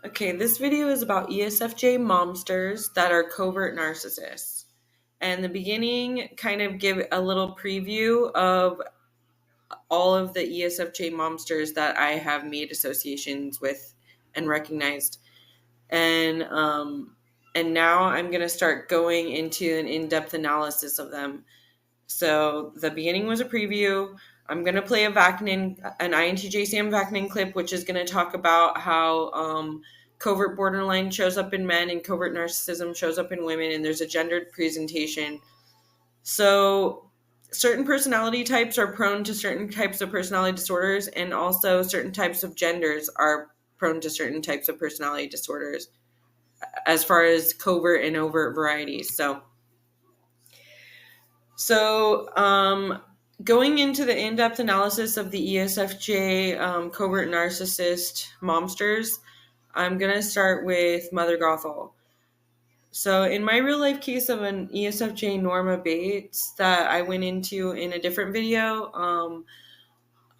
Okay, this video is about ESFJ Momsters that are covert narcissists. And the beginning kind of give a little preview of all of the ESFJ Momsters that I have made associations with and recognized. And now I'm going to start going into an in-depth analysis of them. So the beginning was a preview. I'm going to play an INTJ Sam Vaknin clip, which is going to talk about how covert borderline shows up in men and covert narcissism shows up in women, and there's a gendered presentation. So certain personality types are prone to certain types of personality disorders, and also certain types of genders are prone to certain types of personality disorders as far as covert and overt varieties. So going into the in-depth analysis of the ESFJ covert narcissist momsters, I'm going to start with Mother Gothel. So in my real life case of an ESFJ Norma Bates that I went into in a different video,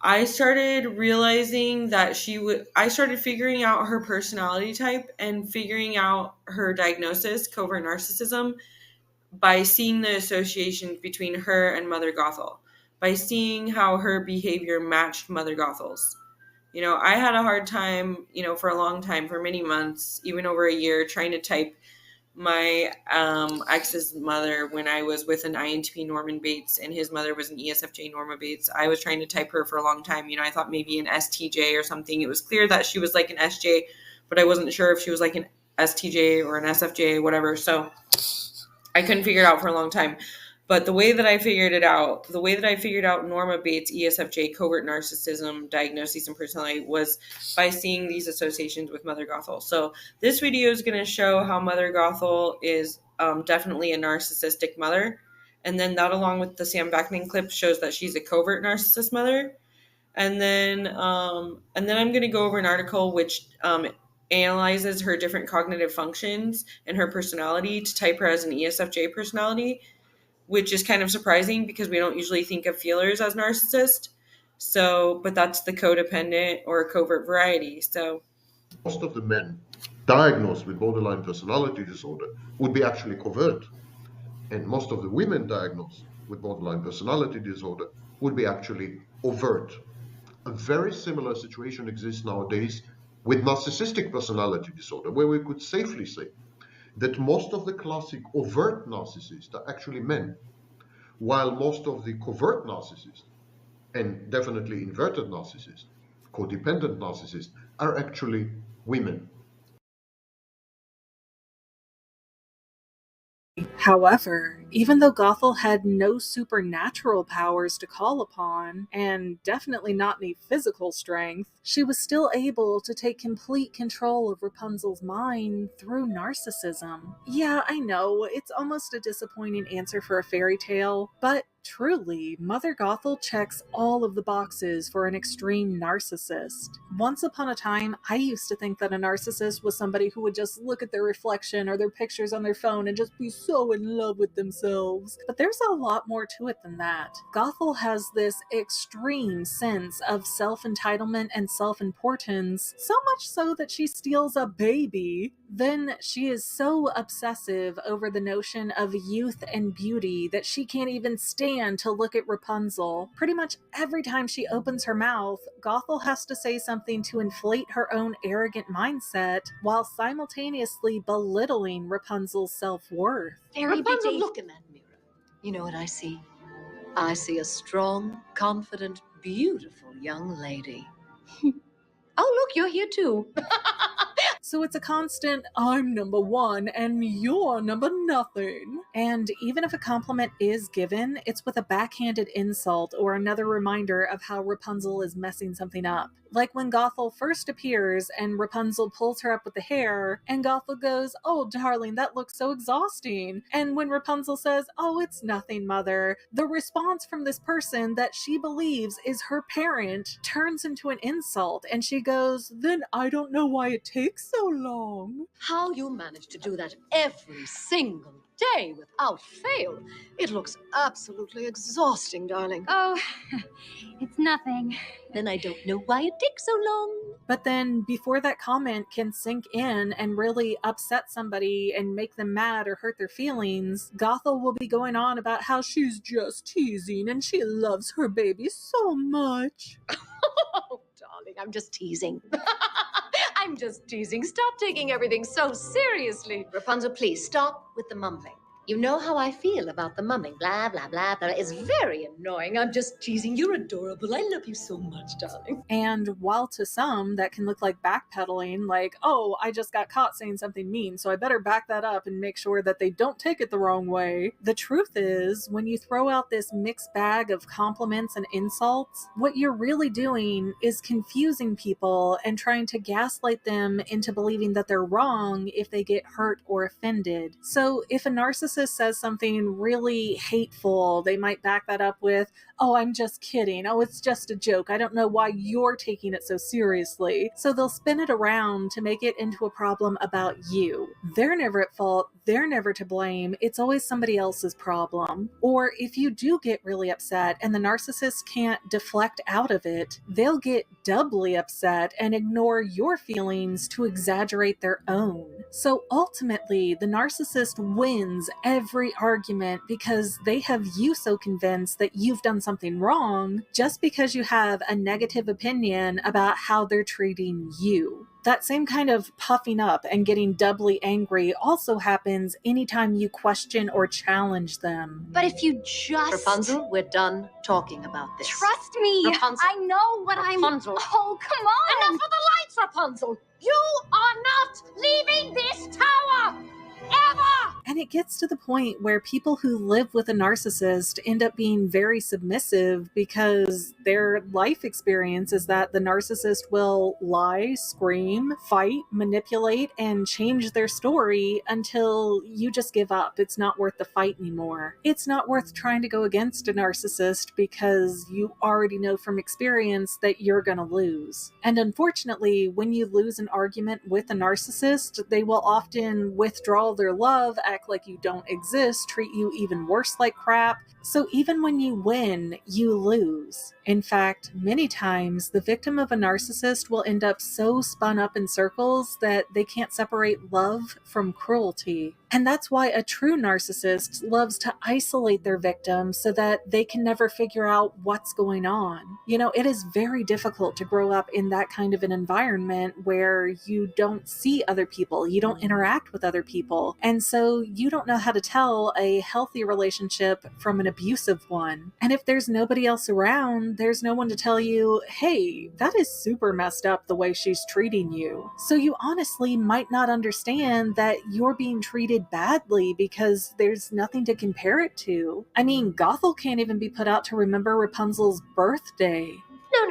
I started realizing that I started figuring out her personality type and figuring out her diagnosis, covert narcissism, by seeing the associations between her and Mother Gothel, by seeing how her behavior matched Mother Gothel's. I had a hard time, for a long time, for many months, even over a year, trying to type my ex's mother when I was with an INTP Norman Bates and his mother was an ESFJ Norma Bates. I was trying to type her for a long time. I thought maybe an STJ or something. It was clear that she was like an SJ, but I wasn't sure if she was like an STJ or an SFJ, whatever. So I couldn't figure it out for a long time. But the way that I figured out Norma Bates, ESFJ, covert narcissism, diagnosis, and personality was by seeing these associations with Mother Gothel. So this video is going to show how Mother Gothel is definitely a narcissistic mother. And then that, along with the Sam Vaknin clip, shows that she's a covert narcissist mother. And then I'm going to go over an article which analyzes her different cognitive functions and her personality to type her as an ESFJ personality, which is kind of surprising because we don't usually think of feelers as narcissist. So, but that's the codependent or covert variety. So most of the men diagnosed with borderline personality disorder would be actually covert. And most of the women diagnosed with borderline personality disorder would be actually overt. A very similar situation exists nowadays with narcissistic personality disorder, where we could safely say that most of the classic overt narcissists are actually men, while most of the covert narcissists, and definitely inverted narcissists, codependent narcissists, are actually women. However, even though Gothel had no supernatural powers to call upon, and definitely not any physical strength, she was still able to take complete control of Rapunzel's mind through narcissism. Yeah, I know, it's almost a disappointing answer for a fairy tale, but truly, Mother Gothel checks all of the boxes for an extreme narcissist. Once upon a time, I used to think that a narcissist was somebody who would just look at their reflection or their pictures on their phone and just be so in love with themselves. But there's a lot more to it than that. Gothel has this extreme sense of self-entitlement and self-importance, so much so that she steals a baby. Then she is so obsessive over the notion of youth and beauty that she can't even stand to look at Rapunzel. Pretty much every time she opens her mouth, Gothel has to say something to inflate her own arrogant mindset while simultaneously belittling Rapunzel's self-worth. Rapunzel, look in that mirror. You know what I see? I see a strong, confident, beautiful young lady. Oh, look, you're here too. So it's a constant, I'm number one and you're number nothing. And even if a compliment is given, it's with a backhanded insult or another reminder of how Rapunzel is messing something up. Like when Gothel first appears and Rapunzel pulls her up with the hair, and Gothel goes, oh darling, that looks so exhausting. And when Rapunzel says, oh, it's nothing, mother, the response from this person that she believes is her parent turns into an insult, and she goes, then I don't know why it takes so so long. How you manage to do that every single day without fail. It looks absolutely exhausting, darling. Oh, it's nothing. Then I don't know why it takes so long. But then before that comment can sink in and really upset somebody and make them mad or hurt their feelings, Gothel will be going on about how she's just teasing and she loves her baby so much. Oh, darling, I'm just teasing. I'm just teasing. Stop taking everything so seriously. Rapunzel, please stop with the mumbling. You know how I feel about the mumbling. Blah, blah, blah, blah. It's very annoying. I'm just teasing. You're adorable. I love you so much, darling. And while to some that can look like backpedaling, like, oh, I just got caught saying something mean, so I better back that up and make sure that they don't take it the wrong way. The truth is, when you throw out this mixed bag of compliments and insults, what you're really doing is confusing people and trying to gaslight them into believing that they're wrong if they get hurt or offended. So if a narcissist says something really hateful, they might back that up with, oh, I'm just kidding. Oh, it's just a joke. I don't know why you're taking it so seriously. So they'll spin it around to make it into a problem about you. They're never at fault. They're never to blame. It's always somebody else's problem. Or if you do get really upset and the narcissist can't deflect out of it, they'll get doubly upset and ignore your feelings to exaggerate their own. So ultimately, the narcissist wins every argument because they have you so convinced that you've done something wrong just because you have a negative opinion about how they're treating you. That same kind of puffing up and getting doubly angry also happens anytime you question or challenge them. But if you just... Rapunzel, we're done talking about this. Trust me. Rapunzel. I know what Rapunzel. Oh, come on. Enough of the lights, Rapunzel! You are not leaving this tower! Ever! And it gets to the point where people who live with a narcissist end up being very submissive because their life experience is that the narcissist will lie, scream, fight, manipulate, and change their story until you just give up. It's not worth the fight anymore. It's not worth trying to go against a narcissist because you already know from experience that you're going to lose. And unfortunately, when you lose an argument with a narcissist, they will often withdraw their love, act like you don't exist, treat you even worse like crap. So even when you win, you lose. In fact, many times the victim of a narcissist will end up so spun up in circles that they can't separate love from cruelty. And that's why a true narcissist loves to isolate their victim so that they can never figure out what's going on. You know, it is very difficult to grow up in that kind of an environment where you don't see other people, you don't interact with other people, and so you don't know how to tell a healthy relationship from an abusive one. And if there's nobody else around, there's no one to tell you, hey, that is super messed up the way she's treating you. So you honestly might not understand that you're being treated badly because there's nothing to compare it to. I mean, Gothel can't even be put out to remember Rapunzel's birthday.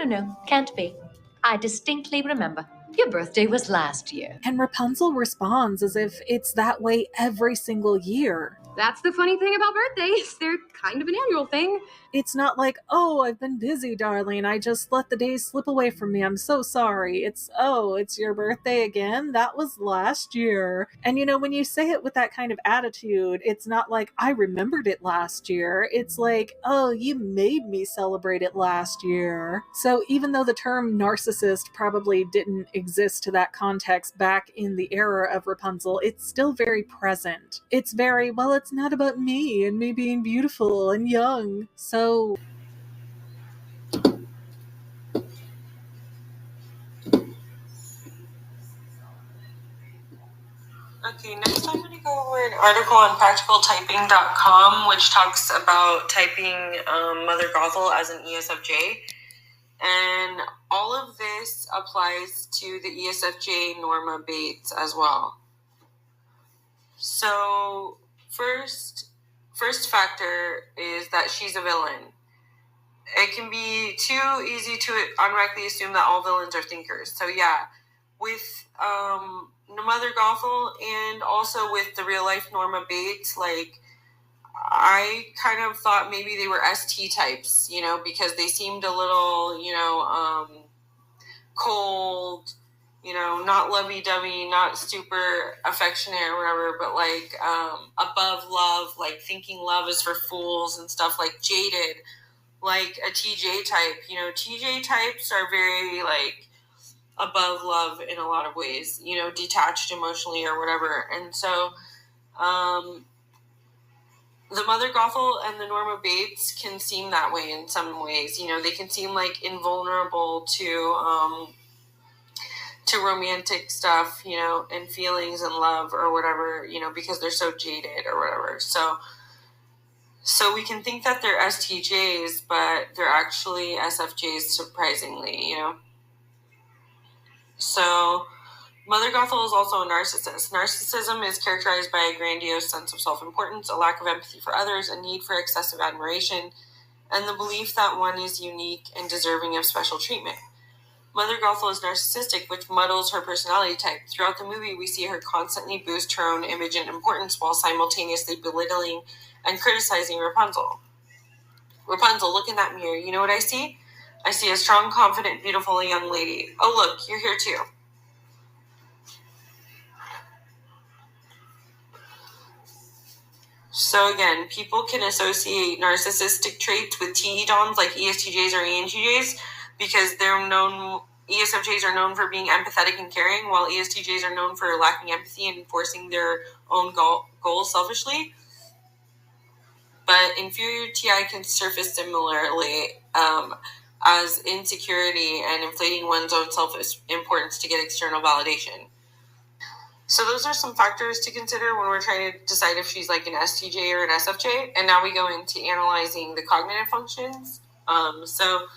No. Can't be. I distinctly remember. Your birthday was last year. And Rapunzel responds as if it's that way every single year. That's the funny thing about birthdays. They're kind of an annual thing. It's not like, oh, I've been busy, darling. I just let the days slip away from me. I'm so sorry. It's your birthday again? That was last year. And you know, when you say it with that kind of attitude, it's not like, I remembered it last year. It's like, oh, you made me celebrate it last year. So even though the term narcissist probably didn't exist to that context back in the era of Rapunzel, it's still very present. It's very, well, it's not about me and me being beautiful and young. So Okay, next I'm going to go over an article on practicaltyping.com which talks about typing Mother Gothel as an ESFJ. And all of this applies to the ESFJ Norma Bates as well. So first factor is that she's a villain. It can be too easy to uncorrectly assume that all villains are thinkers. So yeah, with Mother Gothel and also with the real life Norma Bates, like, I kind of thought maybe they were ST types, because they seemed a little, cold you know, not lovey-dovey, not super affectionate or whatever, but like above love, like thinking love is for fools and stuff, like jaded, like a TJ type. You know, TJ types are very like above love in a lot of ways, you know, detached emotionally or whatever. And so the Mother Gothel and the Norma Bates can seem that way in some ways. You know, they can seem like invulnerable to romantic stuff, you know, and feelings and love or whatever, you know, because they're so jaded or whatever. So we can think that they're STJs, but they're actually SFJs, surprisingly, you know. So Mother Gothel is also a narcissist. Narcissism is characterized by a grandiose sense of self-importance, a lack of empathy for others, a need for excessive admiration, and the belief that one is unique and deserving of special treatment. Mother Gothel is narcissistic, which muddles her personality type. Throughout the movie, we see her constantly boost her own image and importance while simultaneously belittling and criticizing Rapunzel. Rapunzel, look in that mirror. You know what I see? I see a strong, confident, beautiful young lady. Oh, look, you're here too. So again, people can associate narcissistic traits with TE-DOMs like ESTJs or ENTJs because ESFJs are known for being empathetic and caring, while ESTJs are known for lacking empathy and enforcing their own goals selfishly. But inferior TI can surface similarly as insecurity and inflating one's own self-importance to get external validation. So those are some factors to consider when we're trying to decide if she's like an STJ or an SFJ. And now we go into analyzing the cognitive functions. So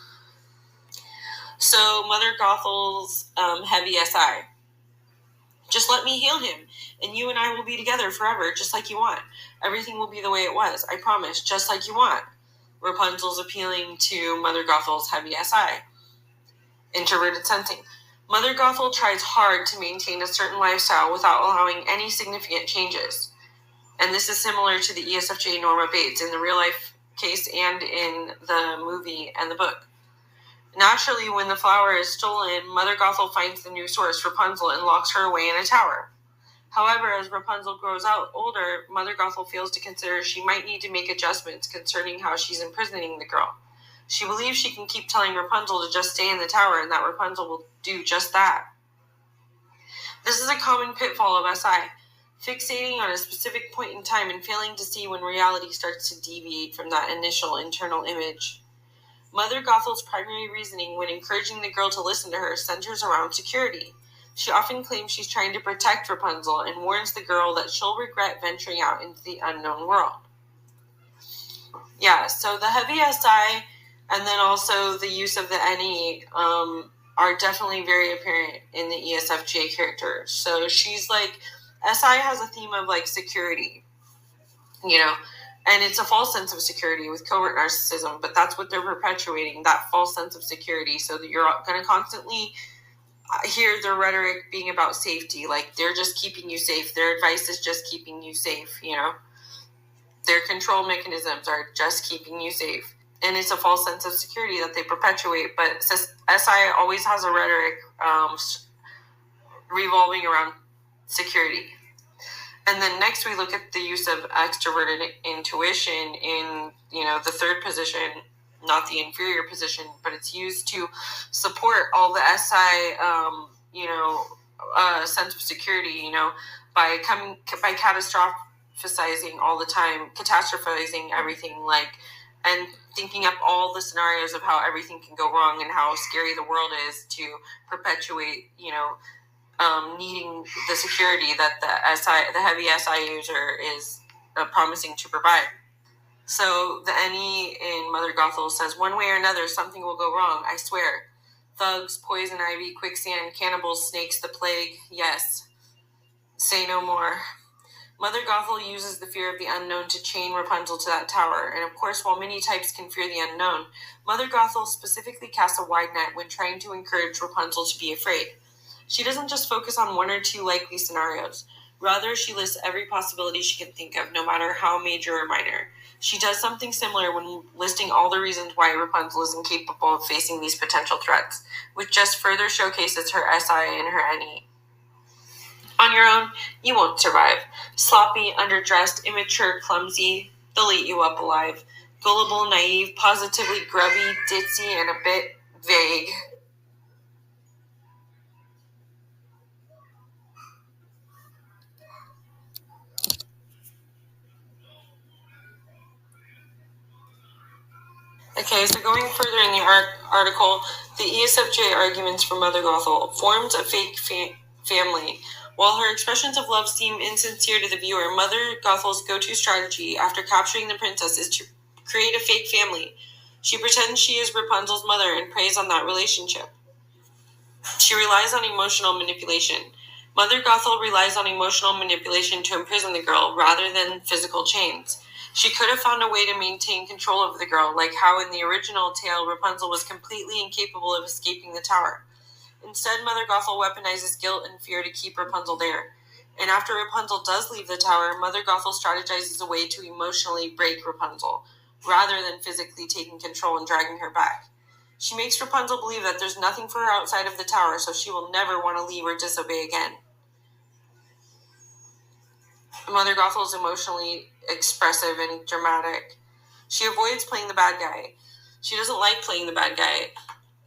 Mother Gothel's heavy SI. Just let me heal him, and you and I will be together forever, just like you want. Everything will be the way it was, I promise, just like you want. Rapunzel's appealing to Mother Gothel's heavy SI. Introverted sensing. Mother Gothel tries hard to maintain a certain lifestyle without allowing any significant changes. And this is similar to the ESFJ Norma Bates in the real life case and in the movie and the book. Naturally, when the flower is stolen, Mother Gothel finds the new source, Rapunzel, and locks her away in a tower. However, as Rapunzel grows older, Mother Gothel feels to consider she might need to make adjustments concerning how she's imprisoning the girl. She believes she can keep telling Rapunzel to just stay in the tower and that Rapunzel will do just that. This is a common pitfall of SI, fixating on a specific point in time and failing to see when reality starts to deviate from that initial internal image. Mother Gothel's primary reasoning when encouraging the girl to listen to her centers around security. She often claims she's trying to protect Rapunzel and warns the girl that she'll regret venturing out into the unknown world. Yeah, so the heavy SI and then also the use of the NE are definitely very apparent in the ESFJ character. So she's like, SI has a theme of like security, you know, and it's a false sense of security with covert narcissism, but that's what they're perpetuating, that false sense of security. So that you're going to constantly hear their rhetoric being about safety, like they're just keeping you safe. Their advice is just keeping you safe, you know. Their control mechanisms are just keeping you safe. And it's a false sense of security that they perpetuate. But SI always has a rhetoric revolving around security. And then next we look at the use of extroverted intuition in, you know, the third position, not the inferior position, but it's used to support all the SI, sense of security, you know, by catastrophizing all the time, catastrophizing everything, like, and thinking up all the scenarios of how everything can go wrong and how scary the world is to perpetuate, you know, needing the security that the heavy SI user is promising to provide. So the NE in Mother Gothel says, one way or another, something will go wrong, I swear. Thugs, poison ivy, quicksand, cannibals, snakes, the plague, yes. Say no more. Mother Gothel uses the fear of the unknown to chain Rapunzel to that tower, and of course, while many types can fear the unknown, Mother Gothel specifically casts a wide net when trying to encourage Rapunzel to be afraid. She doesn't just focus on one or two likely scenarios. Rather, she lists every possibility she can think of, no matter how major or minor. She does something similar when listing all the reasons why Rapunzel is incapable of facing these potential threats, which just further showcases her SI and her NE. On your own, you won't survive. Sloppy, underdressed, immature, clumsy, they'll eat you up alive. Gullible, naive, positively grubby, ditzy, and a bit vague. Okay, so going further in the article, the ESFJ arguments for Mother Gothel forms a fake family. While her expressions of love seem insincere to the viewer, Mother Gothel's go-to strategy after capturing the princess is to create a fake family. She pretends she is Rapunzel's mother and preys on that relationship. She relies on emotional manipulation. Mother Gothel relies on emotional manipulation to imprison the girl rather than physical chains. She could have found a way to maintain control over the girl, like how in the original tale Rapunzel was completely incapable of escaping the tower. Instead, Mother Gothel weaponizes guilt and fear to keep Rapunzel there. And after Rapunzel does leave the tower, Mother Gothel strategizes a way to emotionally break Rapunzel, rather than physically taking control and dragging her back. She makes Rapunzel believe that there's nothing for her outside of the tower, so she will never want to leave or disobey again. Mother Gothel is emotionally expressive and dramatic. She avoids playing the bad guy. She doesn't like playing the bad guy.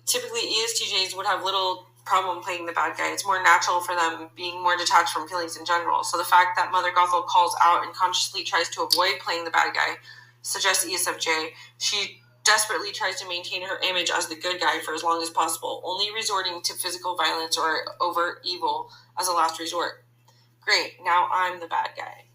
Typically, ESTJs would have little problem playing the bad guy. It's more natural for them, being more detached from feelings in general. So the fact that Mother Gothel calls out and consciously tries to avoid playing the bad guy suggests ESFJ. She desperately tries to maintain her image as the good guy for as long as possible, only resorting to physical violence or overt evil as a last resort. Great, now I'm the bad guy.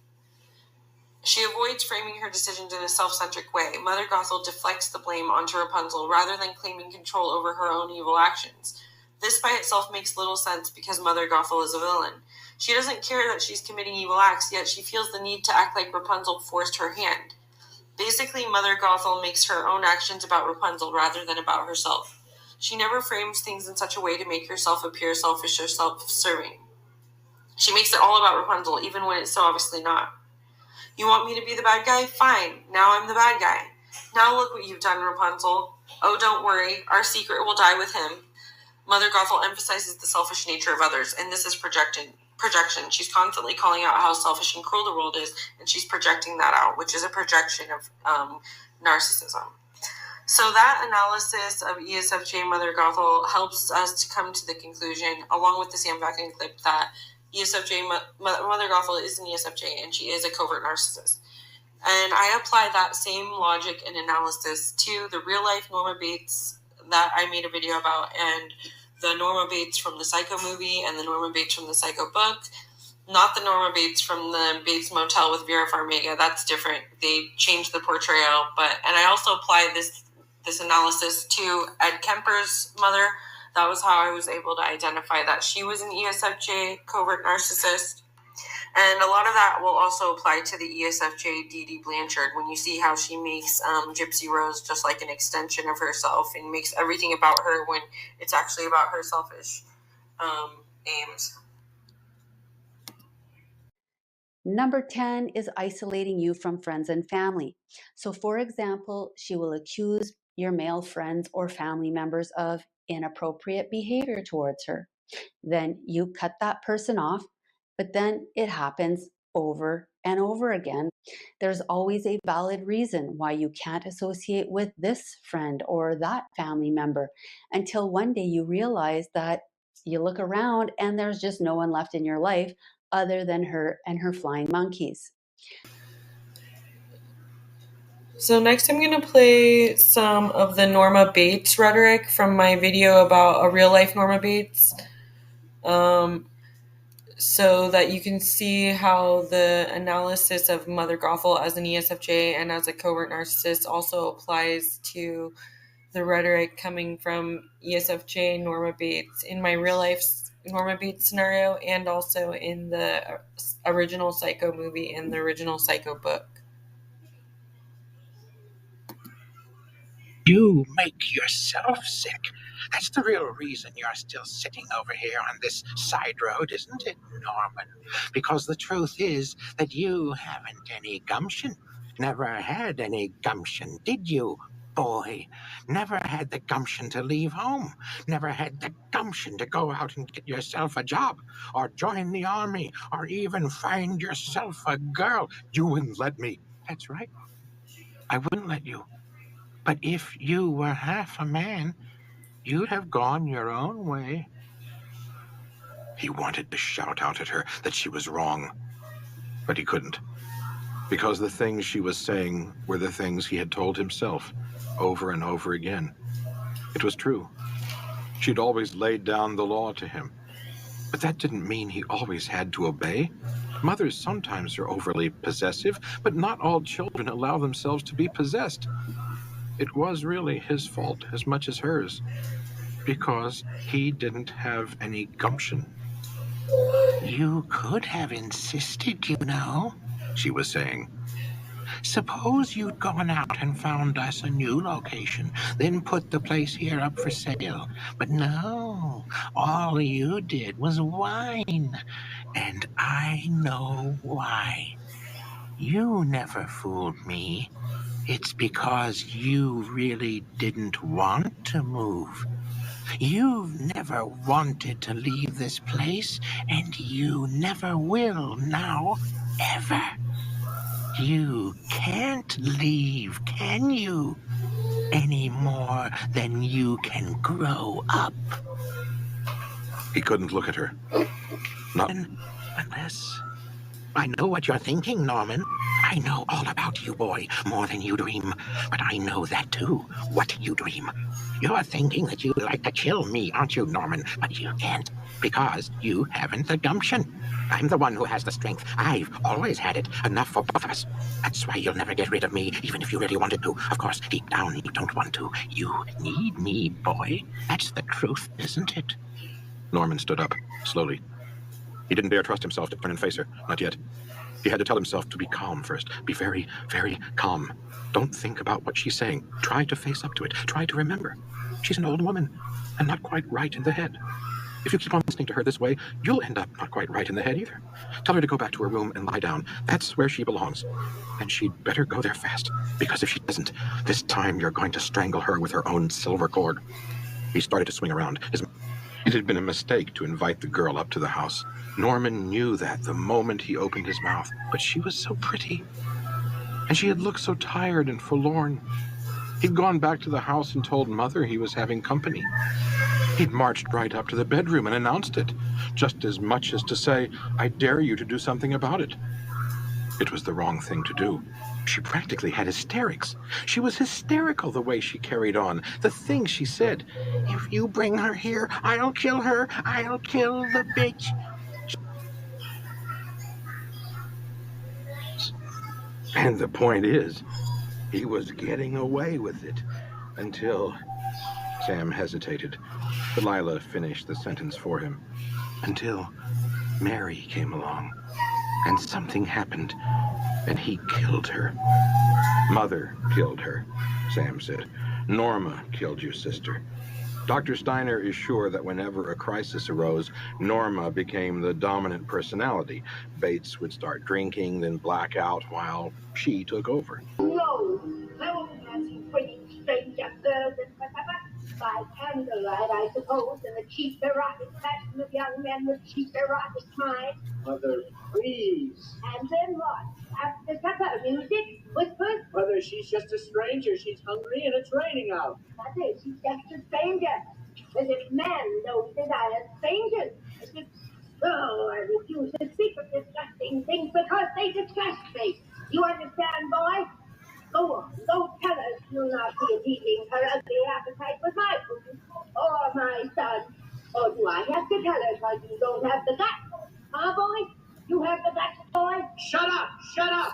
She avoids framing her decisions in a self-centric way. Mother Gothel deflects the blame onto Rapunzel rather than claiming control over her own evil actions. This by itself makes little sense because Mother Gothel is a villain. She doesn't care that she's committing evil acts, yet she feels the need to act like Rapunzel forced her hand. Basically, Mother Gothel makes her own actions about Rapunzel rather than about herself. She never frames things in such a way to make herself appear selfish or self-serving. She makes it all about Rapunzel, even when it's so obviously not. You want me to be the bad guy? Fine. Now I'm the bad guy. Now look what you've done, Rapunzel. Oh, don't worry. Our secret will die with him. Mother Gothel emphasizes the selfish nature of others, and this is projection. She's constantly calling out how selfish and cruel the world is, and she's projecting that out, which is a projection of narcissism. So that analysis of ESFJ Mother Gothel helps us to come to the conclusion, along with the Sam Vakin clip, that ESFJ Mother Gothel is an ESFJ, and she is a covert narcissist. And I apply that same logic and analysis to the real-life Norma Bates that I made a video about, and the Norma Bates from the Psycho movie and the Norma Bates from the Psycho book. Not the Norma Bates from the Bates Motel with Vera Farmiga. That's different. They changed the portrayal. And I also apply this analysis to Ed Kemper's mother. That was how I was able to identify that she was an ESFJ covert narcissist. And a lot of that will also apply to the ESFJ DeeDee Blanchard when you see how she makes Gypsy Rose just like an extension of herself and makes everything about her when it's actually about her selfish aims. Number 10 is isolating you from friends and family. So for example, she will accuse your male friends or family members of inappropriate behavior towards her. Then you cut that person off, but then it happens over and over again. There's always a valid reason why you can't associate with this friend or that family member until one day you realize that you look around and there's just no one left in your life other than her and her flying monkeys. So next I'm going to play some of the Norma Bates rhetoric from my video about a real-life Norma Bates, so that you can see how the analysis of Mother Gothel as an ESFJ and as a covert narcissist also applies to the rhetoric coming from ESFJ Norma Bates in my real-life Norma Bates scenario, and also in the original Psycho movie and the original Psycho book. You make yourself sick. That's the real reason you're still sitting over here on this side road, isn't it, Norman? Because the truth is that you haven't any gumption. Never had any gumption, did you, boy? Never had the gumption to leave home. Never had the gumption to go out and get yourself a job, or join the army, or even find yourself a girl. You wouldn't let me. That's right. I wouldn't let you. But if you were half a man, you'd have gone your own way. He wanted to shout out at her that she was wrong, but he couldn't, because the things she was saying were the things he had told himself over and over again. It was true. She'd always laid down the law to him, but that didn't mean he always had to obey. Mothers sometimes are overly possessive, but not all children allow themselves to be possessed. It was really his fault as much as hers, because he didn't have any gumption. You could have insisted, you know, she was saying. Suppose you'd gone out and found us a new location, then put the place here up for sale. But no, all you did was whine, and I know why. You never fooled me. It's because you really didn't want to move. You've never wanted to leave this place, and you never will now, ever. You can't leave, can you? Any more than you can grow up. He couldn't look at her. Not unless... I know what you're thinking, Norman. I know all about you, boy, more than you dream. But I know that, too, what you dream. You're thinking that you'd like to kill me, aren't you, Norman? But you can't, because you haven't the gumption. I'm the one who has the strength. I've always had it, enough for both of us. That's why you'll never get rid of me, even if you really wanted to. Of course, deep down, you don't want to. You need me, boy. That's the truth, isn't it? Norman stood up, slowly. He didn't dare trust himself to turn and face her, not yet. He had to tell himself to be calm first. Be very, very calm. Don't think about what she's saying. Try to face up to it. Try to remember. She's an old woman, and not quite right in the head. If you keep on listening to her this way, you'll end up not quite right in the head either. Tell her to go back to her room and lie down. That's where she belongs. And she'd better go there fast, because if she doesn't, this time you're going to strangle her with her own silver cord. He started to swing around. It had been a mistake to invite the girl up to the house. Norman knew that the moment he opened his mouth, but she was so pretty. And she had looked so tired and forlorn. He'd gone back to the house and told Mother he was having company. He'd marched right up to the bedroom and announced it, just as much as to say, I dare you to do something about it. It was the wrong thing to do. She practically had hysterics. She was hysterical the way she carried on. The things she said. If you bring her here, I'll kill her. I'll kill the bitch. And the point is, he was getting away with it until... Sam hesitated. Delilah finished the sentence for him. Until Mary came along. And something happened, and he killed her. Mother killed her, Sam said. Norma killed your sister. Dr. Steiner is sure that whenever a crisis arose, Norma became the dominant personality. Bates would start drinking, then black out while she took over. No, I won't have you bringing stranger girls and whatever. By candlelight, I suppose, in the cheap erotic fashion of young men with cheap erotic minds. Mother, please. And then what? After supper, music, whispers? Mother, she's just a stranger. She's hungry and it's raining out. Mother, she's just a stranger. As if men don't desire strangers. As if, oh, I refuse to speak of disgusting things because they disgust me. You understand, boy? Go on, go tell us you'll not be appeasing her ugly appetite with my food, or my son. Or do I have to tell her because you don't have the guts? Huh, boy? You have the guts, boy? Shut up! Shut up!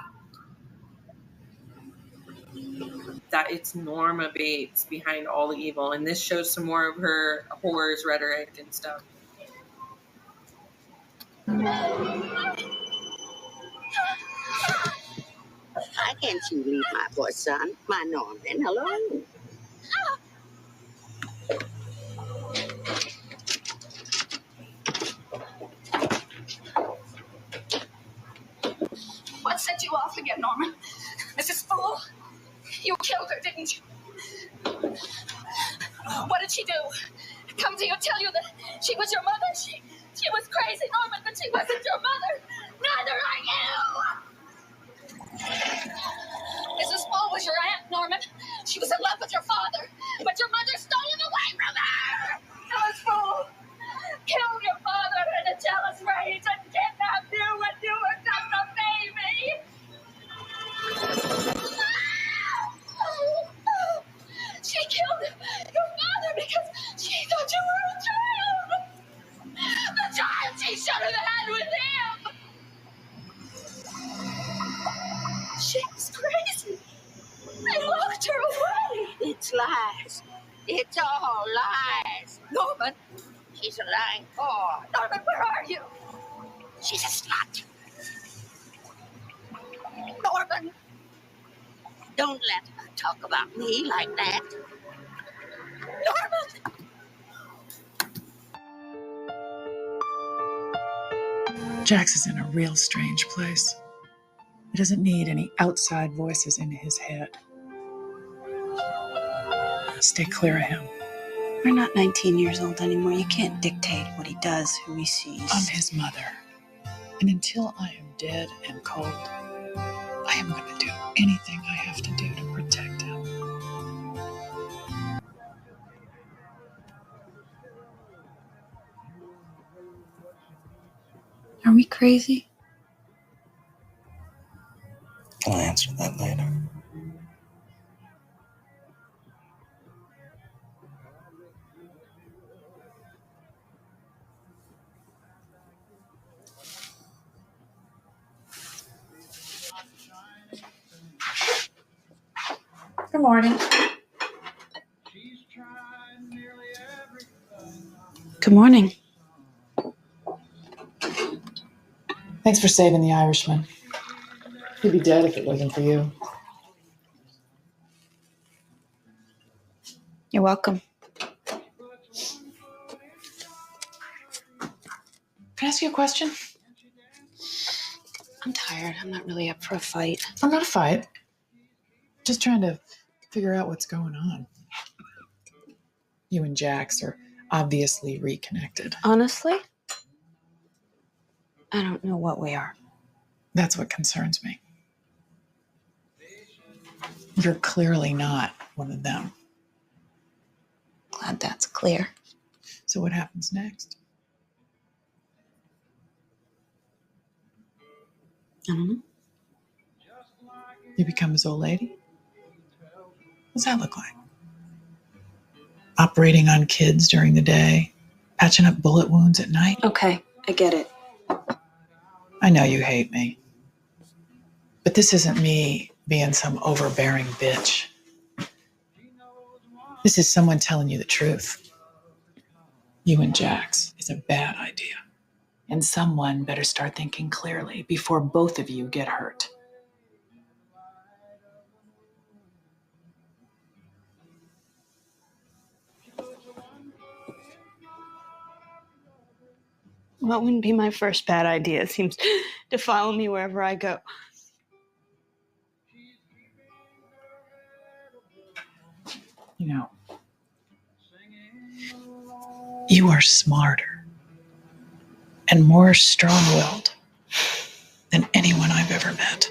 That it's Norma Bates behind all the evil, and this shows some more of her horrors rhetoric and stuff. Why can't you leave my poor son, my Norman, alone? dead, Norman. Mrs. Fool, you killed her, didn't you? What did she do? Come to you, tell you that she was your mother? She was crazy, Norman, but she wasn't your mother. Neither are you! Mrs. Fool was your aunt, Norman. She was in love with your father, but your mother stole him away from her! Mrs. Fool killed your father in a jealous rage and kidnapped you when you were just a baby! She killed your father because she thought you were a child! The child she should have had with him! She was crazy! They locked her away! It's lies. It's all lies. Norman! She's a lying whore. Norman, where are you? She's a slut. Norman! Don't let her talk about me like that. Norman! Jax is in a real strange place. He doesn't need any outside voices in his head. Stay clear of him. We're not 19 years old anymore. You can't dictate what he does, who he sees. I'm his mother. And until I am dead and cold, I am going to do anything I have to do to protect him. Are we crazy? I'll answer that later. Good morning. Good morning. Thanks for saving the Irishman. He'd be dead if it wasn't for you. You're welcome. Can I ask you a question? I'm tired. I'm not really up for a fight. I'm not a fight. Just trying to figure out what's going on. You and Jax are obviously reconnected. Honestly, I don't know what we are. That's what concerns me. You're clearly not one of them. Glad that's clear. So what happens next? I don't know. You become his old lady? What's that look like? Operating on kids during the day, patching up bullet wounds at night? Okay, I get it. I know you hate me. But this isn't me being some overbearing bitch. This is someone telling you the truth. You and Jax is a bad idea. And someone better start thinking clearly before both of you get hurt. Well, it wouldn't be my first bad idea. It seems to follow me wherever I go. You know, you are smarter and more strong-willed than anyone I've ever met.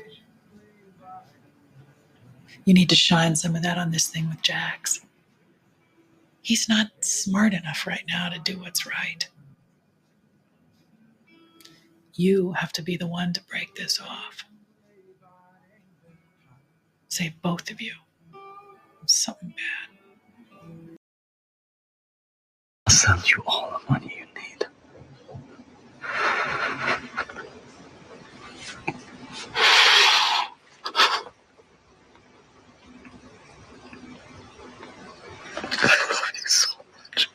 You need to shine some of that on this thing with Jax. He's not smart enough right now to do what's right. You have to be the one to break this off. Save both of you from something bad. I'll send you all the money you need. I love you so much.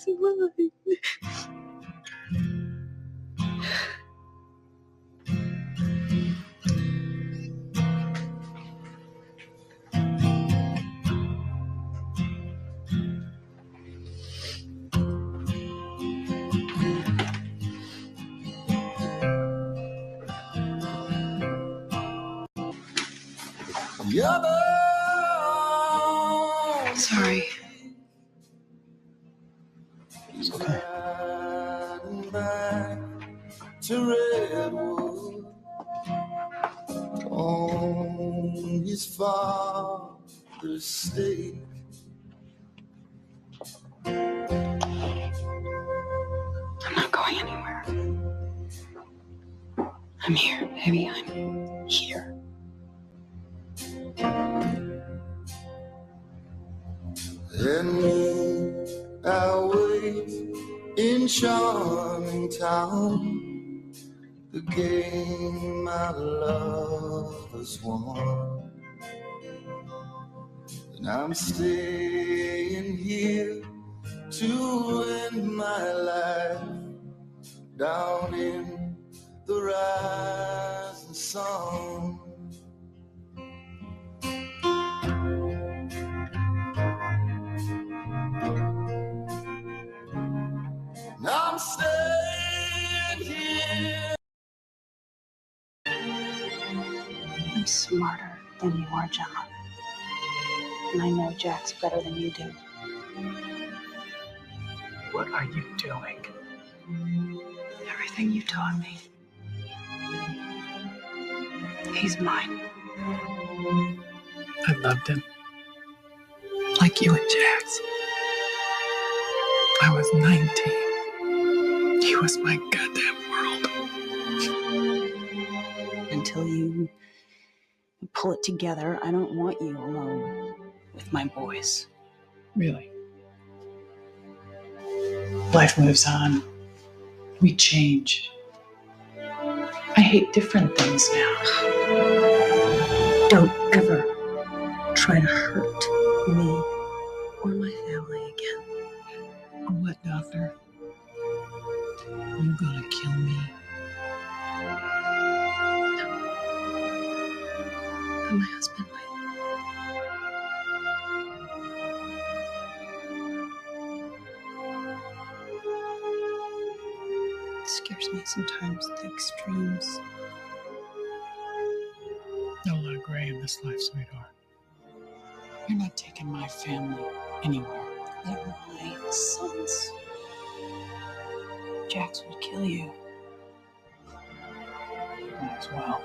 is mine. Sorry. It's okay. To Redwood on his father's stake. I'm not going anywhere. I'm here, baby. I'm here. And I'll wait in charming town, the game my lovers won. And I'm staying here to end my life down in the rising sun. And I'm staying here. I'm smarter than you are, Gemma. And I know Jax better than you do. What are you doing? Everything you taught me. He's mine. I loved him. Like you and Jax. I was 19. He was my goddamn world. Until you pull it together, I don't want you alone with my boys. Really? Life moves on. We change. I hate different things now. Don't ever try to hurt me or my family again. What, Doctor? You gonna kill me? But my husband might. It scares me sometimes, the extremes. No lot of gray in this life, sweetheart. You're not taking my family anywhere. They're my sons. Jax would kill you. Might as well.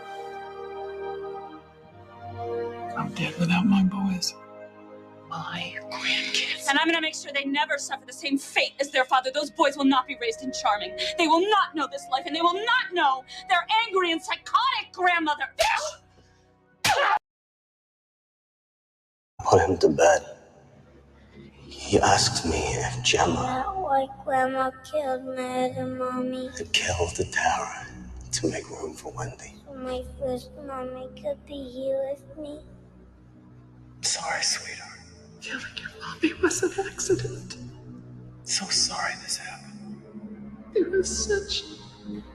I'm dead without my boys. My grandkids. And I'm gonna make sure they never suffer the same fate as their father. Those boys will not be raised in charming. They will not know this life, and they will not know their angry and psychotic grandmother. Put him to bed. He asked me if Gemma Not like Grandma killed my other mommy. had killed the Tara to make room for Wendy. So my first mommy could be here with me. Sorry, sweetheart. Killing your mommy was an accident. So sorry this happened. It was such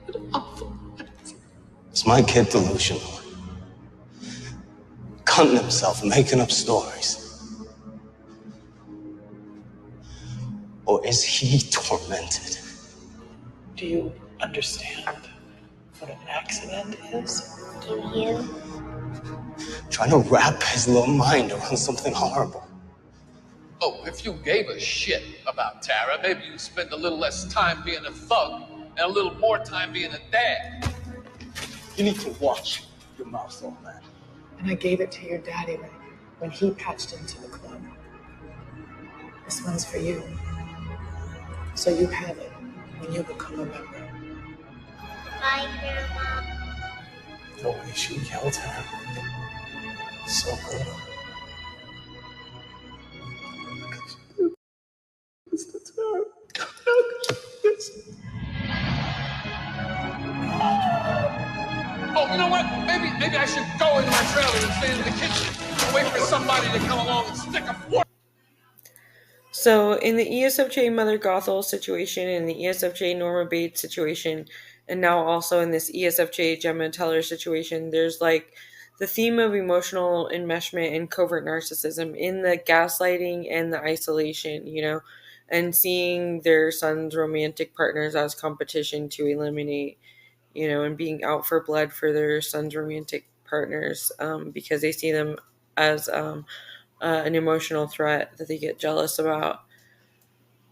an awful accident. Is my kid delusional? Cutting himself, making up stories? Or is he tormented? Do you understand what an accident is? Do you? Trying to wrap his little mind around something horrible. Oh, if you gave a shit about Tara, maybe you'd spend a little less time being a thug and a little more time being a dad. You need to watch your mouth, old man. And I gave it to your daddy when he patched into the club. This one's for you. So you have it when you become a member. Bye, Grandma. The way she yelled at him. So good. It's the time. Oh, you know what? Maybe I should go into my trailer and stay in the kitchen and wait for somebody to come along and stick a fork. So in the ESFJ Mother Gothel situation, in the ESFJ Norma Bates situation, and now also in this ESFJ Gemma Teller situation, there's like the theme of emotional enmeshment and covert narcissism in the gaslighting and the isolation, and seeing their son's romantic partners as competition to eliminate, and being out for blood for their son's romantic partners, because they see them as an emotional threat that they get jealous about.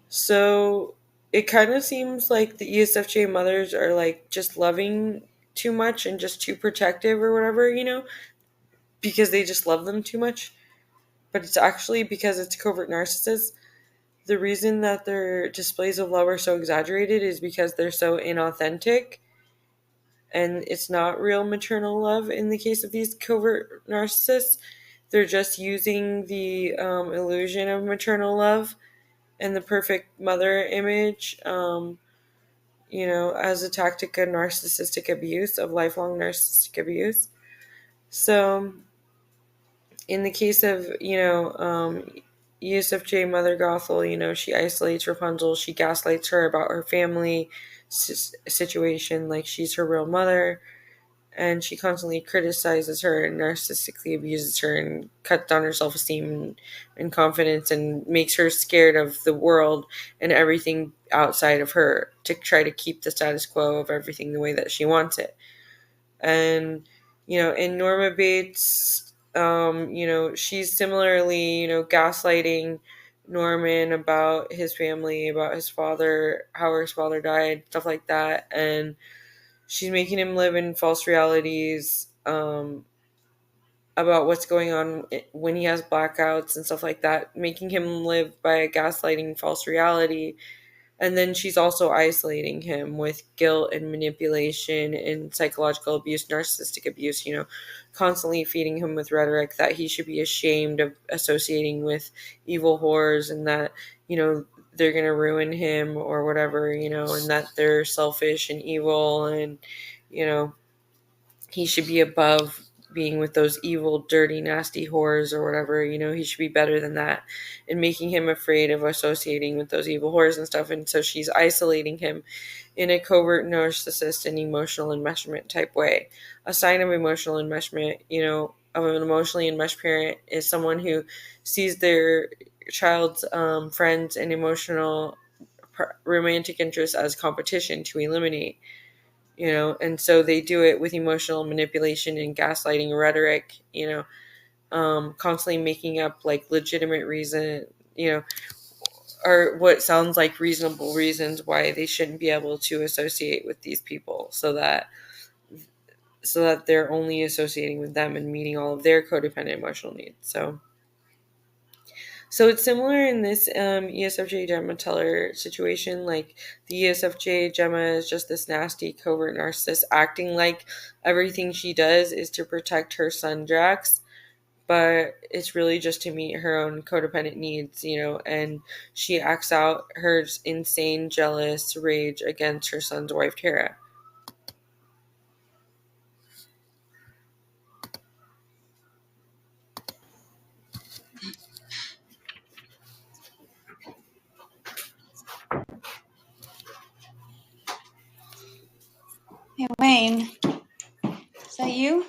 So it kind of seems like the ESFJ mothers are like just loving too much and just too protective or whatever, because they just love them too much. But it's actually because it's covert narcissists. The reason that their displays of love are so exaggerated is because they're so inauthentic, and it's not real maternal love in the case of these covert narcissists. They're just using the illusion of maternal love and the perfect mother image, as a tactic of narcissistic abuse, of lifelong narcissistic abuse. So in the case of, ESFJ Mother Gothel, she isolates Rapunzel, she gaslights her about her family situation, like she's her real mother, and she constantly criticizes her and narcissistically abuses her and cuts down her self-esteem and confidence and makes her scared of the world and everything outside of her to try to keep the status quo of everything the way that she wants it. And, in Norma Bates, she's similarly, gaslighting Norman about his family, about his father, how his father died, stuff like that. And she's making him live in false realities about what's going on when he has blackouts and stuff like that, making him live by a gaslighting false reality. And then she's also isolating him with guilt and manipulation and psychological abuse, narcissistic abuse, constantly feeding him with rhetoric that he should be ashamed of associating with evil whores and that, they're going to ruin him or whatever, and that they're selfish and evil and, he should be above being with those evil, dirty, nasty whores or whatever, he should be better than that, and making him afraid of associating with those evil whores and stuff. And so she's isolating him in a covert narcissist and emotional enmeshment type way. A sign of emotional enmeshment, of an emotionally enmeshed parent is someone who sees their child's friends and emotional romantic interests as competition to eliminate. And so they do it with emotional manipulation and gaslighting rhetoric, constantly making up like legitimate reason, or what sounds like reasonable reasons why they shouldn't be able to associate with these people, so that they're only associating with them and meeting all of their codependent emotional needs. So it's similar in this ESFJ Gemma Teller situation. Like the ESFJ Gemma is just this nasty covert narcissist acting like everything she does is to protect her son Drax, but it's really just to meet her own codependent needs, and she acts out her insane jealous rage against her son's wife Tara. Hey, Wayne, is that you?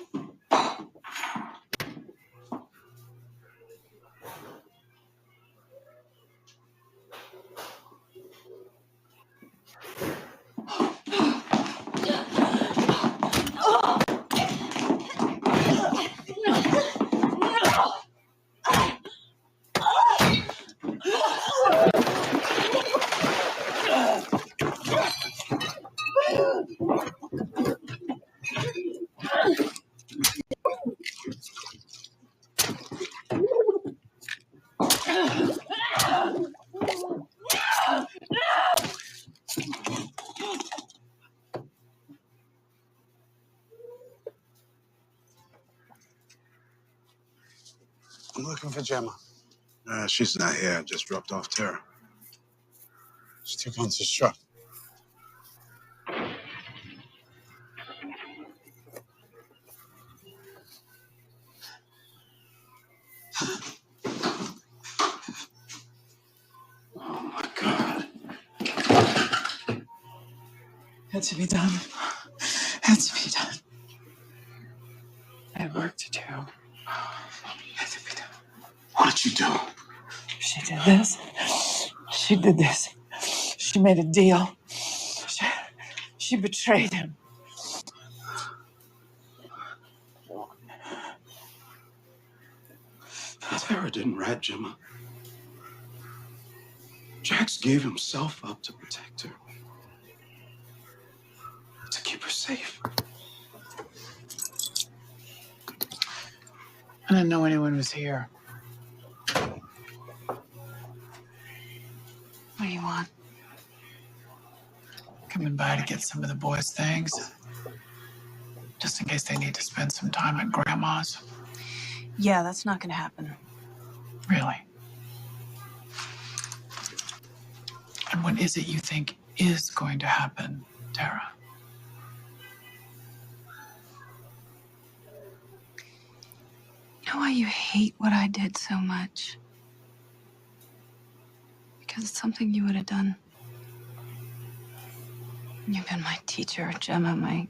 I'm looking for Gemma. She's not here. I just dropped off Tara. She took Hunter's truck. Had to be done. Had to be done. I had work to do. Had to be done. What did you do? She did this. She did this. She made a deal. She betrayed him. Tara didn't rat Gemma. Jax gave himself up to protect her. To keep her safe. I didn't know anyone was here. What do you want? Coming by to get some of the boys' things. Just in case they need to spend some time at Grandma's. Yeah, that's not gonna happen. Really? And what is it you think is going to happen, Tara? You know why you hate what I did so much? Because it's something you would have done. You've been my teacher, Gemma, my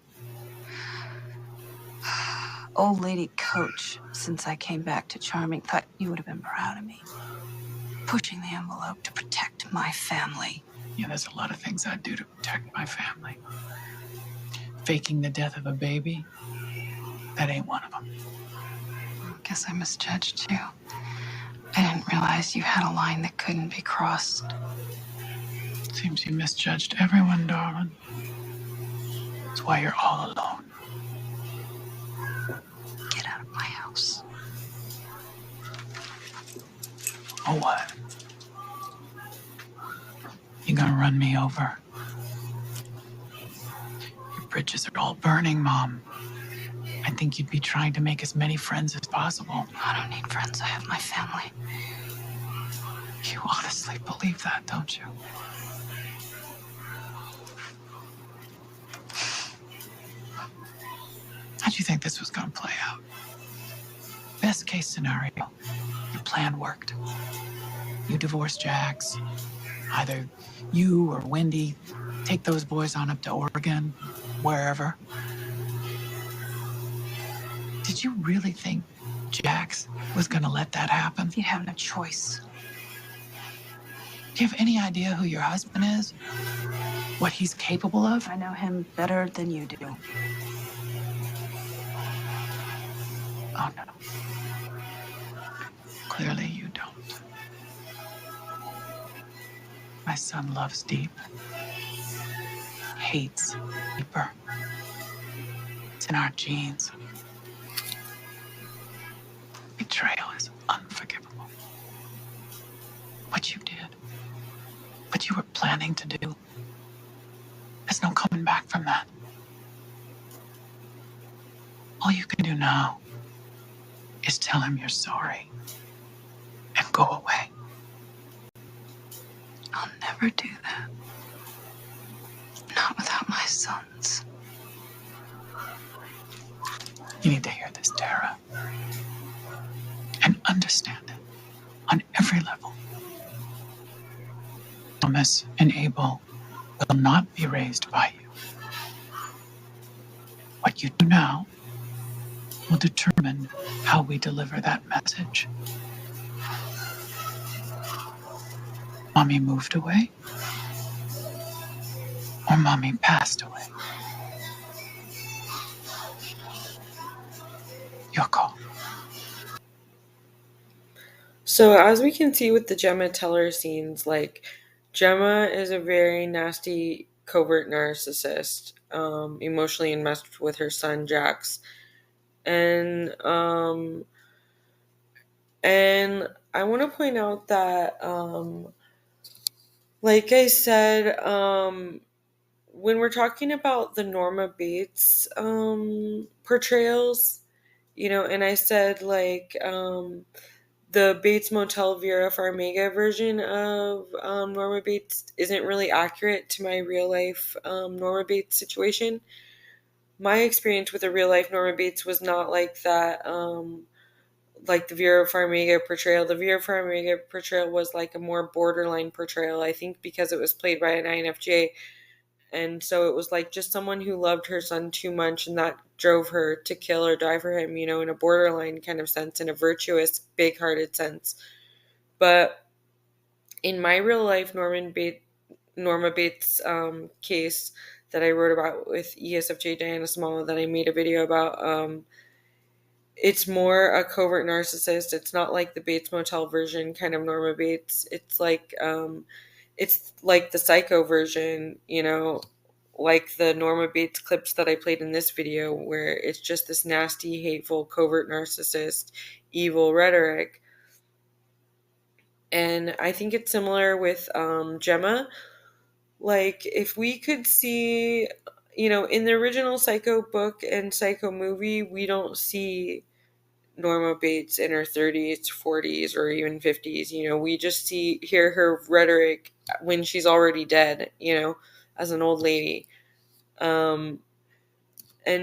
old lady coach since I came back to Charming. Thought you would have been proud of me. Pushing the envelope to protect my family. Yeah, there's a lot of things I'd do to protect my family. Faking the death of a baby, that ain't one of them. Guess I misjudged you. I didn't realize you had a line that couldn't be crossed. Seems you misjudged everyone, darling. That's why you're all alone. Get out of my house. Oh, what? You gonna run me over? Your bridges are all burning, Mom. I think you'd be trying to make as many friends as possible. I don't need friends. I have my family. You honestly believe that, don't you? How'd you think this was gonna play out? Best case scenario, your plan worked. You divorce Jax. Either you or Wendy take those boys on up to Oregon, wherever. Did you really think Jax was gonna let that happen? You have no choice. Do you have any idea who your husband is? What he's capable of? I know him better than you do. Oh, no. Clearly you don't. My son loves deep. Hates deeper. It's in our genes. Betrayal is unforgivable. What you did, what you were planning to do, there's no coming back from that. All you can do now is tell him you're sorry and go away. I'll never do that. Not without my sons. You need to hear this, Tara. And understand it on every level. Thomas and Abel will not be raised by you. What you do now will determine how we deliver that message. Mommy moved away, or Mommy passed away. Your call. So as we can see with the Gemma Teller scenes, like, Gemma is a very nasty, covert narcissist, emotionally enmeshed with her son, Jax. And I want to point out that, like I said, when we're talking about the Norma Bates portrayals, you know, and I said, like, the Bates Motel Vera Farmiga version of Norma Bates isn't really accurate to my real life Norma Bates situation. My experience with a real life Norma Bates was not like that, like the Vera Farmiga portrayal. The Vera Farmiga portrayal was like a more borderline portrayal, I think, because it was played by an INFJ. And so it was like just someone who loved her son too much, and that drove her to kill or die for him, in a borderline kind of sense, in a virtuous, big-hearted sense. But in my real life Norma Bates case that I wrote about with ESFJ Diana Symalla that I made a video about, it's more a covert narcissist. It's not like the Bates Motel version kind of Norma Bates. It's like the psycho version, like the Norma Bates clips that I played in this video, where it's just this nasty, hateful, covert narcissist, evil rhetoric. And I think it's similar with Gemma. Like, if we could see, in the original Psycho book and Psycho movie, we don't see Norma Bates in her 30s, 40s, or even 50s. We just hear her rhetoric when she's already dead, as an old lady. And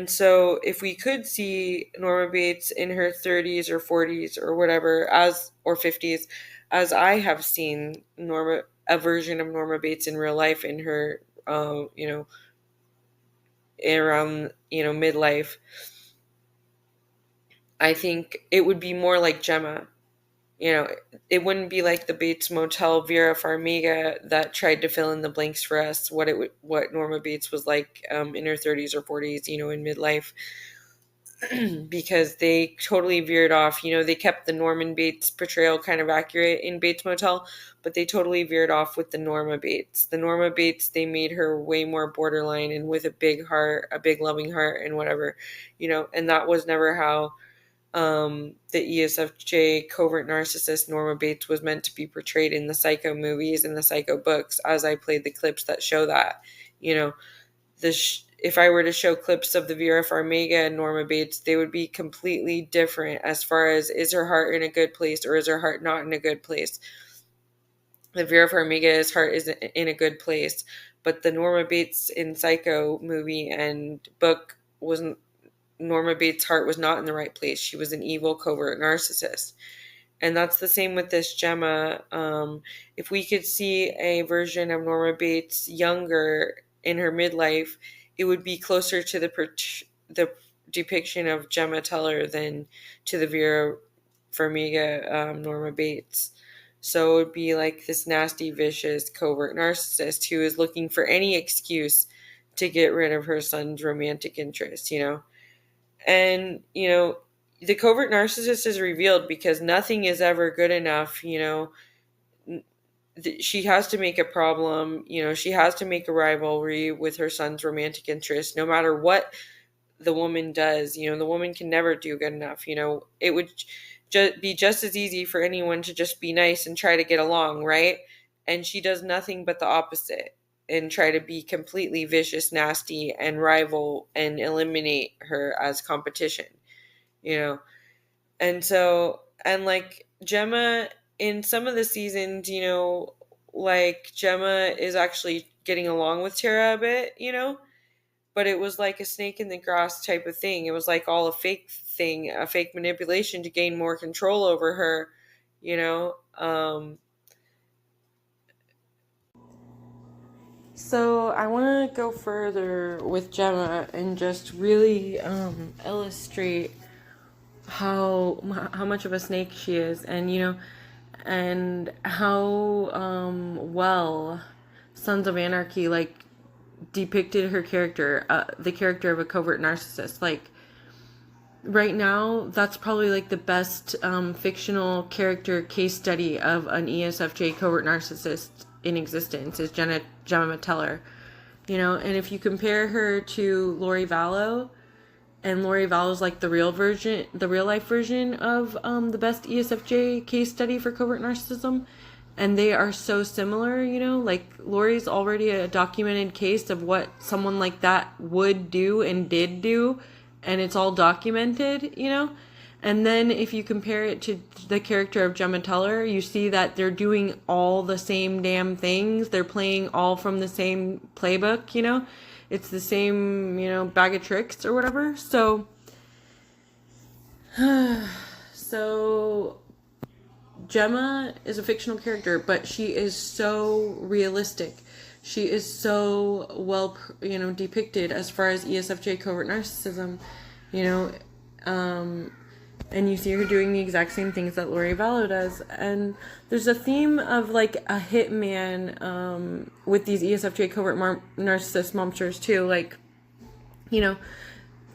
so if we could see Norma Bates in her 30s or 40s or whatever, or 50s, as I have seen a version of Norma Bates in real life in her, around, midlife, I think it would be more like Gemma. It wouldn't be like the Bates Motel Vera Farmiga that tried to fill in the blanks for us what Norma Bates was like in her 30s or 40s, in midlife, because they totally veered off. They kept the Norman Bates portrayal kind of accurate in Bates Motel, but they totally veered off with the Norma Bates. The Norma Bates, they made her way more borderline and with a big heart, a big loving heart and whatever, and that was never how the ESFJ covert narcissist Norma Bates was meant to be portrayed in the Psycho movies and the Psycho books, as I played the clips that show that. If I were to show clips of the Vera Farmiga and Norma Bates, they would be completely different as far as, is her heart in a good place or is her heart not in a good place? The Vera Farmiga's heart is in a good place, but the Norma Bates in Psycho movie and book wasn't. Norma Bates' heart was not in the right place. She was an evil, covert narcissist. And that's the same with this Gemma. If we could see a version of Norma Bates younger in her midlife, it would be closer to the depiction of Gemma Teller than to the Vera Farmiga Norma Bates. So it would be like this nasty, vicious, covert narcissist who is looking for any excuse to get rid of her son's romantic interest, And, the covert narcissist is revealed because nothing is ever good enough. She has to make a problem, she has to make a rivalry with her son's romantic interest, no matter what the woman does. The woman can never do good enough. It would be just as easy for anyone to just be nice and try to get along, right? And she does nothing but the opposite and try to be completely vicious, nasty, and rival and eliminate her as competition, And so, and like Gemma, in some of the seasons, like Gemma is actually getting along with Tara a bit, but it was like a snake in the grass type of thing. It was like all a fake thing, a fake manipulation to gain more control over her, So I want to go further with Gemma and just really illustrate how much of a snake she is, and and how well Sons of Anarchy depicted her character, the character of a covert narcissist. Like, right now, that's probably the best fictional character case study of an ESFJ covert narcissist in existence is Gemma Teller, and if you compare her to Lori Vallow, and Lori Vallow's the real life version of the best ESFJ case study for covert narcissism, and they are so similar, Lori's already a documented case of what someone like that would do and did do, and it's all documented, And then if you compare it to the character of Gemma Teller, you see that they're doing all the same damn things. They're playing all from the same playbook, It's the same, bag of tricks or whatever. So Gemma is a fictional character, but she is so realistic. she is so well, depicted as far as ESFJ covert narcissism, and you see her doing the exact same things that Lori Vallow does. And there's a theme of like a hitman with these ESFJ covert narcissist momsters too, like,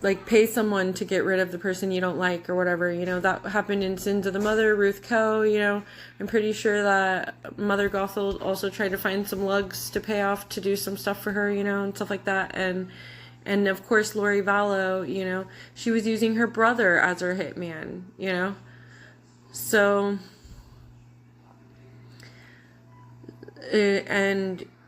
like pay someone to get rid of the person you don't like or whatever. That happened in Sins of the Mother, Ruth Coe. I'm pretty sure that Mother Gothel also tried to find some lugs to pay off to do some stuff for her, and stuff like that. And of course, Lori Vallow, she was using her brother as her hitman, So,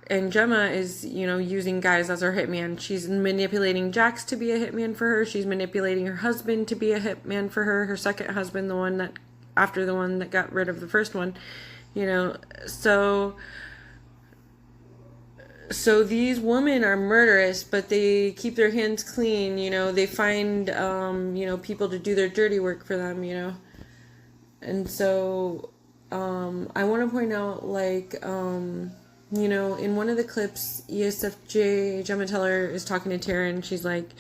and Gemma is, using guys as her hitman. She's manipulating Jax to be a hitman for her. She's manipulating her husband to be a hitman for her. Her second husband, the one that, after the one that got rid of the first one, So these women are murderous, but they keep their hands clean, they find, people to do their dirty work for them, And so, I want to point out, like, in one of the clips, ESFJ Gemma Teller is talking to Tara, and she's like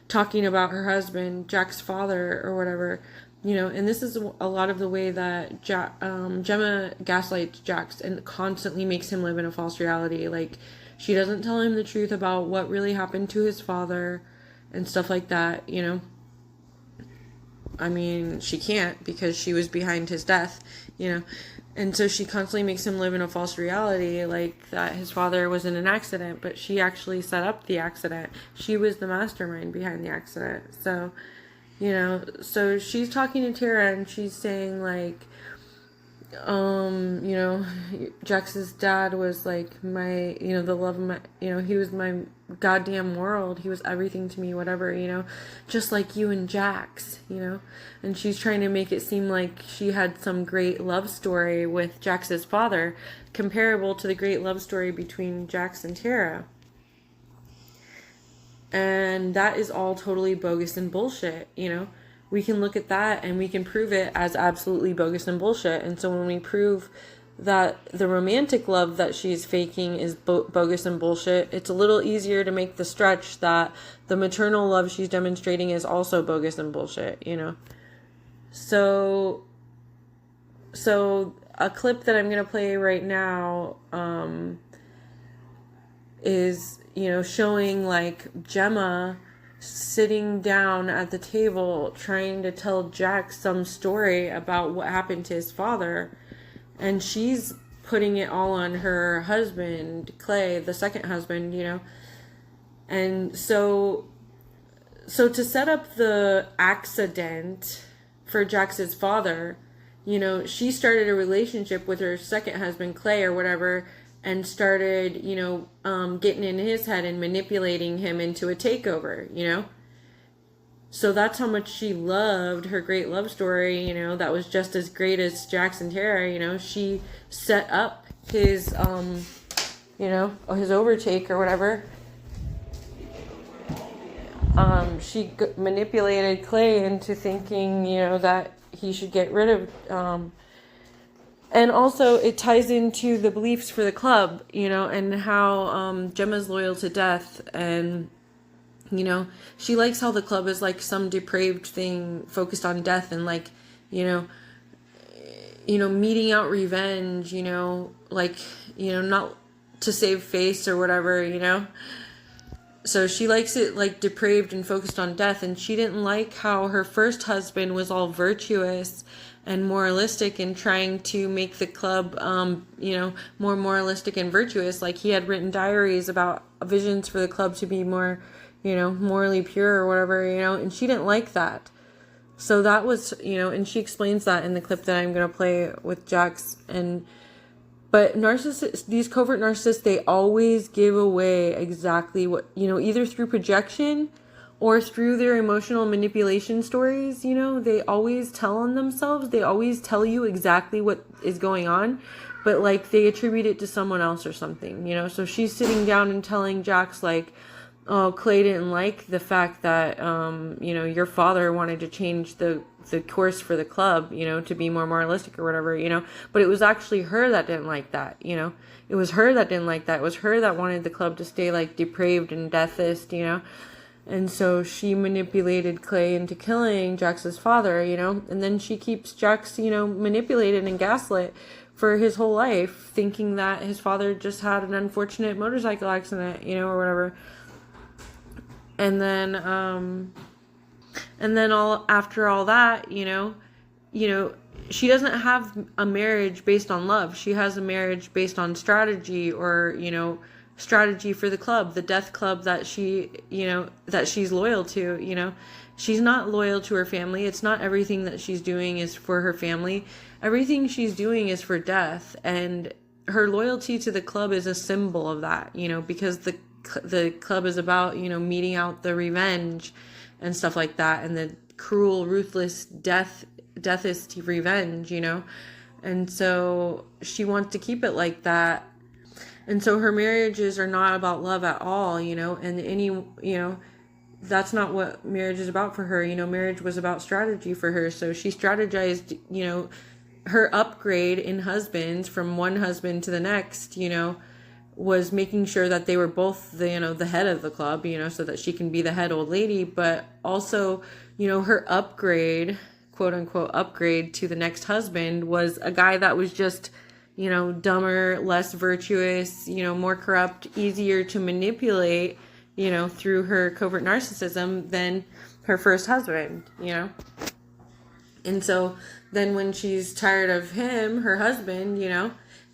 talking about her husband, Jack's father or whatever, and this is a lot of the way that Gemma gaslights Jax and constantly makes him live in a false reality. Like, she doesn't tell him the truth about what really happened to his father and stuff like that, I mean, she can't because she was behind his death, And so she constantly makes him live in a false reality, like that his father was in an accident, but she actually set up the accident. She was the mastermind behind the accident. So, so she's talking to Tara and she's saying like, Jax's dad was like my, the love of my, he was my goddamn world. He was everything to me, whatever, just like you and Jax, and she's trying to make it seem like she had some great love story with Jax's father, comparable to the great love story between Jax and Tara. And that is all totally bogus and bullshit, We can look at that and we can prove it as absolutely bogus and bullshit. And so when we prove that the romantic love that she's faking is bogus and bullshit, it's a little easier to make the stretch that the maternal love she's demonstrating is also bogus and bullshit, So a clip that I'm going to play right now is, showing like Gemma sitting down at the table trying to tell Jack some story about what happened to his father, and she's putting it all on her husband, Clay, the second husband, and so to set up the accident for Jax's father, she started a relationship with her second husband, Clay, or whatever, and started, getting in his head and manipulating him into a takeover, So that's how much she loved her great love story, that was just as great as Jax and Tara, She set up his, his overtake or whatever. She manipulated Clay into thinking, that he should get rid of, and also it ties into the beliefs for the club, and how Gemma's loyal to death, and she likes how the club is like some depraved thing focused on death and like, meting out revenge, like, not to save face or whatever, So she likes it like depraved and focused on death, and she didn't like how her first husband was all virtuous and moralistic and trying to make the club, more moralistic and virtuous. Like he had written diaries about visions for the club to be more, morally pure or whatever, and she didn't like that. So that was, and she explains that in the clip that I'm going to play with Jax. But narcissists, these covert narcissists, they always give away exactly what, either through projection or through their emotional manipulation stories, they always tell on themselves. They always tell you exactly what is going on, but like they attribute it to someone else or something, So she's sitting down and telling Jax like, oh, Clay didn't like the fact that, your father wanted to change the course for the club, to be more moralistic or whatever, but it was actually her that didn't like that, it was her that didn't like that. It was her that wanted the club to stay like depraved and deathist, and so she manipulated Clay into killing Jax's father, and then she keeps Jax, manipulated and gaslit for his whole life, thinking that his father just had an unfortunate motorcycle accident, or whatever. And then after all that, she doesn't have a marriage based on love. She has a marriage based on strategy, or, strategy for the club, the death club that that she's loyal to, She's not loyal to her family. It's not everything that she's doing is for her family. Everything she's doing is for death. And her loyalty to the club is a symbol of that, because the club is about, meting out the revenge and stuff like that, and the cruel, ruthless deathist revenge, and so she wants to keep it like that. And so her marriages are not about love at all, and that's not what marriage is about for her. Marriage was about strategy for her. So she strategized, her upgrade in husbands from one husband to the next, was making sure that they were both the head of the club, so that she can be the head old lady, but also, her upgrade, quote unquote upgrade to the next husband was a guy that was just, dumber, less virtuous, more corrupt, easier to manipulate, through her covert narcissism than her first husband, And so then when she's tired of him, her husband,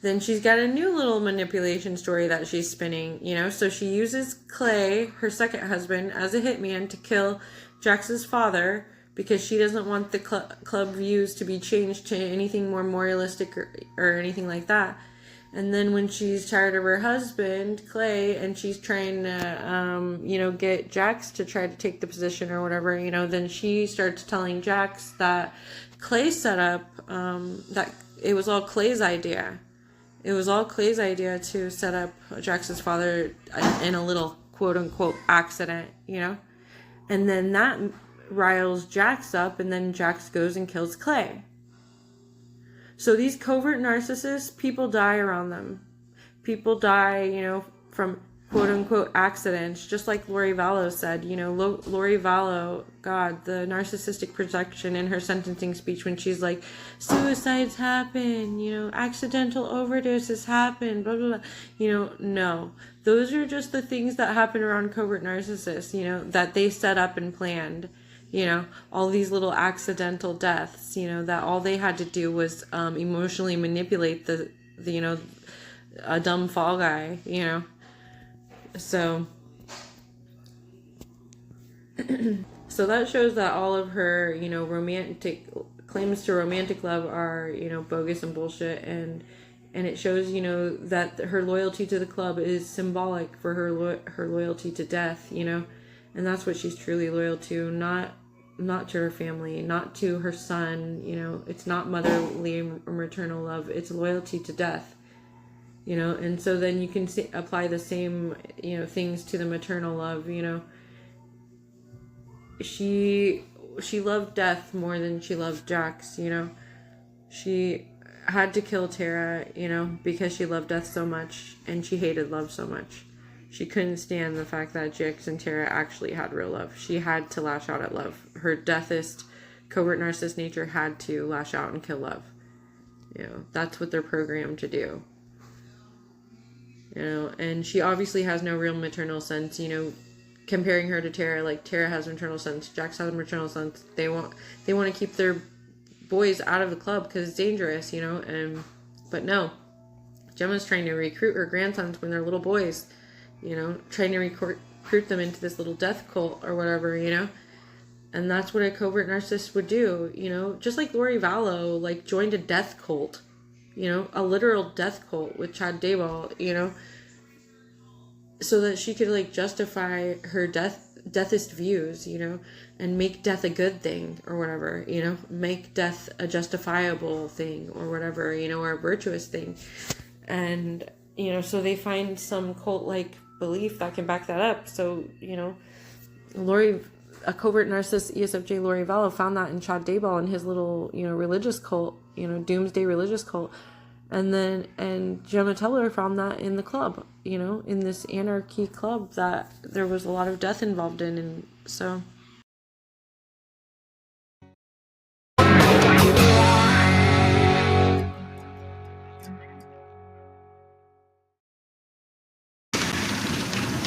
then she's got a new little manipulation story that she's spinning, So she uses Clay, her second husband, as a hitman to kill Jax's father, because she doesn't want the club views to be changed to anything more moralistic or anything like that. And then when she's tired of her husband, Clay, and she's trying to, get Jax to try to take the position or whatever, then she starts telling Jax that Clay set up, that it was all Clay's idea. It was all Clay's idea to set up Jax's father in a little quote-unquote accident, And then that riles Jax up, and then Jax goes and kills Clay. So these covert narcissists, people die around them. People die, from quote-unquote accidents, just like Lori Vallow said. Lori Vallow, God, the narcissistic projection in her sentencing speech when she's like, suicides happen, accidental overdoses happen, blah, blah, blah. No. Those are just the things that happen around covert narcissists, that they set up and planned. All these little accidental deaths, that all they had to do was emotionally manipulate the a dumb fall guy, So so that shows that all of her, romantic claims to romantic love are, bogus and bullshit, and it shows, that her loyalty to the club is symbolic for her loyalty to death, and that's what she's truly loyal to, not to her family, not to her son, it's not motherly or maternal love, it's loyalty to death, and so then you can apply the same, things to the maternal love, she loved death more than she loved Jax, she had to kill Tara, because she loved death so much, and she hated love so much. She couldn't stand the fact that Jax and Tara actually had real love. She had to lash out at love. Her deathist, covert narcissist nature had to lash out and kill love. That's what they're programmed to do. And she obviously has no real maternal sense, comparing her to Tara, like Tara has maternal sense, Jax has maternal sense. They want to keep their boys out of the club because it's dangerous, but no. Gemma's trying to recruit her grandsons when they're little boys. Trying to recruit them into this little death cult or whatever, and that's what a covert narcissist would do, just like Lori Vallow, joined a death cult, a literal death cult with Chad Dayball, so that she could, justify her deathist views, and make death a good thing or whatever, make death a justifiable thing or whatever, or a virtuous thing. And, so they find some cult-like belief that can back that up. So, a covert narcissist, ESFJ Lori Vallow, found that in Chad Daybell and his little, religious cult, doomsday religious cult. And Gemma Teller found that in the club, in this anarchy club that there was a lot of death involved in. And so...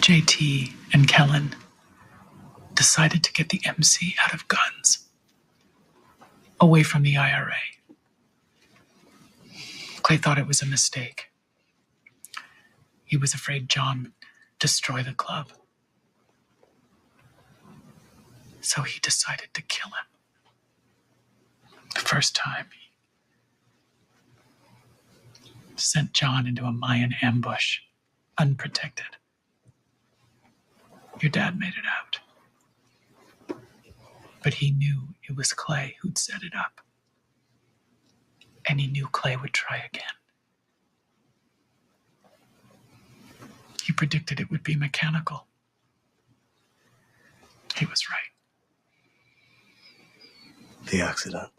JT and Kellen decided to get the MC out of guns, away from the IRA. Clay thought it was a mistake. He was afraid John would destroy the club. So he decided to kill him. The first time, he sent John into a Mayan ambush, unprotected. Your dad made it out. But he knew it was Clay who'd set it up. And he knew Clay would try again. He predicted it would be mechanical. He was right. The accident.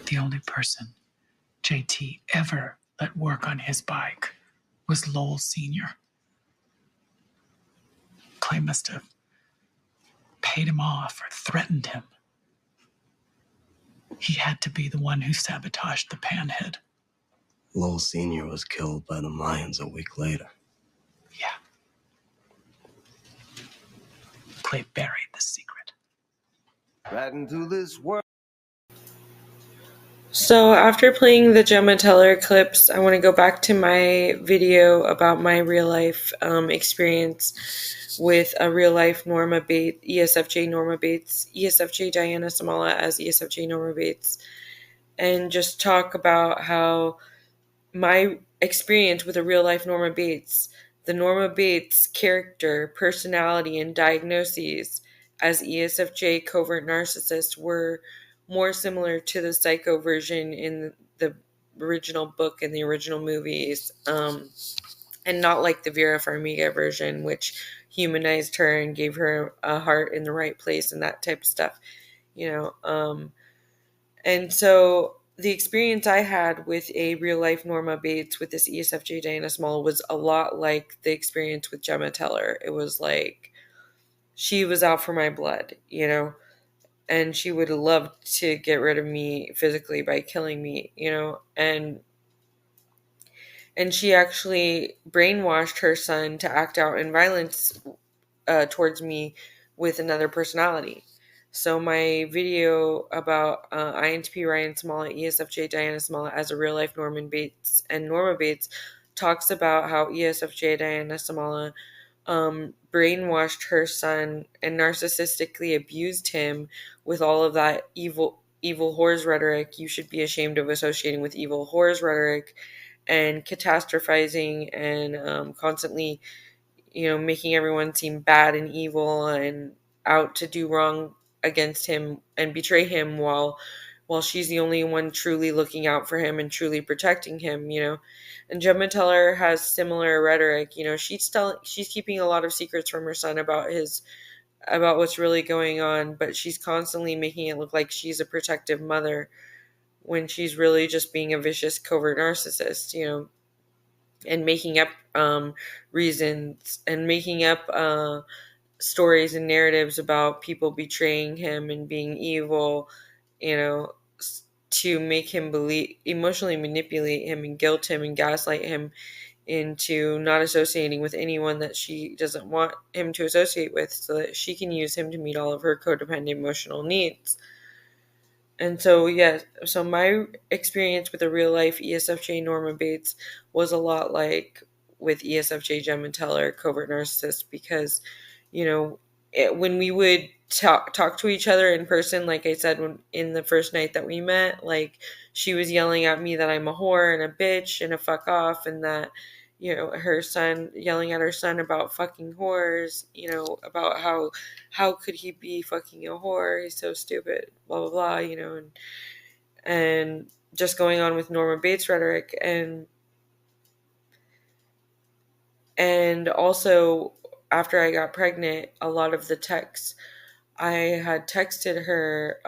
The only person JT ever let work on his bike was Lowell Sr. Clay must have paid him off or threatened him. He had to be the one who sabotaged the panhead. Lowell Sr. was killed by the Mayans a week later. Yeah. Clay buried the secret. Right into this world. So after playing the Gemma Teller clips, I want to go back to my video about my real life experience with a real life Norma Bates, ESFJ Norma Bates, ESFJ Diana Symalla as ESFJ Norma Bates, and just talk about how my experience with a real life Norma Bates, the Norma Bates character, personality, and diagnoses as ESFJ covert narcissist were more similar to the psycho version in the original book and the original movies, and not like the Vera Farmiga version, which humanized her and gave her a heart in the right place and that type of stuff, and so the experience I had with a real life Norma Bates with this ESFJ Diana Small was a lot like the experience with Gemma Teller. It was like she was out for my blood, and she would have loved to get rid of me physically by killing me, and she actually brainwashed her son to act out in violence towards me with another personality. So my video about INTP Ryan Symalla, ESFJ Diana Symalla as a real life Norman Bates and Norma Bates talks about how ESFJ Diana Symalla brainwashed her son and narcissistically abused him with all of that evil whores rhetoric. You should be ashamed of associating with evil whores rhetoric, and catastrophizing and constantly, making everyone seem bad and evil and out to do wrong against him and betray him while she's the only one truly looking out for him and truly protecting him, And Gemma Teller has similar rhetoric. She's keeping a lot of secrets from her son about what's really going on, but she's constantly making it look like she's a protective mother when she's really just being a vicious covert narcissist, and making up reasons and making up stories and narratives about people betraying him and being evil, to make him emotionally manipulate him and guilt him and gaslight him into not associating with anyone that she doesn't want him to associate with, so that she can use him to meet all of her codependent emotional needs. And so, so my experience with a real life ESFJ Norma Bates was a lot like with ESFJ Gemma Teller, covert narcissist, because, when we would talk to each other in person, like I said, in the first night that we met, like she was yelling at me that I'm a whore and a bitch and a fuck off, and that, her son, yelling at her son about fucking whores, about how could he be fucking a whore? He's so stupid, blah, blah, blah, and just going on with Norma Bates rhetoric. And And also, after I got pregnant, a lot of the texts I had texted her,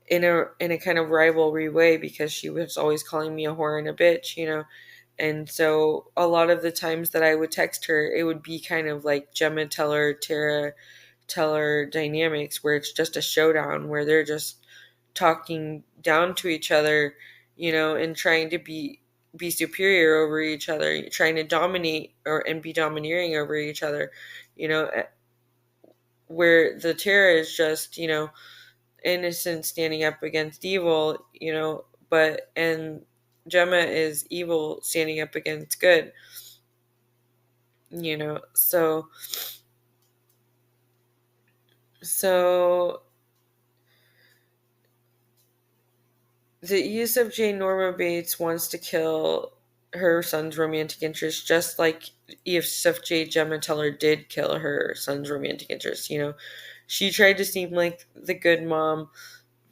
in a kind of rivalry way, because she was always calling me a whore and a bitch, And so a lot of the times that I would text her, it would be kind of like Gemma Teller, Tara Teller dynamics, where it's just a showdown, where they're just talking down to each other, and trying to be superior over each other, trying to dominate and be domineering over each other, where the Tara is just, innocent standing up against evil, and Gemma is evil standing up against good, so the ESFJ Norma Bates wants to kill her son's romantic interest, just like ESFJ Gemma Teller did kill her son's romantic interest. She tried to seem like the good mom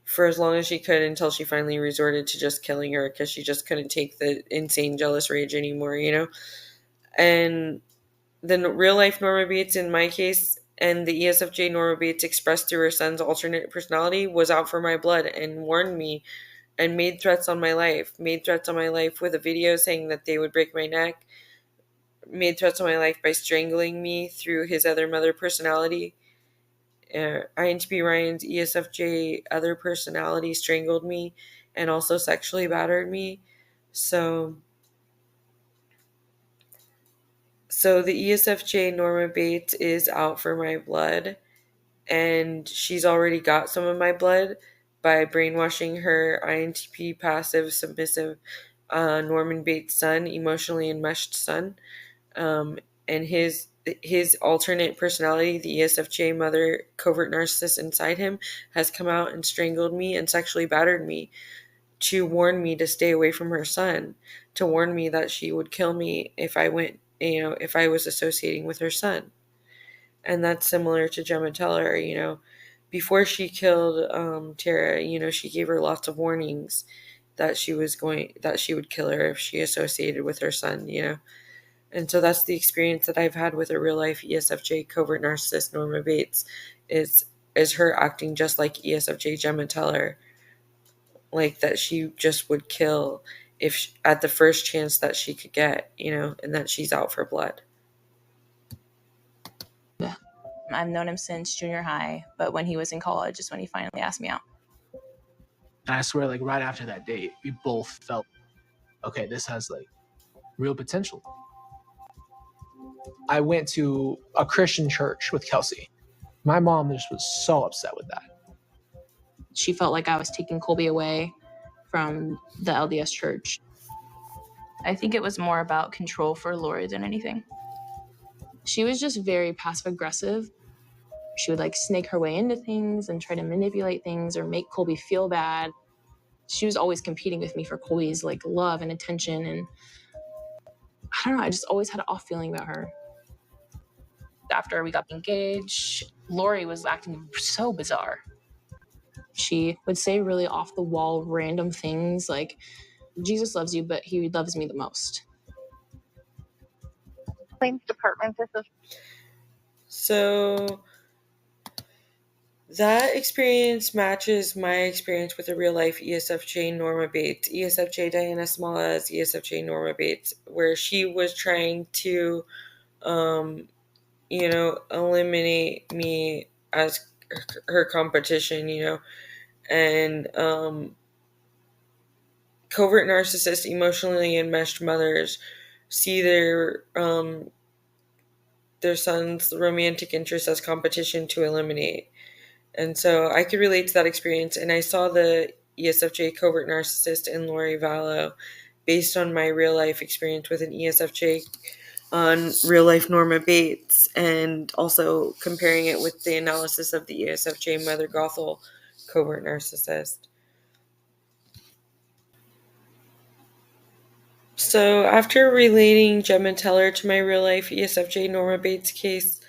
for as long as she could, until she finally resorted to just killing her, because she just couldn't take the insane jealous rage anymore, And the real life Norma Bates in my case, and the ESFJ Norma Bates expressed through her son's alternate personality, was out for my blood and warned me and made threats on my life with a video saying that they would break my neck, made threats on my life by strangling me through his other mother personality. INTP Ryan's ESFJ other personality strangled me and also sexually battered me. So the ESFJ Norma Bates is out for my blood, and she's already got some of my blood by brainwashing her INTP passive submissive Norman Bates' son, emotionally enmeshed son, and his alternate personality, the ESFJ mother covert narcissist inside him, has come out and strangled me and sexually battered me, to warn me to stay away from her son, to warn me that she would kill me if I was associating with her son. And that's similar to Gemma Teller. Before she killed Tara, she gave her lots of warnings that she would kill her if she associated with her son. And so that's the experience that I've had with a real life ESFJ covert narcissist, Norma Bates, is her acting just like ESFJ Gemma Teller, like that she just would kill at the first chance that she could get, and that she's out for blood. I've known him since junior high, but when he was in college is when he finally asked me out. And I swear, like, right after that date, we both felt, okay, this has, like, real potential. I went to a Christian church with Kelsey. My mom just was so upset with that. She felt like I was taking Colby away from the LDS church. I think it was more about control for Lori than anything. She was just very passive aggressive. She would like snake her way into things and try to manipulate things or make Colby feel bad. She was always competing with me for Colby's like love and attention, and I don't know, I just always had an off feeling about her. After we got engaged, Lori was acting so bizarre. She would say really off the wall random things like, Jesus loves you, but he loves me the most. Claims department, this is... So that experience matches my experience with a real life ESFJ Norma Bates, ESFJ Diana Symalla, ESFJ Norma Bates, where she was trying to, eliminate me as her competition, and covert narcissist, emotionally enmeshed mothers see their son's romantic interest as competition to eliminate. And so I could relate to that experience, and I saw the ESFJ covert narcissist in Lori Vallow based on my real life experience with an ESFJ on real life Norma Bates, and also comparing it with the analysis of the ESFJ mother Gothel covert narcissist. So after relating Gemma Teller to my real life ESFJ Norma Bates case,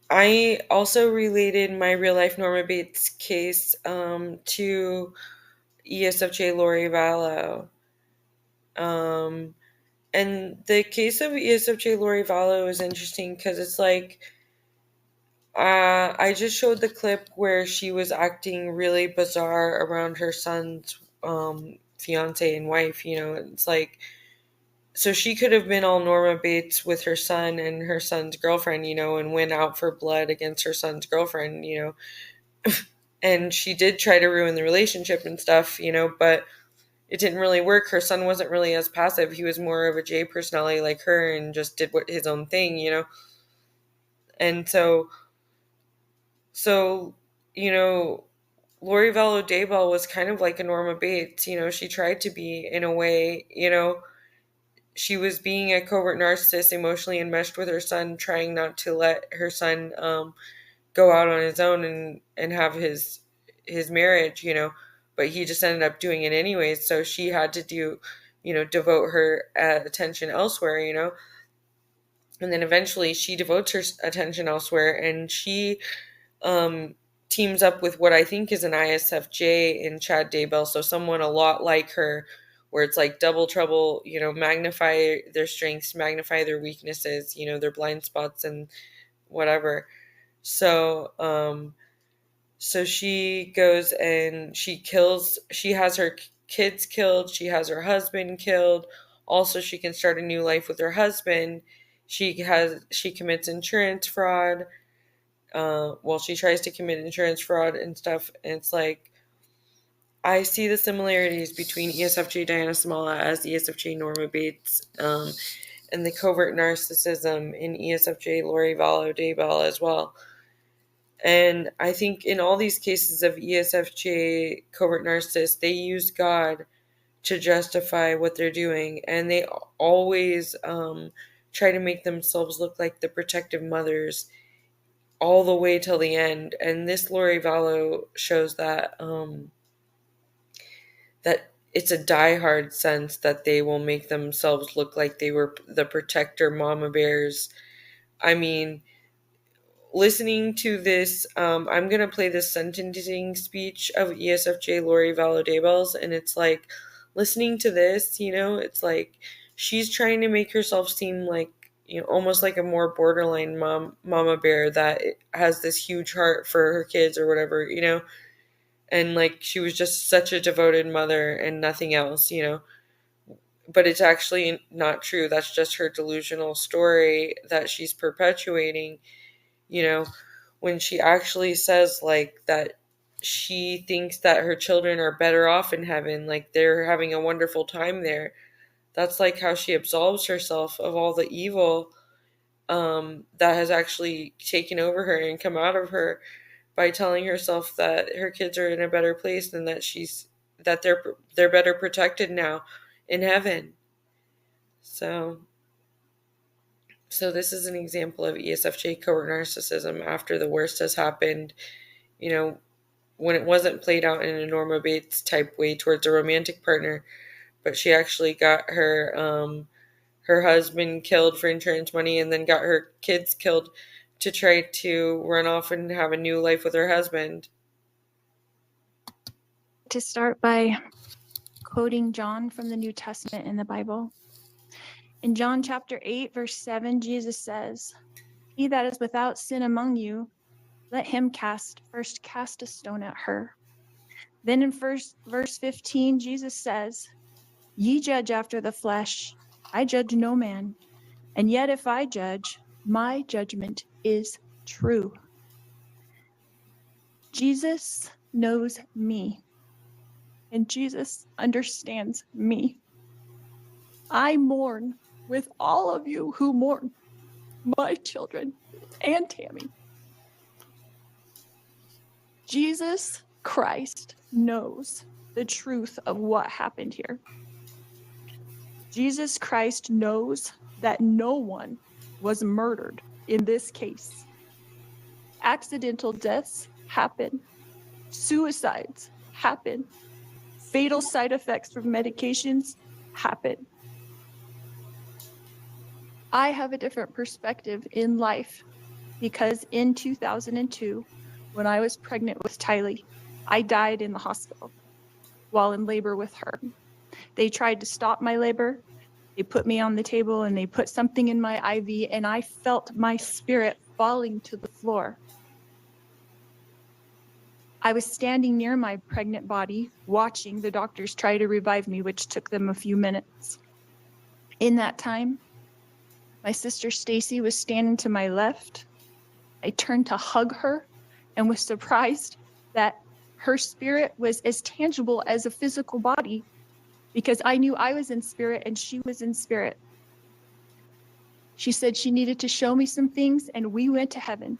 I also related my real life Norma Bates case to ESFJ Lori Vallow. And the case of ESFJ Lori Vallow is interesting because it's like, I just showed the clip where she was acting really bizarre around her son's fiance and wife. It's like, so she could have been all Norma Bates with her son and her son's girlfriend, and went out for blood against her son's girlfriend, and she did try to ruin the relationship and stuff, but it didn't really work. Her son wasn't really as passive. He was more of a J personality like her and just did his own thing, And so, Lori Vallow Daybell was kind of like a Norma Bates, she tried to be in a way, she was being a covert narcissist, emotionally enmeshed with her son, trying not to let her son go out on his own and have his marriage, but he just ended up doing it anyways. So she had to devote her attention elsewhere, and then eventually she devotes her attention elsewhere, and she teams up with what I think is an ISFJ in Chad Daybell, so someone a lot like her, where it's like double trouble, magnify their strengths, magnify their weaknesses, their blind spots and whatever. So so she goes and she has her kids killed, she has her husband killed. Also, she can start a new life with her husband. She commits insurance fraud. She tries to commit insurance fraud and stuff, and it's like, I see the similarities between ESFJ Diana Symalla as ESFJ Norma Bates, and the covert narcissism in ESFJ Lori Vallow Daybell as well. And I think in all these cases of ESFJ covert narcissists, they use God to justify what they're doing, and they always try to make themselves look like the protective mothers all the way till the end. And this Lori Vallow shows that that it's a diehard sense that they will make themselves look like they were the protector mama bears. I mean, listening to this, I'm going to play this sentencing speech of ESFJ Lori Vallow Daybell's, and it's like, listening to this, it's like she's trying to make herself seem like, almost like a more borderline mama bear that has this huge heart for her kids or whatever, and like she was just such a devoted mother and nothing else, but it's actually not true. That's just her delusional story that she's perpetuating, when she actually says like that she thinks that her children are better off in heaven, like they're having a wonderful time there. That's like how she absolves herself of all the evil that has actually taken over her and come out of her, by telling herself that her kids are in a better place and that they're better protected now in heaven. So this is an example of ESFJ covert narcissism after the worst has happened, when it wasn't played out in a Norma Bates type way towards a romantic partner, but she actually got her husband killed for insurance money and then got her kids killed to try to run off and have a new life with her husband. To start by quoting John from the New Testament in the Bible. In John chapter 8, verse 7, Jesus says, "He that is without sin among you, let him first cast a stone at her." Then in verse 15, Jesus says, "Ye judge after the flesh, I judge no man. And yet if I judge, my judgment is true." Jesus knows me, and Jesus understands me. I mourn with all of you who mourn my children and Tammy. Jesus Christ knows the truth of what happened here. Jesus Christ knows that no one was murdered in this case. Accidental deaths happen. Suicides happen. Fatal side effects from medications happen. I have a different perspective in life because in 2002, when I was pregnant with Tylee, I died in the hospital while in labor with her. They tried to stop my labor. They put me on the table and they put something in my IV, and I felt my spirit falling to the floor. I was standing near my pregnant body, watching the doctors try to revive me, which took them a few minutes. In that time, my sister Stacy was standing to my left. I turned to hug her and was surprised that her spirit was as tangible as a physical body, because I knew I was in spirit and she was in spirit. She said she needed to show me some things, and we went to heaven.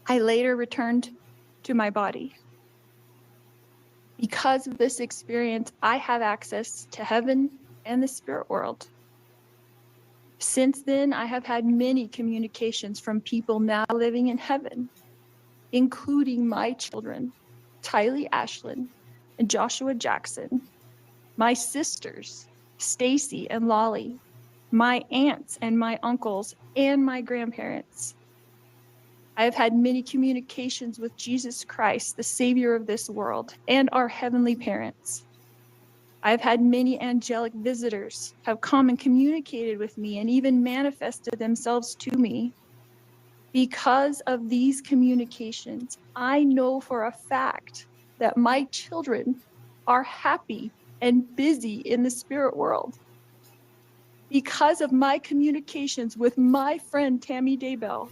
I later returned to my body. Because of this experience, I have access to heaven and the spirit world. Since then, I have had many communications from people now living in heaven, including my children, Tylee Ashlyn and Joshua Jackson, my sisters, Stacy and Lolly, my aunts and my uncles, and my grandparents. I have had many communications with Jesus Christ, the Savior of this world, and our heavenly parents. I've had many angelic visitors have come and communicated with me and even manifested themselves to me. Because of these communications, I know for a fact that my children are happy and busy in the spirit world. Because of my communications with my friend Tammy Daybell,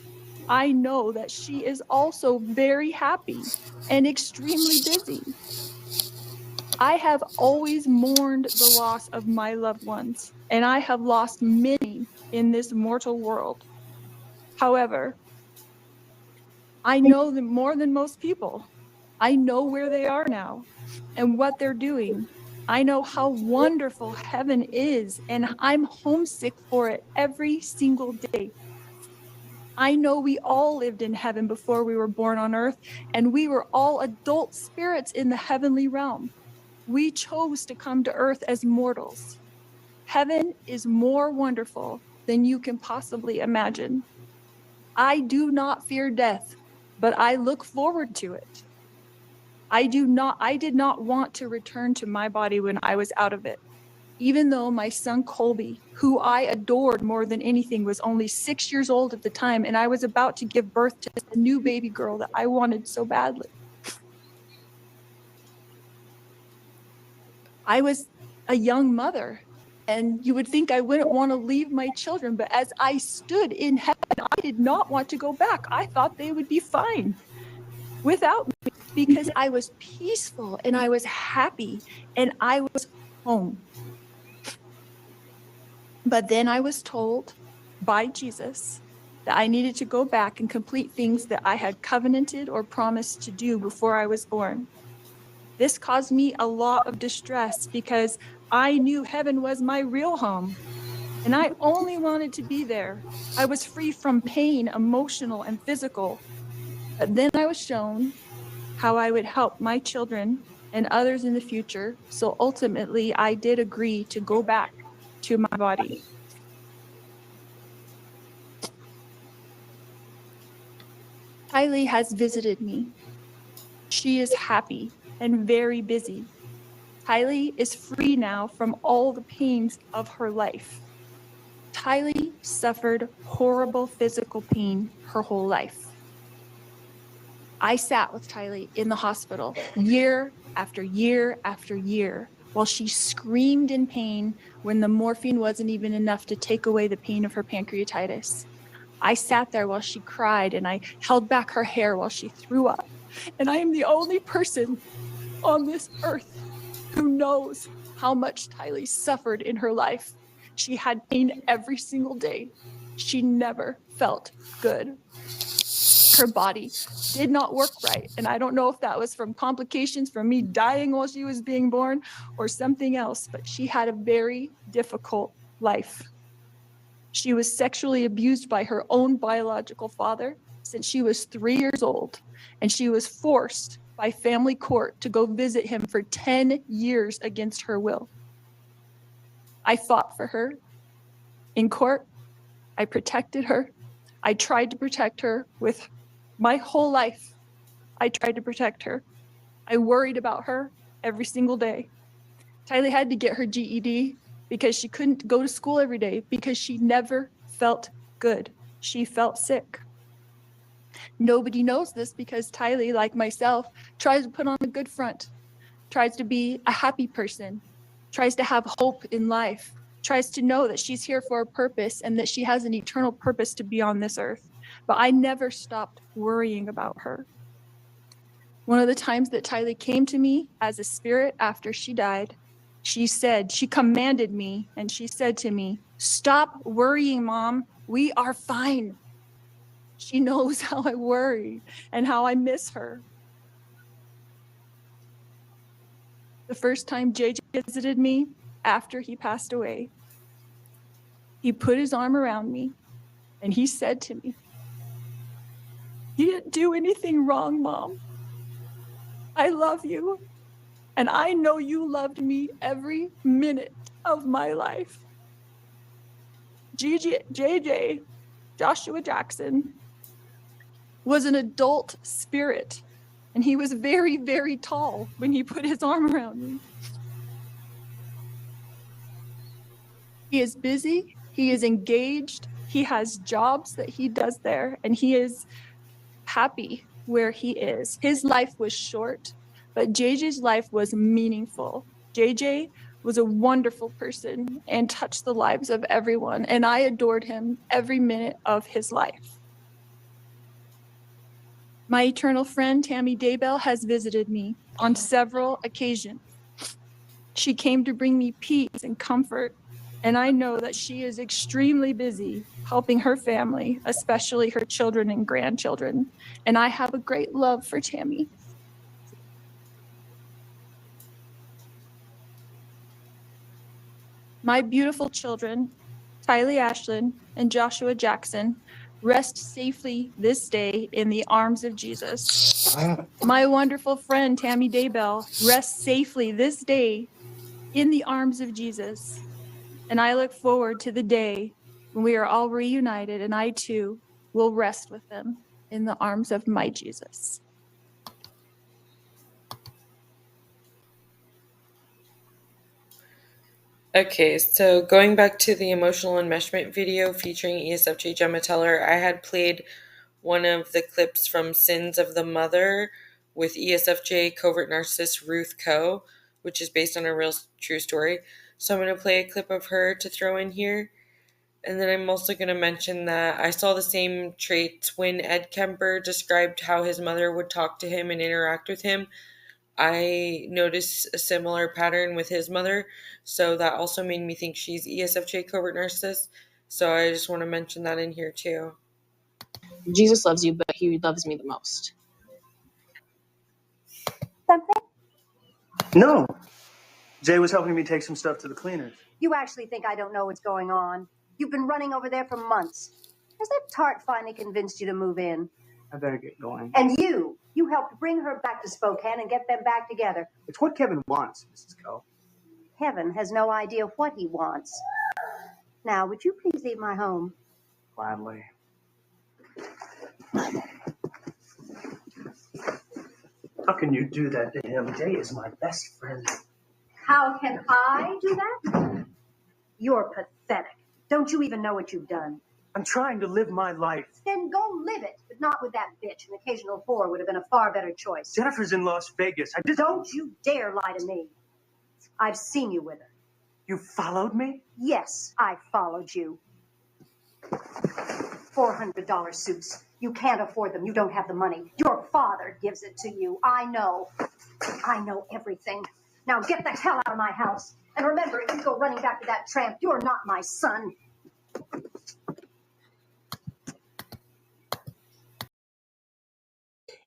I know that she is also very happy and extremely busy. I have always mourned the loss of my loved ones, and I have lost many in this mortal world. However, I know them more than most people. I know where they are now and what they're doing. I know how wonderful heaven is, and I'm homesick for it every single day. I know we all lived in heaven before we were born on earth, and we were all adult spirits in the heavenly realm. We chose to come to earth as mortals. Heaven is more wonderful than you can possibly imagine. I do not fear death, but I look forward to it. I did not want to return to my body when I was out of it. Even though my son Colby, who I adored more than anything, was only 6 years old at the time, and I was about to give birth to a new baby girl that I wanted so badly. I was a young mother, and you would think I wouldn't want to leave my children, but as I stood in heaven, I did not want to go back. I thought they would be fine without me, because I was peaceful and I was happy and I was home. But then I was told by Jesus that I needed to go back and complete things that I had covenanted or promised to do before I was born. This caused me a lot of distress because I knew heaven was my real home, and I only wanted to be there. I was free from pain, emotional and physical. But then I was shown how I would help my children and others in the future. So ultimately, I did agree to go back to my body. Tylee has visited me. She is happy and very busy. Tylee is free now from all the pains of her life. Tylee suffered horrible physical pain her whole life. I sat with Tylee in the hospital year after year after year while she screamed in pain when the morphine wasn't even enough to take away the pain of her pancreatitis. I sat there while she cried, and I held back her hair while she threw up. And I am the only person on this earth who knows how much Tylee suffered in her life. She had pain every single day. She never felt good. Her body did not work right. And I don't know if that was from complications from me dying while she was being born or something else, but she had a very difficult life. She was sexually abused by her own biological father since she was 3 years old, and she was forced by family court to go visit him for 10 years against her will. I fought for her in court. I protected her. I tried to protect her with my whole life. I tried to protect her. I worried about her every single day. Tylee had to get her GED because she couldn't go to school every day because she never felt good. She felt sick. Nobody knows this because Tylee, like myself, tries to put on a good front, tries to be a happy person, tries to have hope in life, tries to know that she's here for a purpose and that she has an eternal purpose to be on this earth. But I never stopped worrying about her. One of the times that Tylee came to me as a spirit after she died, she commanded me, and she said to me, "Stop worrying, Mom. We are fine." She knows how I worry and how I miss her. The first time JJ visited me after he passed away, he put his arm around me and he said to me, "You didn't do anything wrong, Mom. I love you. And I know you loved me every minute of my life." JJ, Joshua Jackson, was an adult spirit, and he was very, very tall when he put his arm around me. He is busy, he is engaged, he has jobs that he does there, and he is happy where he is. His life was short, but JJ's life was meaningful. JJ was a wonderful person and touched the lives of everyone, and I adored him every minute of his life. My eternal friend, Tammy Daybell, has visited me on several occasions. She came to bring me peace and comfort, and I know that she is extremely busy helping her family, especially her children and grandchildren, and I have a great love for Tammy. My beautiful children, Tylee Ashlyn and Joshua Jackson, rest safely this day in the arms of Jesus. My wonderful friend, Tammy Daybell, rests safely this day in the arms of Jesus. And I look forward to the day when we are all reunited and I too will rest with them in the arms of my Jesus. Okay, so going back to the emotional enmeshment video featuring ESFJ Gemma Teller, I had played one of the clips from Sins of the Mother with ESFJ Covert Narcissist Ruth Coe, which is based on a real true story. So I'm going to play a clip of her to throw in here. And then I'm also going to mention that I saw the same traits when Ed Kemper described how his mother would talk to him and interact with him. I noticed a similar pattern with his mother, so that also made me think she's ESFJ Covert Narcissist. So I just want to mention that in here too. Jesus loves you, but he loves me the most. Something? No. Jay was helping me take some stuff to the cleaners. You actually think I don't know what's going on? You've been running over there for months. Has that tart finally convinced you to move in? I better get going. And you helped bring her back to Spokane and get them back together. It's what Kevin wants, Mrs. Coe. Kevin has no idea what he wants. Now, would you please leave my home? Gladly. How can you do that to him? Jay is my best friend. How can I do that? You're pathetic. Don't you even know what you've done? I'm trying to live my life. Then go live it, but not with that bitch. An occasional whore would have been a far better choice. Jennifer's in Las Vegas. Don't you dare lie to me. I've seen you with her. You followed me? Yes, I followed you. $400 suits. You can't afford them. You don't have the money. Your father gives it to you. I know. I know everything. Now get the hell out of my house. And remember, if you go running back to that tramp, you're not my son.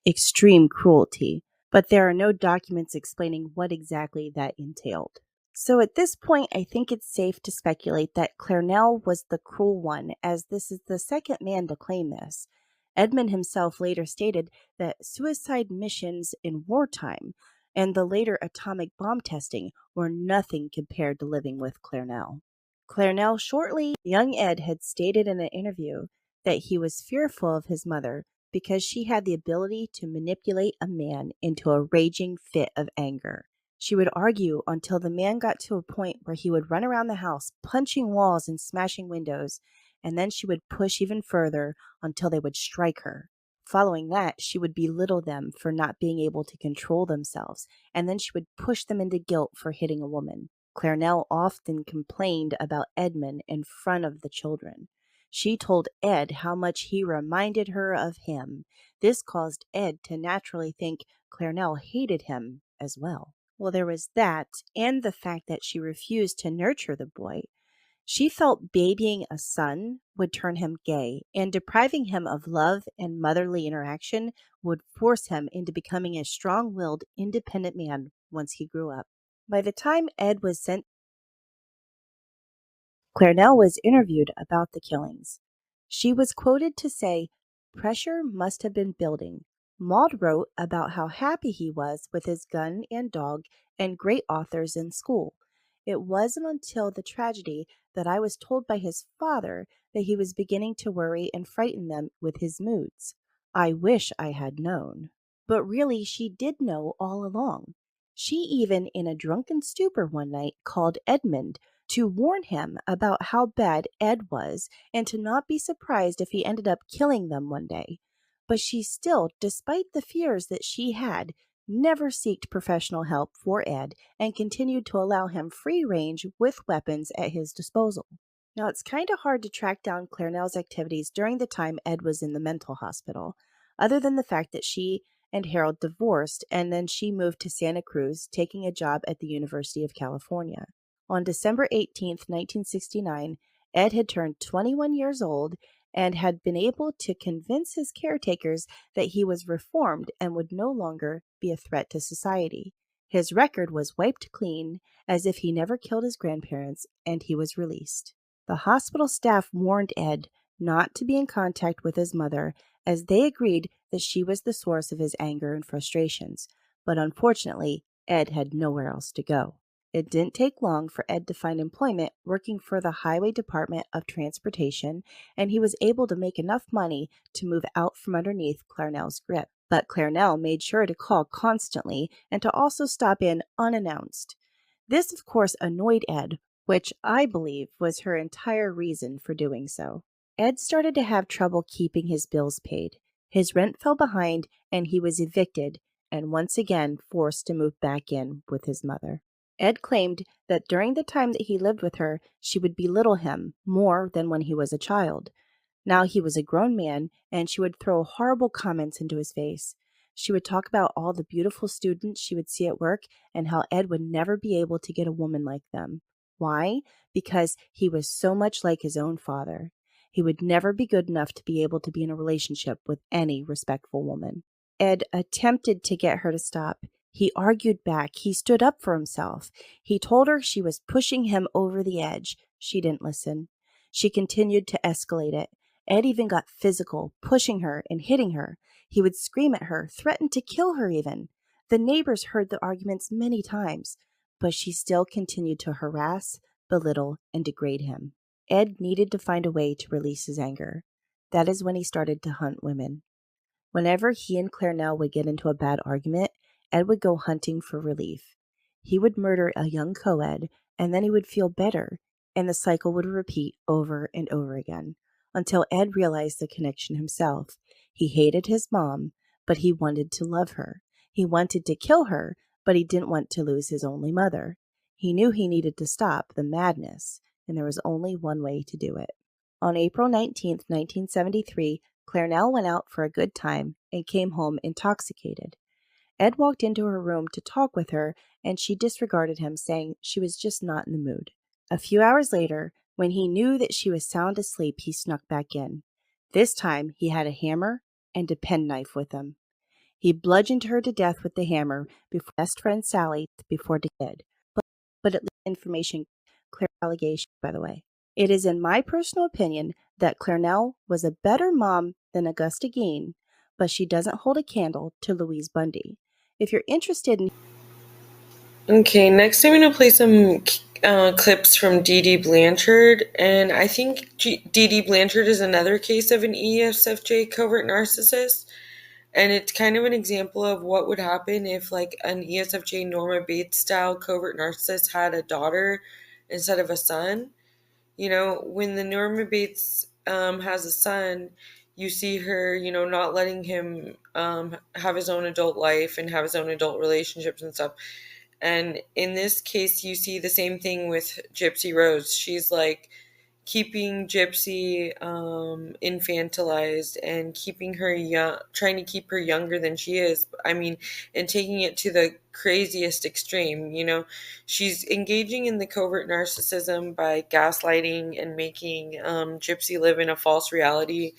Extreme cruelty, but there are no documents explaining what exactly that entailed. So at this point, I think it's safe to speculate that Clarnell was the cruel one, as this is the second man to claim this. Edmund himself later stated that suicide missions in wartime and the later atomic bomb testing were nothing compared to living with Clarnell. Clarnell shortly, young Ed had stated in an interview that he was fearful of his mother because she had the ability to manipulate a man into a raging fit of anger. She would argue until the man got to a point where he would run around the house, punching walls and smashing windows, and then she would push even further until they would strike her. Following that, she would belittle them for not being able to control themselves, and then she would push them into guilt for hitting a woman. Clarnell often complained about Edmund in front of the children. She told Ed how much he reminded her of him. This caused Ed to naturally think Clarnell hated him as well. Well, there was that, and the fact that she refused to nurture the boy. She felt babying a son would turn him gay, and depriving him of love and motherly interaction would force him into becoming a strong-willed, independent man once he grew up. By the time Ed was sent, Clarnell was interviewed about the killings. She was quoted to say, "Pressure must have been building." Maud wrote about how happy he was with his gun and dog and great authors in school. "It wasn't until the tragedy that I was told by his father that he was beginning to worry and frighten them with his moods. I wish I had known." But really, she did know all along. She even, in a drunken stupor one night, called Edmund to warn him about how bad Ed was and to not be surprised if he ended up killing them one day. But she still, despite the fears that she had, never sought professional help for Ed and continued to allow him free range with weapons at his disposal. Now, it's kind of hard to track down Clarnell's activities during the time Ed was in the mental hospital, other than the fact that she and Harold divorced and then she moved to Santa Cruz, taking a job at the University of California. On December 18, 1969, Ed had turned 21 years old and had been able to convince his caretakers that he was reformed and would no longer be a threat to society. His record was wiped clean, as if he never killed his grandparents, and he was released. The hospital staff warned Ed not to be in contact with his mother, as they agreed that she was the source of his anger and frustrations. But unfortunately, Ed had nowhere else to go. It didn't take long for Ed to find employment working for the Highway Department of Transportation, and he was able to make enough money to move out from underneath Clarnell's grip. But Clarnell made sure to call constantly and to also stop in unannounced. This, of course, annoyed Ed, which I believe was her entire reason for doing so. Ed started to have trouble keeping his bills paid. His rent fell behind, and he was evicted, and once again forced to move back in with his mother. Ed claimed that during the time that he lived with her, she would belittle him more than when he was a child. Now he was a grown man, and she would throw horrible comments into his face. She would talk about all the beautiful students she would see at work and how Ed would never be able to get a woman like them. Why? Because he was so much like his own father. He would never be good enough to be able to be in a relationship with any respectful woman. Ed attempted to get her to stop. He argued back. He stood up for himself. He told her she was pushing him over the edge. She didn't listen. She continued to escalate it. Ed even got physical, pushing her and hitting her. He would scream at her, threaten to kill her even. The neighbors heard the arguments many times, but she still continued to harass, belittle, and degrade him. Ed needed to find a way to release his anger. That is when he started to hunt women. Whenever he and Clarnell would get into a bad argument, Ed would go hunting for relief. He would murder a young co-ed, and then he would feel better, and the cycle would repeat over and over again, until Ed realized the connection himself. He hated his mom, but he wanted to love her. He wanted to kill her, but he didn't want to lose his only mother. He knew he needed to stop the madness, and there was only one way to do it. On April 19, 1973, Clarnell went out for a good time and came home intoxicated. Ed walked into her room to talk with her, and she disregarded him, saying she was just not in the mood. A few hours later, when he knew that she was sound asleep, he snuck back in. This time, he had a hammer and a penknife with him. He bludgeoned her to death with the hammer before best friend Sally before the kid. But at least information, clear allegation, by the way. It is in my personal opinion that Clarnell was a better mom than Augusta Gein, but she doesn't hold a candle to Louise Bundy. If you're interested in... Okay, next I'm going to play some clips from DeeDee Blanchard, and I think DeeDee Blanchard is another case of an ESFJ covert narcissist. And it's kind of an example of what would happen if like an ESFJ Norma Bates style covert narcissist had a daughter instead of a son. You know, when the Norma Bates has a son, you see her, you know, not letting him have his own adult life and have his own adult relationships and stuff. And in this case, you see the same thing with Gypsy Rose. She's like keeping Gypsy infantilized and keeping her young, trying to keep her younger than she is. I mean, and taking it to the craziest extreme. You know, she's engaging in the covert narcissism by gaslighting and making Gypsy live in a false reality,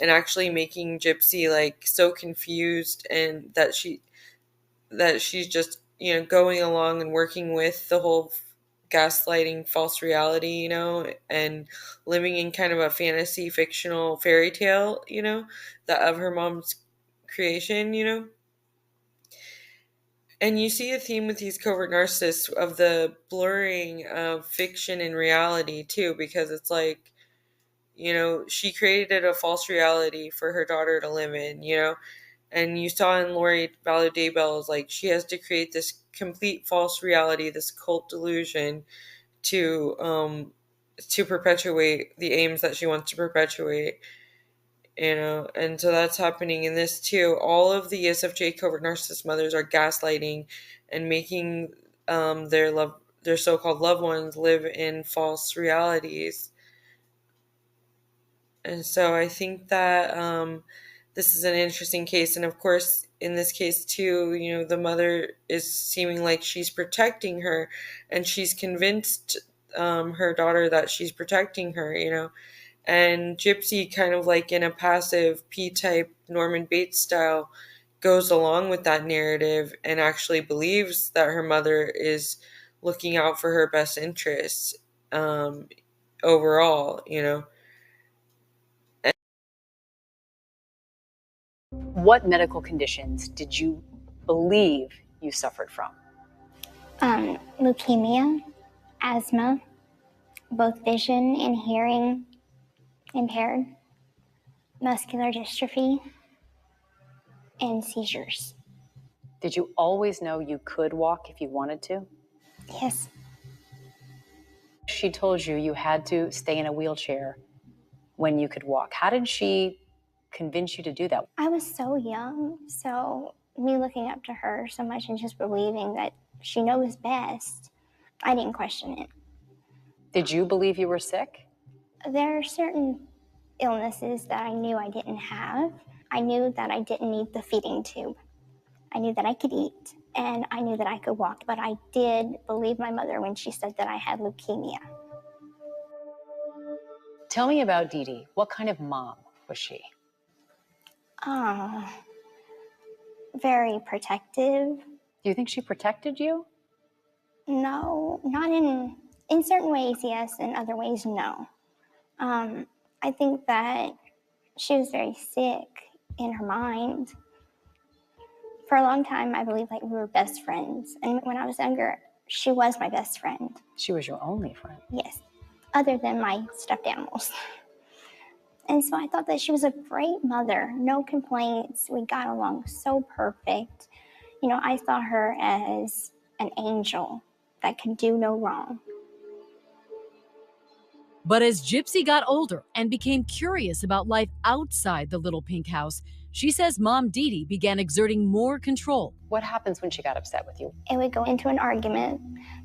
and actually making Gypsy like so confused and that she's just, you know, going along and working with the whole gaslighting false reality, you know, and living in kind of a fantasy fictional fairy tale, you know, that of her mom's creation, you know. And you see a theme with these covert narcissists of the blurring of fiction and reality too, because it's like, you know, she created a false reality for her daughter to live in, you know. And you saw in Lori Vallow Daybell's, like, she has to create this complete false reality, this cult delusion to perpetuate the aims that she wants to perpetuate, you know. And so that's happening in this too. All of the ESFJ covert narcissist mothers are gaslighting and making their so-called loved ones live in false realities. And so I think that this is an interesting case. And of course, in this case too, you know, the mother is seeming like she's protecting her, and she's convinced her daughter that she's protecting her, you know. And Gypsy, kind of like in a passive P-type Norman Bates style, goes along with that narrative and actually believes that her mother is looking out for her best interests overall, you know. What medical conditions did you believe you suffered from? Leukemia, asthma, both vision and hearing impaired, muscular dystrophy, and seizures. Did you always know you could walk if you wanted to? Yes. She told you you had to stay in a wheelchair when you could walk. How did she convince you to do that? I was so young, so me looking up to her so much and just believing that she knows best, I didn't question it. Did you believe you were sick? There are certain illnesses that I knew I didn't have. I knew that I didn't need the feeding tube. I knew that I could eat, and I knew that I could walk, but I did believe my mother when she said that I had leukemia. Tell me about DeeDee. What kind of mom was she? Very protective. Do you think she protected you? No, not in certain ways, yes, in other ways, no. I think that she was very sick in her mind. For a long time, I believe like we were best friends. And when I was younger, she was my best friend. She was your only friend? Yes, other than my stuffed animals. And so I thought that she was a great mother, no complaints. We got along so perfect. You know, I saw her as an angel that could do no wrong. But as Gypsy got older and became curious about life outside the little pink house, she says Mom DeeDee began exerting more control. What happens when she got upset with you? It would go into an argument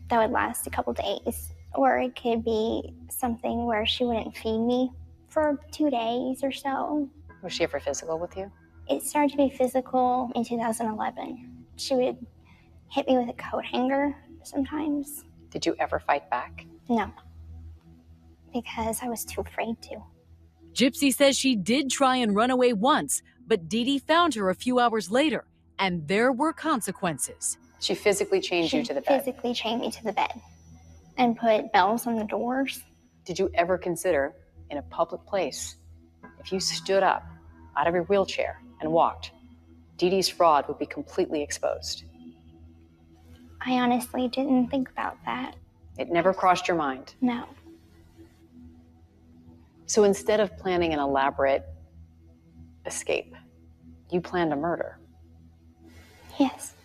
that would last a couple days, or it could be something where she wouldn't feed me for 2 days or so. Was she ever physical with you? It started to be physical in 2011. She would hit me with a coat hanger sometimes. Did you ever fight back? No, because I was too afraid to. Gypsy says she did try and run away once, but DeeDee found her a few hours later, and there were consequences. She physically chained you to the bed? She physically chained me to the bed and put bells on the doors. Did you ever consider, in a public place, if you stood up out of your wheelchair and walked, DeeDee's fraud would be completely exposed? I honestly didn't think about that. It never crossed your mind? No. So instead of planning an elaborate escape, You planned a murder. Yes.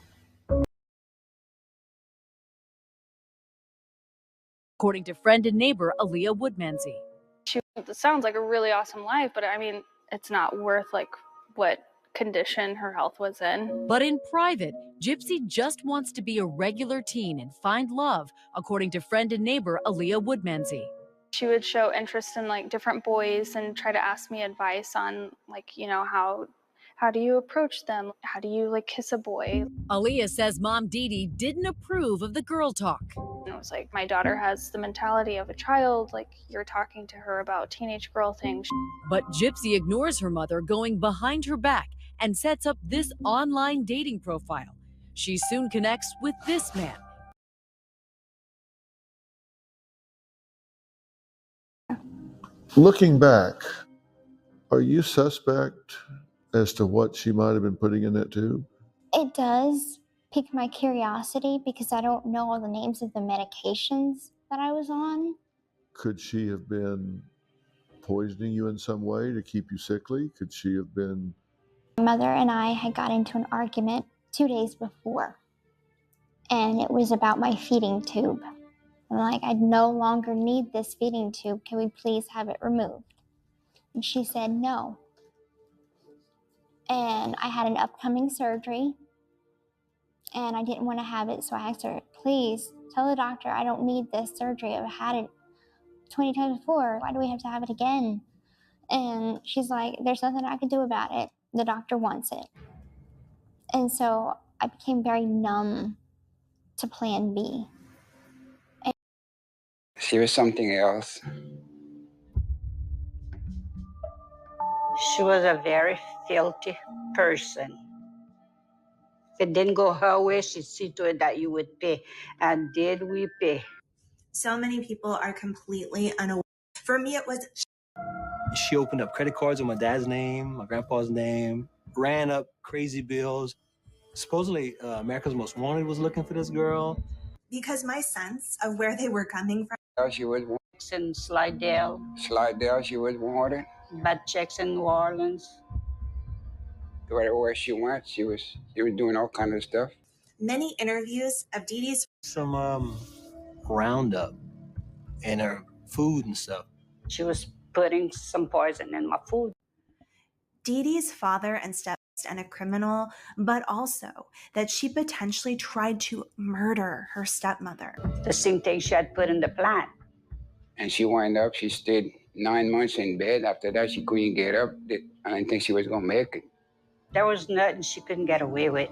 According to friend and neighbor Aaliyah Woodmansey. It sounds like a really awesome life, but I mean, it's not worth like what condition her health was in. But in private, Gypsy just wants to be a regular teen and find love, according to friend and neighbor Aaliyah Woodmansey. She would show interest in like different boys and try to ask me advice on like, you know, how do you approach them? How do you like kiss a boy? Aaliyah says mom DeeDee didn't approve of the girl talk. And it was like, my daughter has the mentality of a child, like you're talking to her about teenage girl things. But Gypsy ignores her mother, going behind her back and sets up this online dating profile. She soon connects with this man. Looking back, are you suspect as to what she might have been putting in that tube? It does pique my curiosity because I don't know all the names of the medications that I was on. Could she have been poisoning you in some way to keep you sickly? Could she have been... My mother and I had got into an argument 2 days before, and it was about my feeding tube. I'm like, I no longer need this feeding tube. Can we please have it removed? And she said no. And I had an upcoming surgery, and I didn't want to have it, so I asked her, please tell the doctor I don't need this surgery. I've had it 20 times before. Why do we have to have it again? And she's like, there's nothing I can do about it. The doctor wants it. And so I became very numb to plan B. She was something else. She was a very filthy person. If it didn't go her way, she'd see to it that you would pay. And did we pay? So many people are completely unaware. For me, it was... She opened up credit cards with my dad's name, my grandpa's name, ran up crazy bills. Supposedly, America's Most Wanted was looking for this girl. Because my sense of where they were coming from... She was in Slidell. Slidell, she was wanted. Bad checks in New Orleans. Wherever she went, she was doing all kind of stuff. Many interviews of DeeDee's... Some Roundup in her food and stuff. She was putting some poison in my food. DeeDee's father and stepdad and a criminal, but also that she potentially tried to murder her stepmother. The same thing she had put in the plan. And she wound up, she stayed 9 months in bed. After that, she couldn't get up. I didn't think she was going to make it. There was nothing she couldn't get away with.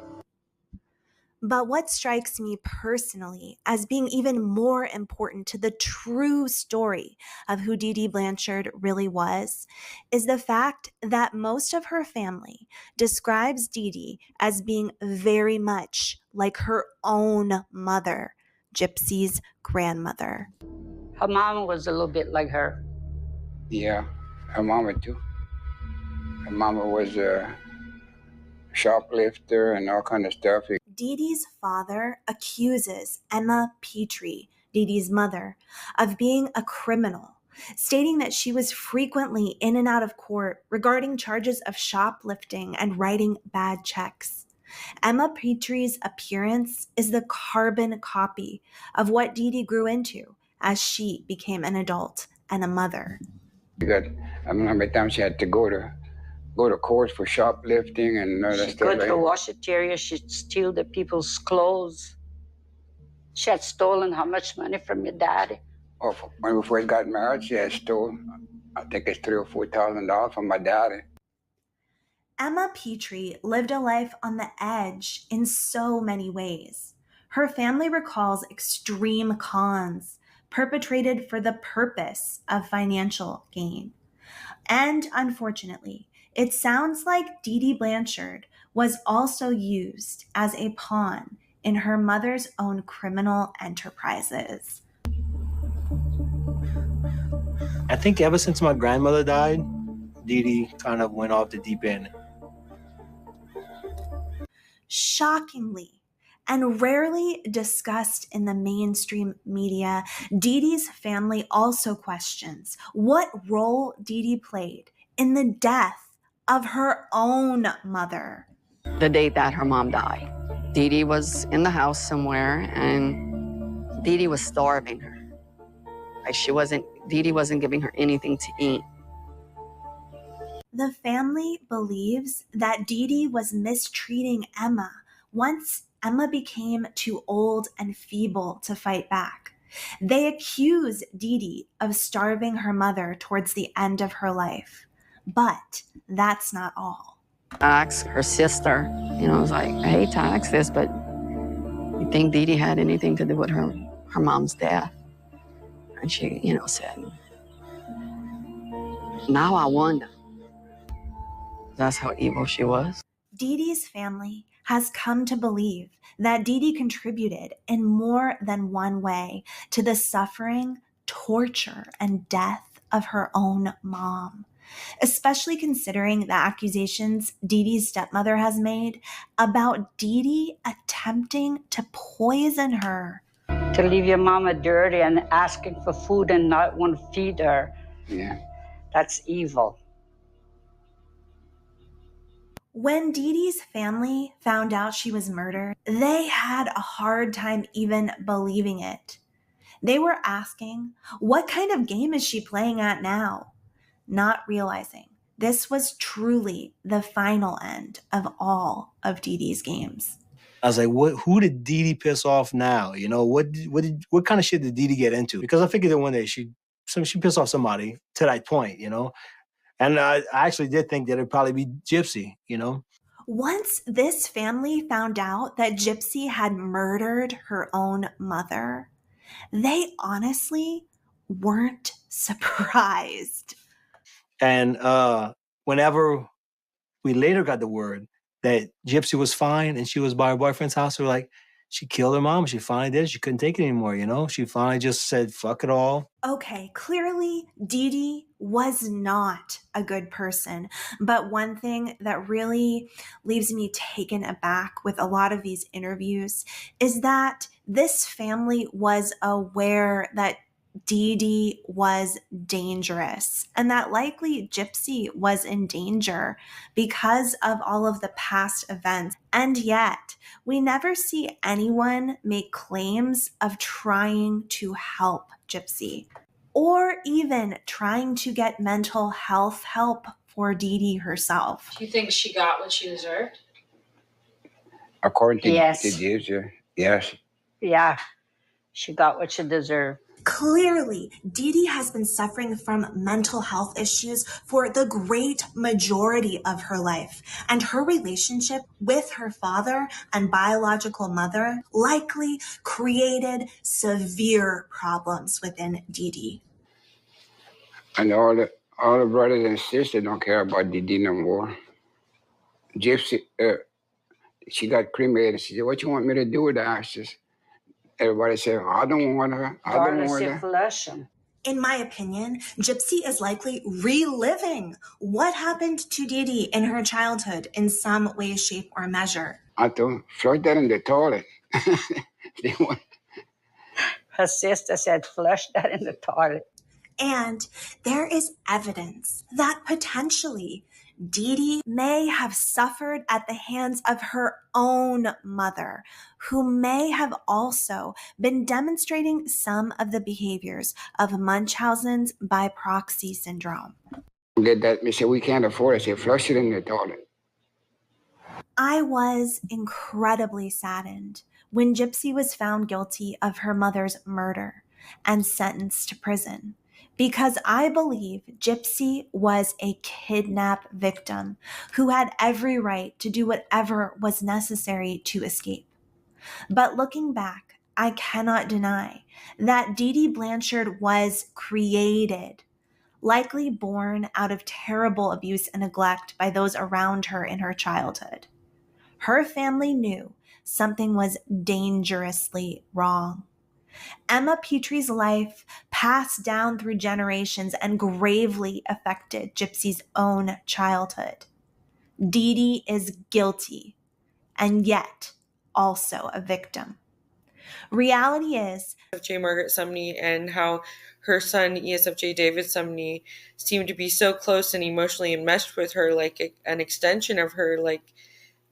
But what strikes me personally as being even more important to the true story of who DeeDee Blanchard really was is the fact that most of her family describes DeeDee as being very much like her own mother, Gypsy's grandmother. Her mama was a little bit like her. Yeah, her mama too. Her mama was a shoplifter and all kind of stuff. DeeDee's father accuses Emma Petrie, DeeDee's mother, of being a criminal, stating that she was frequently in and out of court regarding charges of shoplifting and writing bad checks. Emma Petrie's appearance is the carbon copy of what DeeDee grew into as she became an adult and a mother. Because I don't know how many times she had to go to court for shoplifting and all that She'd stuff. go to the washateria, she'd steal the people's clothes. She had stolen how much money from your daddy? Oh, when we first got married, she had stolen, I think it's $3,000 or $4,000 from my daddy. Emma Petrie lived a life on the edge in so many ways. Her family recalls extreme cons perpetrated for the purpose of financial gain. And unfortunately, it sounds like DeeDee Blanchard was also used as a pawn in her mother's own criminal enterprises. I think ever since my grandmother died, DeeDee kind of went off the deep end. Shockingly, and rarely discussed in the mainstream media, DeeDee's family also questions what role DeeDee played in the death of her own mother. The day that her mom died, DeeDee was in the house somewhere, and DeeDee was starving her. Like DeeDee wasn't giving her anything to eat. The family believes that DeeDee was mistreating Emma once Emma became too old and feeble to fight back. They accuse DeeDee of starving her mother towards the end of her life. But that's not all. I asked her sister, I was like, I hate to ask this, but you think DeeDee had anything to do with her mom's death? And she, said, now I wonder. That's how evil she was. DeeDee's family has come to believe that DeeDee contributed in more than one way to the suffering, torture, and death of her own mom, especially considering the accusations DeeDee's stepmother has made about DeeDee attempting to poison her. To leave your mama dirty and asking for food and not want to feed her. Yeah. That's evil. When DeeDee's family found out she was murdered, they had a hard time even believing it. They were asking, what kind of game is she playing at now? Not realizing this was truly the final end of all of DeeDee's games. I was like, who did DeeDee piss off now? What kind of shit did DeeDee get into? Because I figured that one day she pissed off somebody to that point, And I actually did think that it'd probably be Gypsy, Once this family found out that Gypsy had murdered her own mother, they honestly weren't surprised. And whenever we later got the word that Gypsy was fine and she was by her boyfriend's house, we were like, she killed her mom. She finally did. She couldn't take it anymore, She finally just said, fuck it all. Okay, clearly DeeDee was not a good person. But one thing that really leaves me taken aback with a lot of these interviews is that this family was aware that DeeDee was dangerous and that likely Gypsy was in danger because of all of the past events. And yet, we never see anyone make claims of trying to help Gypsy or even trying to get mental health help for DeeDee herself. Do you think she got what she deserved? According to Yes. DeeDee, yes. Yeah, she got what she deserved. Clearly, DeeDee has been suffering from mental health issues for the great majority of her life, and her relationship with her father and biological mother likely created severe problems within DeeDee. And all the brothers and sisters don't care about DeeDee no more. Gypsy, she got cremated. She said, what you want me to do with the ashes? Everybody said, I don't want her. I don't want her. In my opinion, Gypsy is likely reliving what happened to DeeDee in her childhood in some way, shape, or measure. I thought, flush that in the toilet. Her sister said, flush that in the toilet. And there is evidence that potentially DeeDee may have suffered at the hands of her own mother, who may have also been demonstrating some of the behaviors of Munchausen's by proxy syndrome. Get that? They said, we can't afford it. They said, flush it in the toilet. I was incredibly saddened when Gypsy was found guilty of her mother's murder and sentenced to prison, because I believe Gypsy was a kidnap victim who had every right to do whatever was necessary to escape. But looking back, I cannot deny that DeeDee Blanchard was created, likely born out of terrible abuse and neglect by those around her in her childhood. Her family knew something was dangerously wrong. Emma Petrie's life passed down through generations and gravely affected Gypsy's own childhood. DeeDee is guilty and yet also a victim. Reality is, ESFJ Margaret Sumney and how her son ESFJ David Sumney seemed to be so close and emotionally enmeshed with her, like an extension of her, like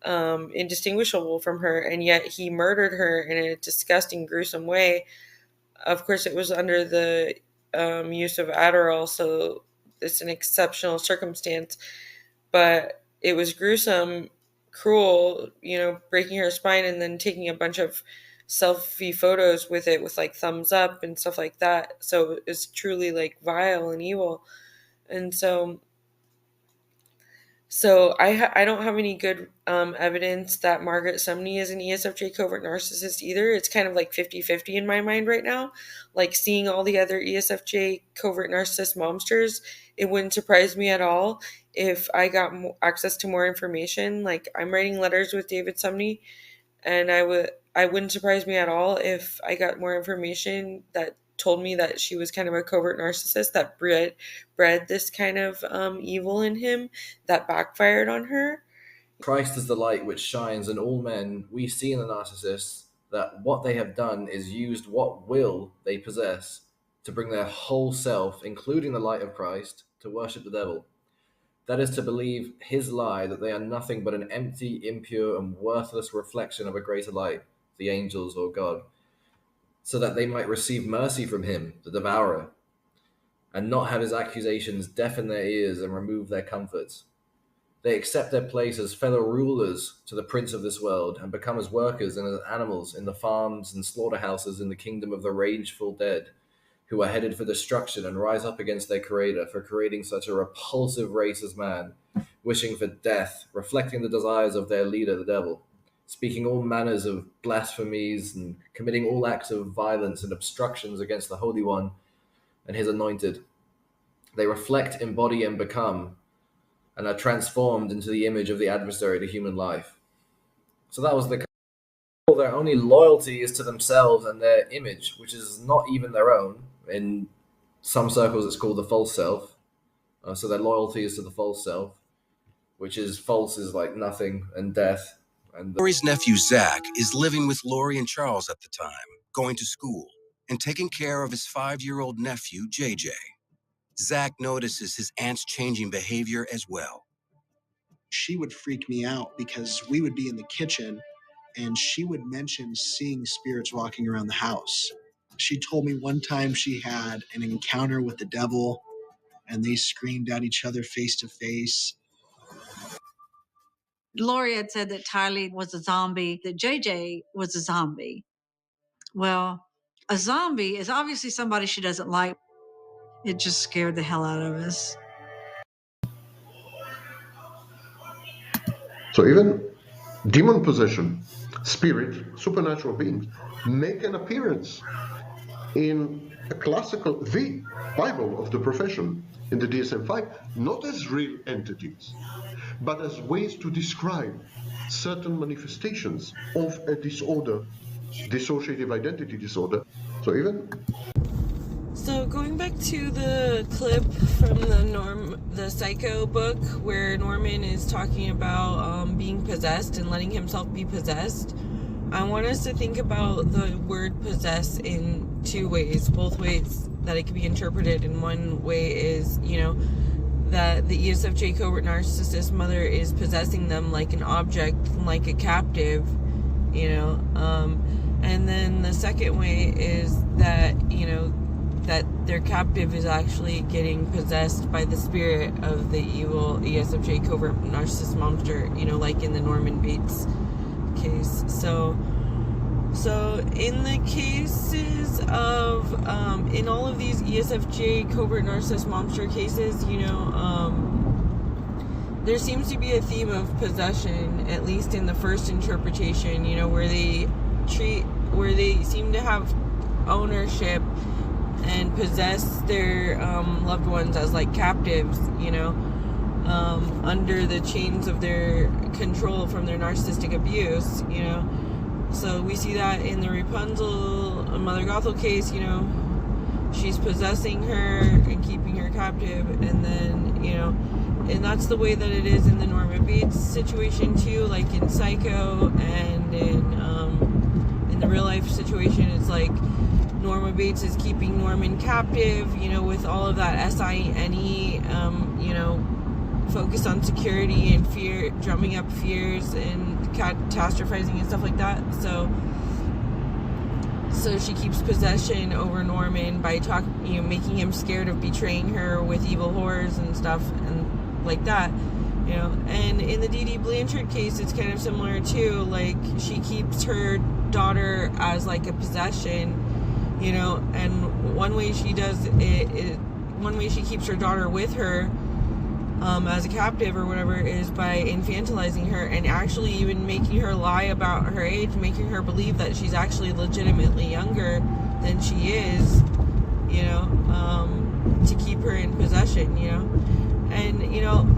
indistinguishable from her, and yet he murdered her in a disgusting, gruesome way. Of course, it was under the use of Adderall, so it's an exceptional circumstance, but it was gruesome, cruel, breaking her spine and then taking a bunch of selfie photos with it with like thumbs up and stuff like that. So it's truly like vile and evil. And so I don't have any good evidence that Margaret Sumney is an ESFJ covert narcissist either. It's kind of like 50-50 in my mind right now. Like seeing all the other ESFJ covert narcissist momsters, it wouldn't surprise me at all if I got access to more information. Like I'm writing letters with David Sumney, and I wouldn't surprise me at all if I got more information that told me that she was kind of a covert narcissist that bred this kind of evil in him that backfired on her. Christ is the light which shines in all men. We see in the narcissists that what they have done is used what will they possess to bring their whole self, including the light of Christ, to worship the devil. That is to believe his lie that they are nothing but an empty, impure, and worthless reflection of a greater light, the angels or God, so that they might receive mercy from him, the devourer, and not have his accusations deafen their ears and remove their comforts. They accept their place as fellow rulers to the prince of this world and become as workers and as animals in the farms and slaughterhouses in the kingdom of the rageful dead, who are headed for destruction and rise up against their creator for creating such a repulsive race as man, wishing for death, reflecting the desires of their leader, the devil, speaking all manners of blasphemies and committing all acts of violence and obstructions against the Holy One and his anointed. They reflect, embody, and become, and are transformed into the image of the adversary to human life. So that was their only loyalty is to themselves and their image, which is not even their own. In some circles, it's called the false self. So their loyalty is to the false self, which is false is like nothing and death. And Lori's nephew, Zach, is living with Lori and Charles at the time, going to school, and taking care of his 5-year-old nephew, JJ. Zach notices his aunt's changing behavior as well. She would freak me out because we would be in the kitchen and she would mention seeing spirits walking around the house. She told me one time she had an encounter with the devil and they screamed at each other face to face. Lori had said that Tylee was a zombie, that JJ was a zombie. Well, a zombie is obviously somebody she doesn't like. It just scared the hell out of us. So even demon possession, spirit, supernatural beings make an appearance in a classical, the Bible of the profession, in the DSM-5, not as real entities, but as ways to describe certain manifestations of a disorder, dissociative identity disorder. So even... So going back to the clip from the Psycho book where Norman is talking about being possessed and letting himself be possessed, I want us to think about the word possess in two ways, both ways that it can be interpreted. And one way is, that the ESFJ covert narcissist mother is possessing them like an object, like a captive, and then the second way is that, that their captive is actually getting possessed by the spirit of the evil ESFJ covert narcissist monster, like in the Norman Bates case. So in the cases of, in all of these ESFJ covert narcissist monster cases, there seems to be a theme of possession, at least in the first interpretation, where they seem to have ownership and possess their loved ones as like captives, under the chains of their control from their narcissistic abuse, So we see that in the Rapunzel Mother Gothel case, she's possessing her and keeping her captive, and then, and that's the way that it is in the Norma Bates situation too, like in Psycho and in in the real life situation, it's like Norma Bates is keeping Norman captive, with all of that SINE, focus on security and fear, drumming up fears and catastrophizing and stuff like that. So she keeps possession over Norman by making him scared of betraying her with evil horrors and stuff and like that, And in the DeeDee Blanchard case, it's kind of similar too. Like, she keeps her daughter as like a possession, and one way she does it, one way she keeps her daughter with her as a captive or whatever is by infantilizing her and actually even making her lie about her age, making her believe that she's actually legitimately younger than she is, to keep her in possession, And,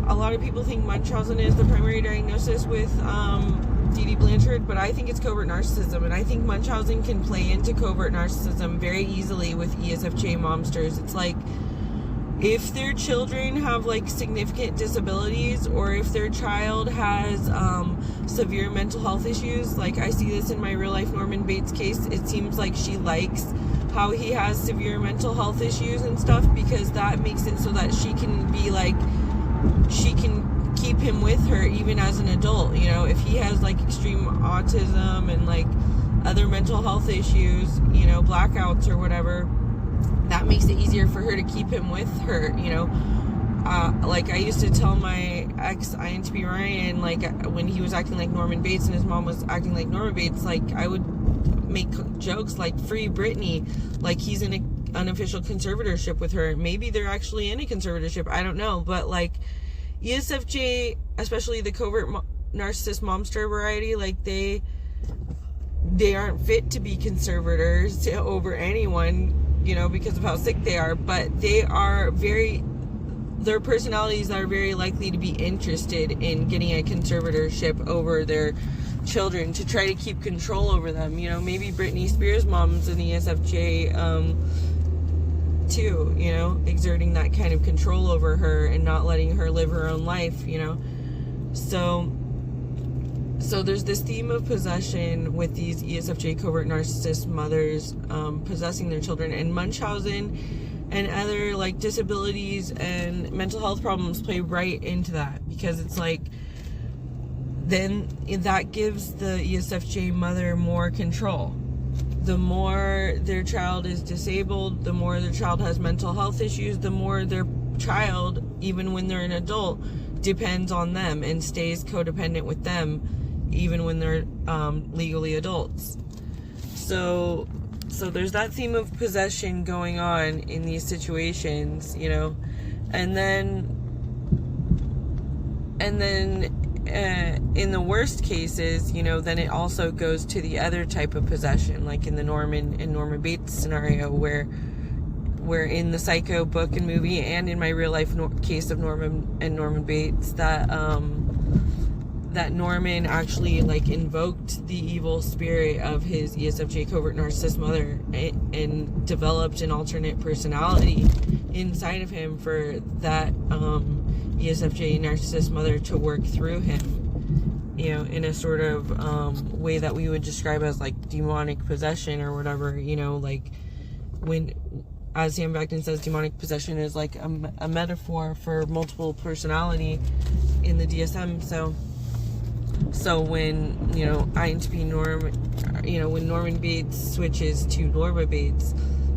a lot of people think Munchausen is the primary diagnosis with DeeDee Blanchard, but I think it's covert narcissism, and I think Munchausen can play into covert narcissism very easily with ESFJ Momsters. It's like, if their children have like significant disabilities, or if their child has severe mental health issues, like I see this in my real life Norman Bates case, it seems like she likes how he has severe mental health issues and stuff, because that makes it so that she can be like, she can keep him with her even as an adult. If he has like extreme autism and like other mental health issues, blackouts or whatever, that makes it easier for her to keep him with her, like I used to tell my ex INTP Ryan, like when he was acting like Norman Bates and his mom was acting like Norma Bates, like I would make jokes like free Britney, like he's in an unofficial conservatorship with her. Maybe they're actually in a conservatorship, I don't know, but like ESFJ, especially the covert narcissist momster variety, like they aren't fit to be conservators over anyone, because of how sick they are, but their personalities are very likely to be interested in getting a conservatorship over their children to try to keep control over them. Maybe Britney Spears' mom's an ESFJ too, exerting that kind of control over her and not letting her live her own life, So there's this theme of possession with these ESFJ covert narcissist mothers possessing their children, and Munchausen and other like disabilities and mental health problems play right into that, because it's like then that gives the ESFJ mother more control. The more their child is disabled, the more their child has mental health issues, the more their child, even when they're an adult, depends on them and stays codependent with them even when they're legally adults. So there's that theme of possession going on in these situations, and then in the worst cases, then it also goes to the other type of possession, like in the Norman and Norma Bates scenario, where in the Psycho book and movie, and in my real life case of Norman and Norman Bates, that Norman actually like invoked the evil spirit of his ESFJ covert narcissist mother and developed an alternate personality inside of him for that ESFJ narcissist mother to work through him, in a sort of way that we would describe as like demonic possession or whatever, like when, as Sam Beckton says, demonic possession is like a metaphor for multiple personality in the DSM. So when, INTP Norm, when Norman Bates switches to Norma Bates,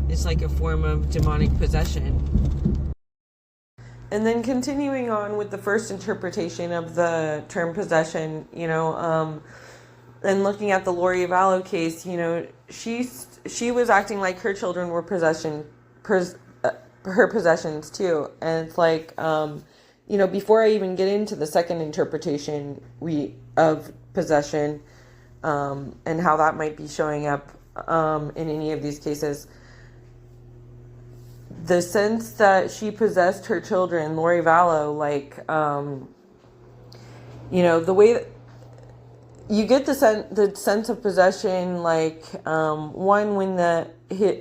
it's like a form of demonic possession. And then continuing on with the first interpretation of the term possession, and looking at the Lori Vallow case, she was acting like her children were her possessions too. And it's like, before I even get into the second interpretation of possession, and how that might be showing up in any of these cases, the sense that she possessed her children, Lori Vallow, like, the way that you get the sense of possession, like, one, when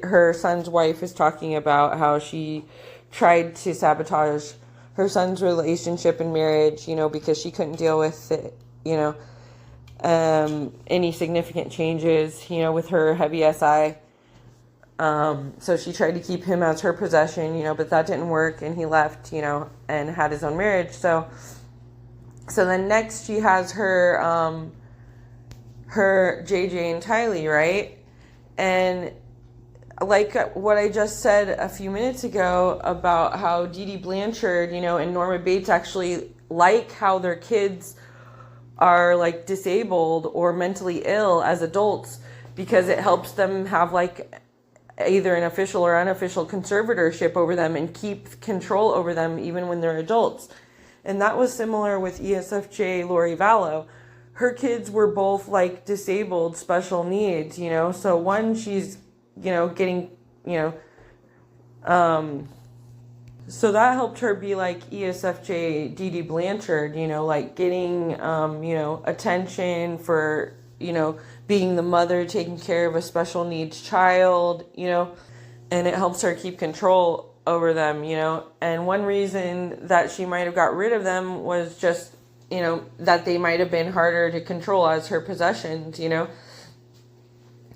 her son's wife is talking about how she tried to sabotage her son's relationship and marriage, because she couldn't deal with it, any significant changes, with her heavy SI. So she tried to keep him as her possession, but that didn't work, and he left, and had his own marriage. So then next she has her JJ and Tylee, right? And like what I just said a few minutes ago about how DeeDee Blanchard, and Norma Bates actually like how their kids are like disabled or mentally ill as adults, because it helps them have like either an official or unofficial conservatorship over them and keep control over them even when they're adults. And that was similar with ESFJ Lori Vallow. Her kids were both like disabled special needs, so one, she's getting, so that helped her be like ESFJ DeeDee Blanchard, like getting, attention for, being the mother, taking care of a special needs child, and it helps her keep control over them, and one reason that she might have got rid of them was just, that they might have been harder to control as her possessions,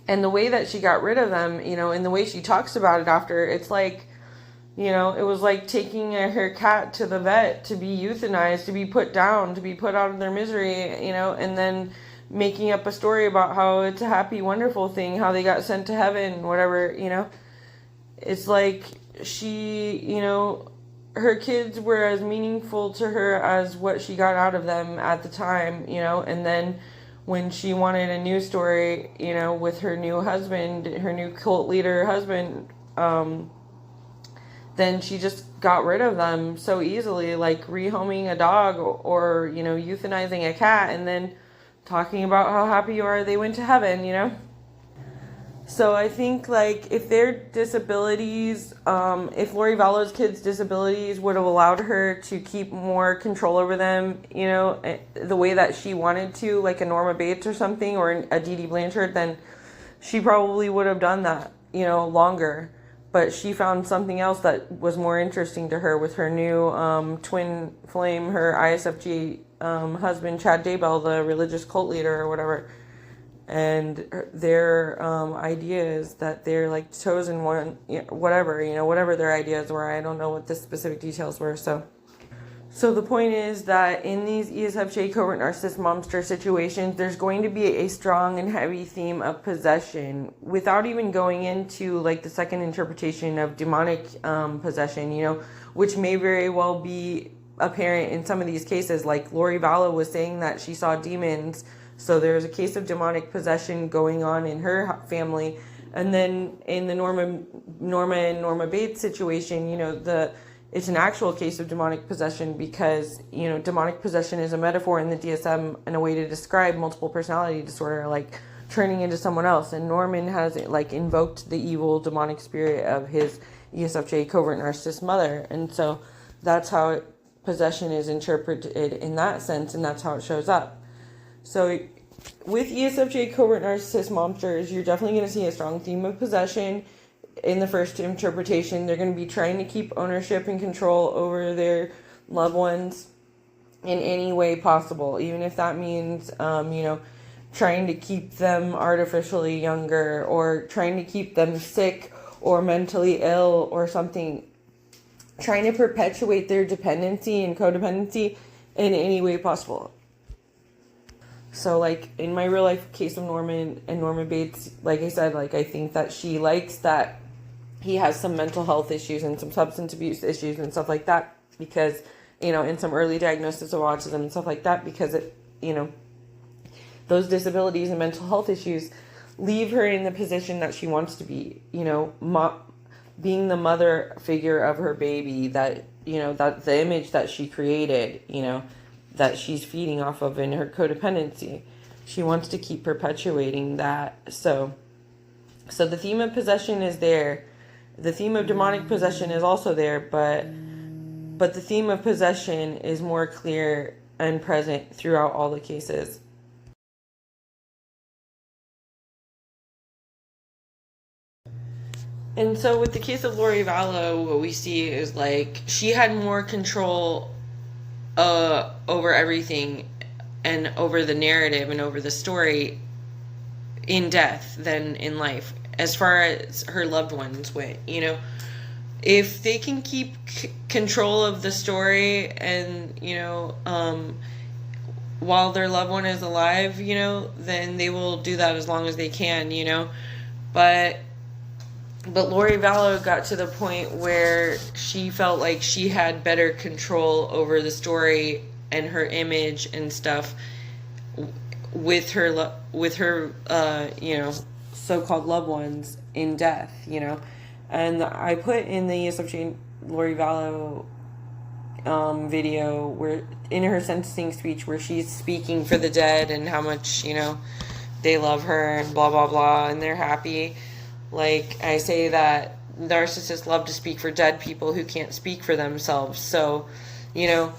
and the way that she got rid of them, and the way she talks about it after, it's like, it was like taking her cat to the vet to be euthanized, to be put down, to be put out of their misery, and then making up a story about how it's a happy, wonderful thing, how they got sent to heaven, whatever, It's like she, her kids were as meaningful to her as what she got out of them at the time, and then when she wanted a new story, with her new husband, her new cult leader husband, then she just got rid of them so easily, like rehoming a dog or euthanizing a cat, and then talking about how happy you are they went to heaven, So I think like if their disabilities, if Lori Vallow's kids' disabilities would have allowed her to keep more control over them, the way that she wanted to, like a Norma Bates or something, or a DeeDee Blanchard, then she probably would have done that, longer. But she found something else that was more interesting to her with her new twin flame, her ISFJ husband, Chad Daybell, the religious cult leader or whatever. And their ideas that they're like chosen one, whatever, whatever their ideas were. I don't know what the specific details were. So the point is that in these ESFJ Covert Narcissist Momster situations, there's going to be a strong and heavy theme of possession without even going into like the second interpretation of demonic possession, which may very well be apparent in some of these cases. Like Lori Vallow was saying that she saw demons. So there's a case of demonic possession going on in her family. And then in the Norma and Norma Bates situation, it's an actual case of demonic possession because, demonic possession is a metaphor in the DSM and a way to describe multiple personality disorder, like turning into someone else. And Norman has like invoked the evil demonic spirit of his ESFJ Covert Narcissist mother. And so that's how possession is interpreted in that sense, and that's how it shows up. So with ESFJ Covert Narcissist Momsters, you're definitely going to see a strong theme of possession. In the first interpretation, they're going to be trying to keep ownership and control over their loved ones in any way possible, even if that means, trying to keep them artificially younger or trying to keep them sick or mentally ill or something, trying to perpetuate their dependency and codependency in any way possible. So, like, in my real life case of Norman and Norma Bates, like I said, like, I think that she likes that he has some mental health issues and some substance abuse issues and stuff like that because, in some early diagnosis of autism and stuff like that, because it, those disabilities and mental health issues leave her in the position that she wants to be, being the mother figure of her baby, that, that the image that she created, that she's feeding off of in her codependency. She wants to keep perpetuating that. So the theme of possession is there. The theme of demonic possession is also there, but the theme of possession is more clear and present throughout all the cases. And so with the case of Lori Vallow, what we see is like she had more control over everything and over the narrative and over the story in death than in life, as far as her loved ones went. You know, if they can keep control of the story and, you know, while their loved one is alive, you know, then they will do that as long as they can, you know. But Lori Vallow got to the point where she felt like she had better control over the story and her image and stuff with her you know, so-called loved ones in death, you know. And I put in the ESFJ Lori Vallow video where in her sentencing speech where she's speaking for the dead and how much, you know, they love her and blah blah blah and they're happy. Like, I say that narcissists love to speak for dead people who can't speak for themselves. So, you know,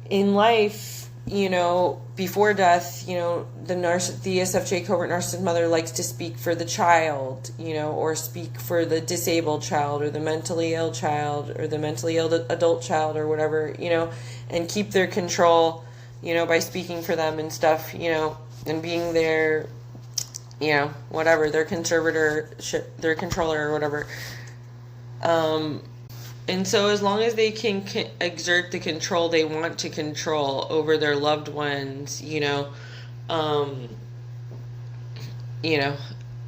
in life, you know, before death, you know, the ESFJ covert narcissist mother likes to speak for the child, you know, or speak for the disabled child or the mentally ill child or the mentally ill adult child or whatever, you know, and keep their control, you know, by speaking for them and stuff, you know, and being their, you know, whatever, their controller or whatever. And so as long as they can exert the control they want to control over their loved ones, you know,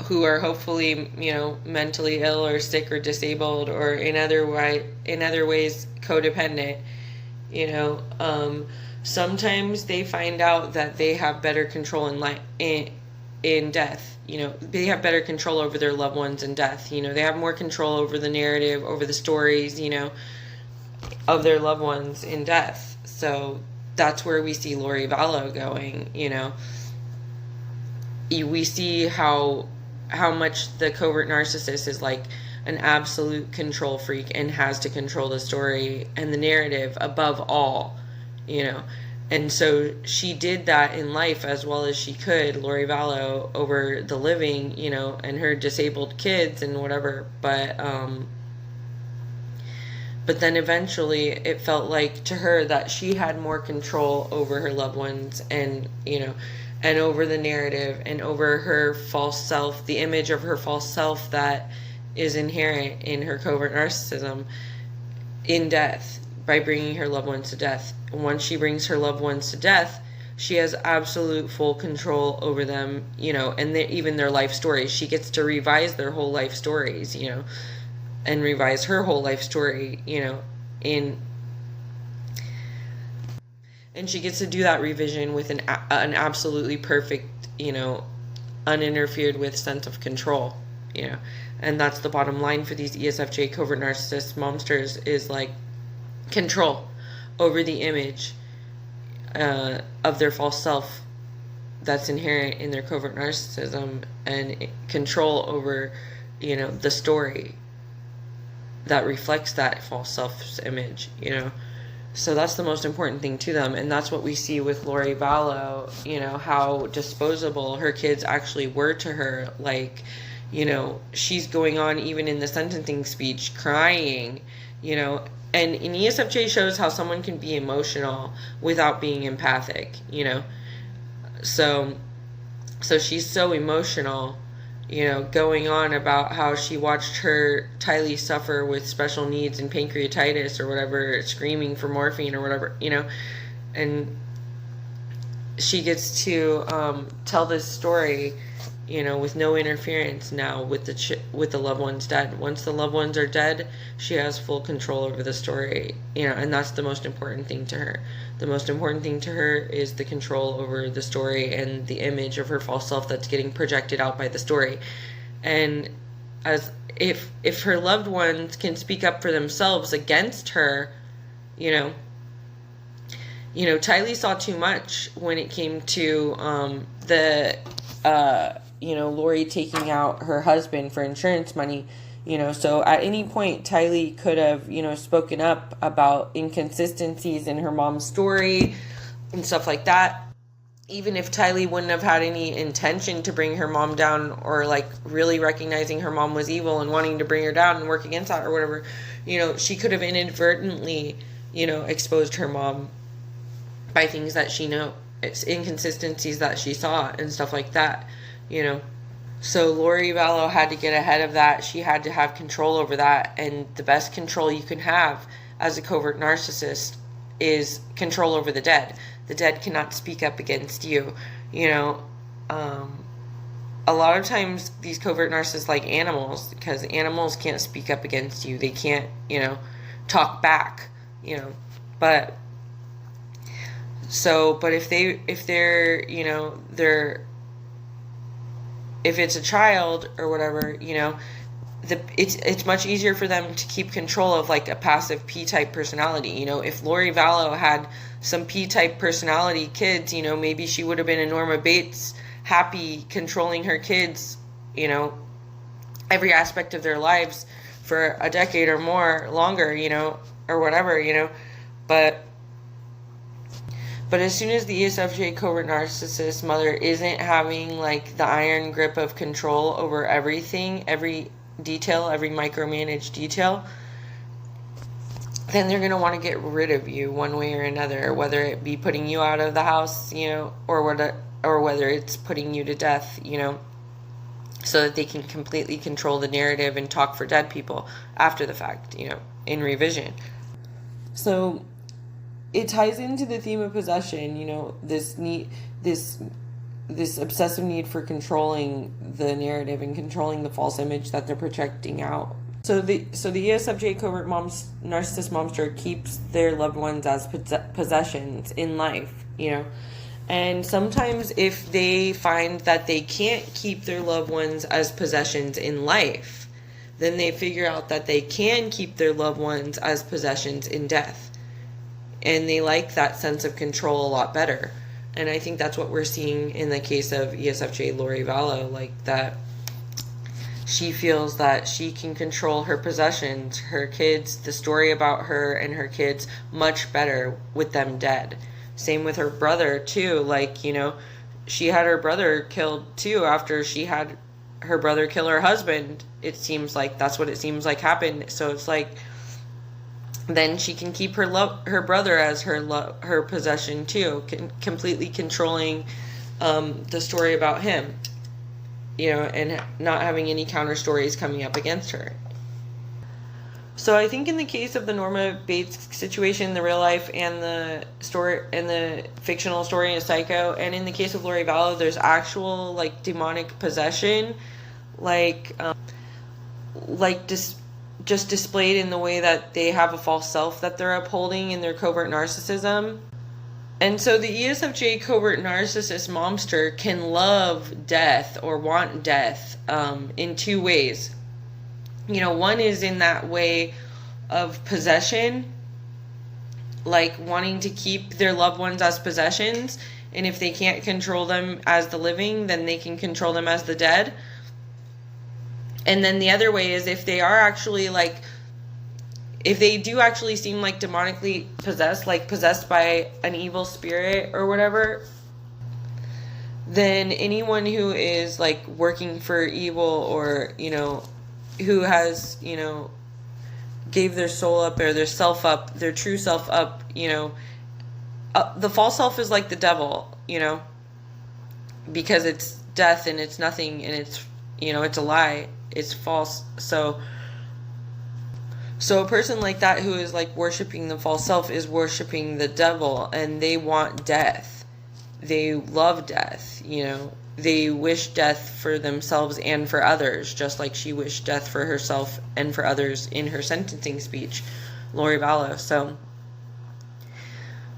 who are hopefully, you know, mentally ill or sick or disabled or in other ways codependent, you know, sometimes they find out that they have better control in death. You know, they have better control over their loved ones in death. You know, they have more control over the narrative, over the stories, you know, of their loved ones in death. So that's where we see Lori Vallow going, you know. We see how much the covert narcissist is like an absolute control freak and has to control the story and the narrative above all, you know. And so she did that in life as well as she could, Lori Vallow, over the living, you know, and her disabled kids and whatever. But then eventually it felt like to her that she had more control over her loved ones and, you know, and over the narrative and over her false self, the image of her false self that is inherent in her covert narcissism in death. By bringing her loved ones to death. Once she brings her loved ones to death, she has absolute full control over them, you know, and even their life stories. She gets to revise their whole life stories, you know, and revise her whole life story, you know, and she gets to do that revision with an absolutely perfect, you know, uninterfered with sense of control, you know. And that's the bottom line for these ESFJ covert narcissist momsters is like, control over the image of their false self that's inherent in their covert narcissism and control over, you know, the story that reflects that false self's image, you know. So that's the most important thing to them. And that's what we see with Lori Vallow, you know, how disposable her kids actually were to her. Like, you know, she's going on even in the sentencing speech crying, you know. And in ESFJ shows how someone can be emotional without being empathic, you know. So she's so emotional, you know, going on about how she watched her Tylee suffer with special needs and pancreatitis or whatever, screaming for morphine or whatever, you know. And she gets to tell this story, you know, with no interference now with the loved ones dead. Once the loved ones are dead, she has full control over the story, you know, and that's the most important thing to her. The most important thing to her is the control over the story and the image of her false self that's getting projected out by the story. And as if her loved ones can speak up for themselves against her, you know, Tylee saw too much when it came to you know, Lori taking out her husband for insurance money, you know. So at any point, Tylee could have, you know, spoken up about inconsistencies in her mom's story and stuff like that. Even if Tylee wouldn't have had any intention to bring her mom down or like really recognizing her mom was evil and wanting to bring her down and work against that or whatever, you know, she could have inadvertently, you know, exposed her mom by things that she inconsistencies that she saw and stuff like that, you know. So Lori Vallow had to get ahead of that. She had to have control over that, and the best control you can have as a covert narcissist is control over the dead. The dead cannot speak up against you, you know. A lot of times these covert narcissists like animals, because animals can't speak up against you. They can't, you know, talk back, you know. But if they're, you know, if it's a child or whatever, you know, it's much easier for them to keep control of like a passive P-type personality. You know, if Lori Vallow had some P-type personality kids, you know, maybe she would have been a Norma Bates, happy controlling her kids, you know, every aspect of their lives for a decade or more longer, you know, or whatever, you know. But as soon as the ESFJ covert narcissist mother isn't having like the iron grip of control over everything, every detail, every micromanaged detail, then they're going to want to get rid of you one way or another, whether it be putting you out of the house, you know, or whether it's putting you to death, you know, so that they can completely control the narrative and talk for dead people after the fact, you know, in revision. So it ties into the theme of possession, you know, this obsessive need for controlling the narrative and controlling the false image that they're projecting out. So the ESFJ covert narcissist momster keeps their loved ones as possessions in life, you know. And sometimes if they find that they can't keep their loved ones as possessions in life, then they figure out that they can keep their loved ones as possessions in death. And they like that sense of control a lot better. And I think that's what we're seeing in the case of ESFJ Lori Vallow, like that she feels that she can control her possessions, her kids, the story about her and her kids much better with them dead. Same with her brother too, like, you know, she had her brother killed too after she had her brother kill her husband. It seems like that's what it seems like happened. So it's like, then she can keep her brother as her possession too, completely controlling the story about him, you know, and not having any counter stories coming up against her. So I think in the case of the Norma Bates situation, the real life and the story and the fictional story in Psycho, and in the case of Lori Vallow, there's actual like demonic possession, just displayed in the way that they have a false self that they're upholding in their covert narcissism. And so the ESFJ covert narcissist momster can love death or want death in two ways. You know, one is in that way of possession, like wanting to keep their loved ones as possessions, and if they can't control them as the living, then they can control them as the dead. And then the other way is if they are actually like, if they do actually seem like demonically possessed, like possessed by an evil spirit or whatever, then anyone who is like working for evil, or, you know, who has, you know, gave their soul up or their self up, their true self up, you know, the false self is like the devil, you know, because it's death and it's nothing and it's, you know, it's a lie. It's false. So a person like that who is like worshiping the false self is worshiping the devil, and they want death. They love death, you know. They wish death for themselves and for others, just like she wished death for herself and for others in her sentencing speech, Lori Vallow.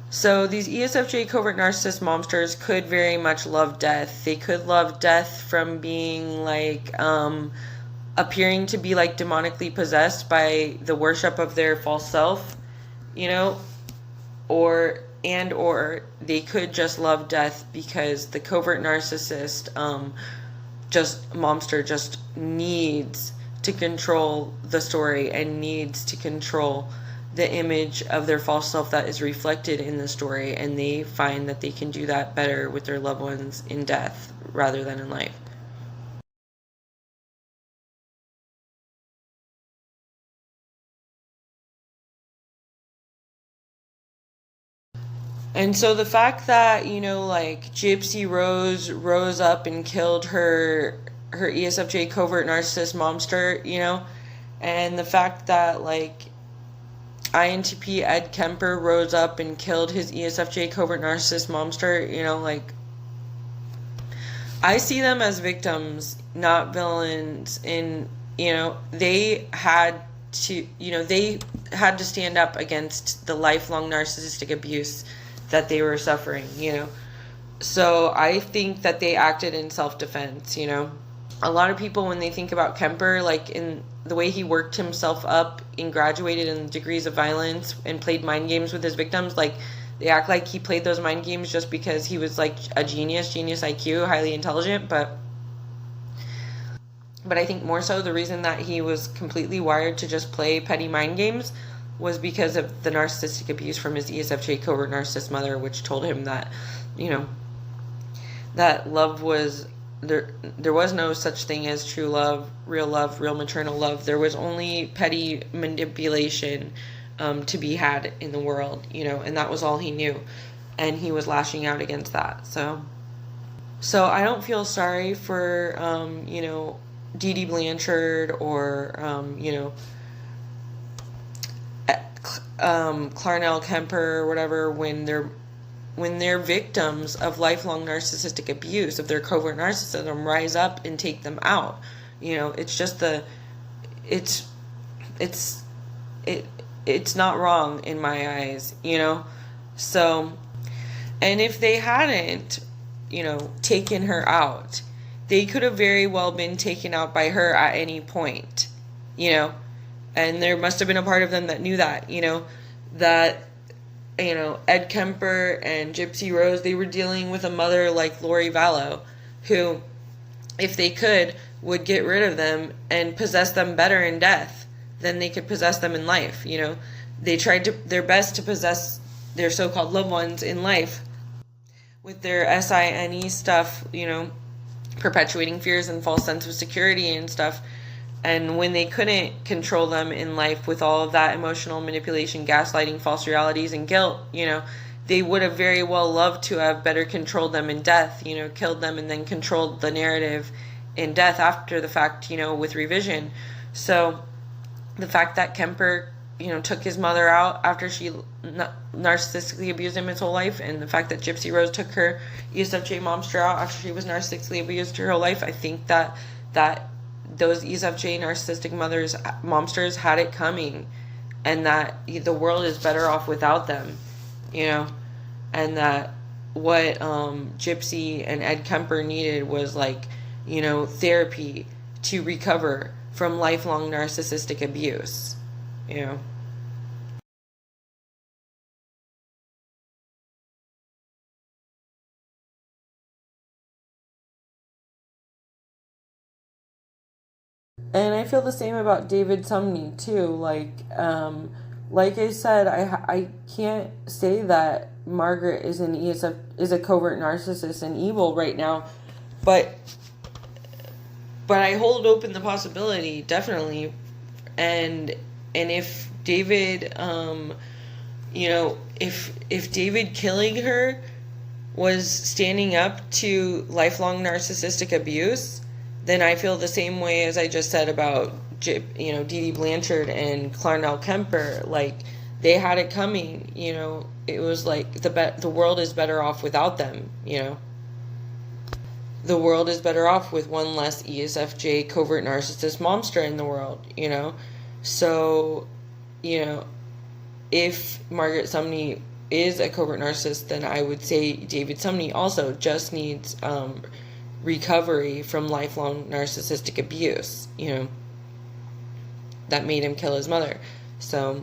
So these ESFJ covert narcissist momsters could very much love death. They could love death from being like appearing to be like demonically possessed by the worship of their false self, you know, or they could just love death because the covert narcissist momster just needs to control the story and needs to control the image of their false self that is reflected in the story, and they find that they can do that better with their loved ones in death rather than in life. And so the fact that, you know, like Gypsy rose up and killed her ESFJ covert narcissist momster, you know, and the fact that like INTP Ed Kemper rose up and killed his ESFJ covert narcissist momster, you know, like I see them as victims, not villains. In, you know, they had to stand up against the lifelong narcissistic abuse that they were suffering, you know. So I think that they acted in self-defense, you know. A lot of people, when they think about Kemper, like in the way he worked himself up and graduated in degrees of violence and played mind games with his victims, like they act like he played those mind games just because he was like a genius IQ, highly intelligent, but I think more so the reason that he was completely wired to just play petty mind games was because of the narcissistic abuse from his ESFJ covert narcissist mother, which told him that, you know, that love was there was no such thing as true love, real maternal love. There was only petty manipulation to be had in the world, you know, and that was all he knew, and he was lashing out against that. So I don't feel sorry for you know, DeeDee Blanchard or you know, Clarnell, Kemper, or whatever, when they're victims of lifelong narcissistic abuse, of their covert narcissism, rise up and take them out. You know, it's just it's not wrong in my eyes, you know. So, and if they hadn't, you know, taken her out, they could have very well been taken out by her at any point, you know. And there must have been a part of them that knew that, you know, that, you know, Ed Kemper and Gypsy Rose, they were dealing with a mother like Lori Vallow, who, if they could, would get rid of them and possess them better in death than they could possess them in life, you know. They tried their best to possess their so-called loved ones in life with their SINE stuff, you know, perpetuating fears and false sense of security and stuff. And when they couldn't control them in life with all of that emotional manipulation, gaslighting, false realities, and guilt, you know, they would have very well loved to have better controlled them in death, you know, killed them and then controlled the narrative in death after the fact, you know, with revision. So the fact that Kemper, you know, took his mother out after she narcissistically abused him his whole life, and the fact that Gypsy Rose took her ESFJ momster out after she was narcissistically abused her whole life, I think that those ESFJ narcissistic momsters had it coming, and that the world is better off without them, you know, and that what Gypsy and Ed Kemper needed was, like, you know, therapy to recover from lifelong narcissistic abuse, you know. And I feel the same about David Sumney too. Like I said, I can't say that Margaret is a covert narcissist and evil right now, but I hold open the possibility, definitely. And if David, you know, if David killing her was standing up to lifelong narcissistic abuse, then I feel the same way as I just said about, you know, DeeDee Blanchard and Clarnell Kemper. Like, they had it coming, you know. It was like the world is better off without them, you know. The world is better off with one less ESFJ covert narcissist momster in the world, you know. So, you know, if Margaret Sumney is a covert narcissist, then I would say David Sumney also just needs recovery from lifelong narcissistic abuse, you know, that made him kill his mother. So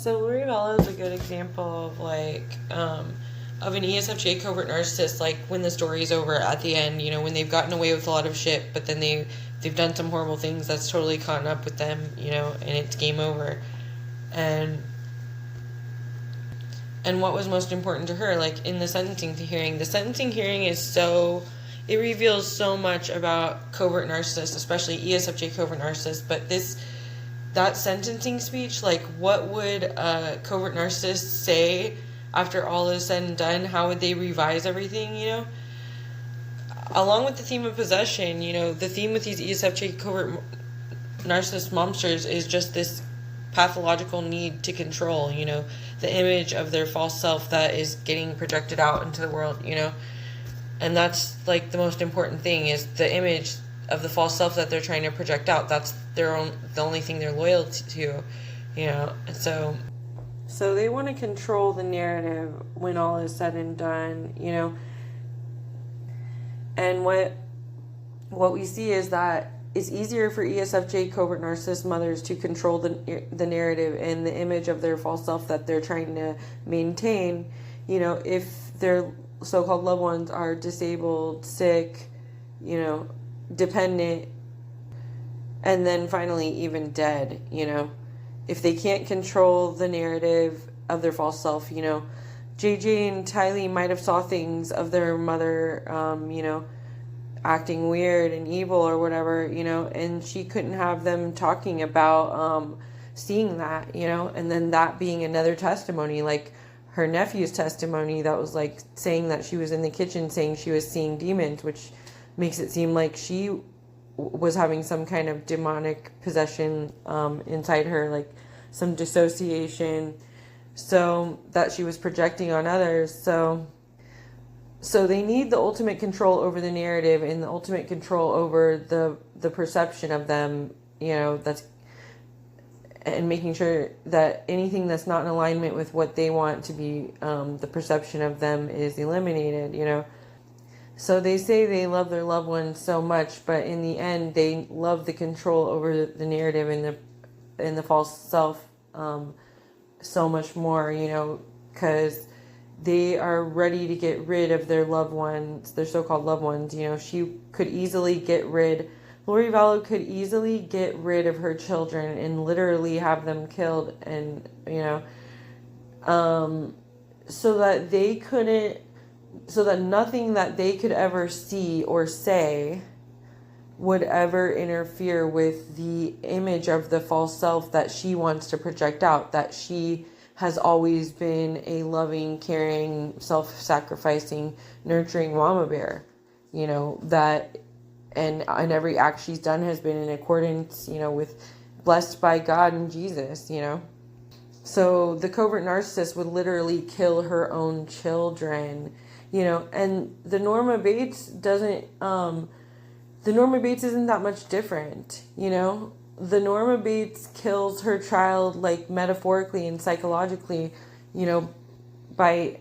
Lori Vallow is a good example of, like, of an ESFJ covert narcissist, like, when the story's over at the end, you know, when they've gotten away with a lot of shit, but then they've done some horrible things that's totally caught up with them, you know, and it's game over. And what was most important to her, like, in the sentencing hearing is it reveals so much about covert narcissists, especially ESFJ covert narcissists, but this that sentencing speech, like what would a covert narcissist say after all is said and done? How would they revise everything, you know? Along with the theme of possession, you know, the theme with these ESFJ covert narcissist momsters is just this pathological need to control, you know, the image of their false self that is getting projected out into the world, you know. And that's like the most important thing, is the image of the false self that they're trying to project out. That's the only thing they're loyal to, you know. So they want to control the narrative when all is said and done, you know. And what we see is that it's easier for ESFJ covert narcissist mothers to control the narrative and the image of their false self that they're trying to maintain, you know, if their so-called loved ones are disabled, sick, you know, dependent, and then finally even dead, you know. If they can't control the narrative of their false self, you know, JJ and Tylee might have saw things of their mother, you know, acting weird and evil or whatever, you know, and she couldn't have them talking about seeing that, you know, and then that being another testimony, like her nephew's testimony that was like saying that she was in the kitchen saying she was seeing demons, which makes it seem like she was having some kind of demonic possession inside her, like some dissociation, so that she was projecting on others. So they need the ultimate control over the narrative and the ultimate control over the perception of them, you know, and making sure that anything that's not in alignment with what they want to be the perception of them is eliminated, you know. So they say they love their loved ones so much, but in the end they love the control over the narrative and the false self so much more, you know, because they are ready to get rid of their loved ones, their so-called loved ones. You know, Lori Vallow could easily get rid of her children and literally have them killed, and, you know, so that nothing that they could ever see or say would ever interfere with the image of the false self that she wants to project out, that she has always been a loving, caring, self-sacrificing, nurturing mama bear, you know, that, and every act she's done has been in accordance, you know, with, blessed by God and Jesus, you know. So the covert narcissist would literally kill her own children, you know, and the Norma Bates isn't that much different, you know. The Norma Bates kills her child, like, metaphorically and psychologically, you know, by,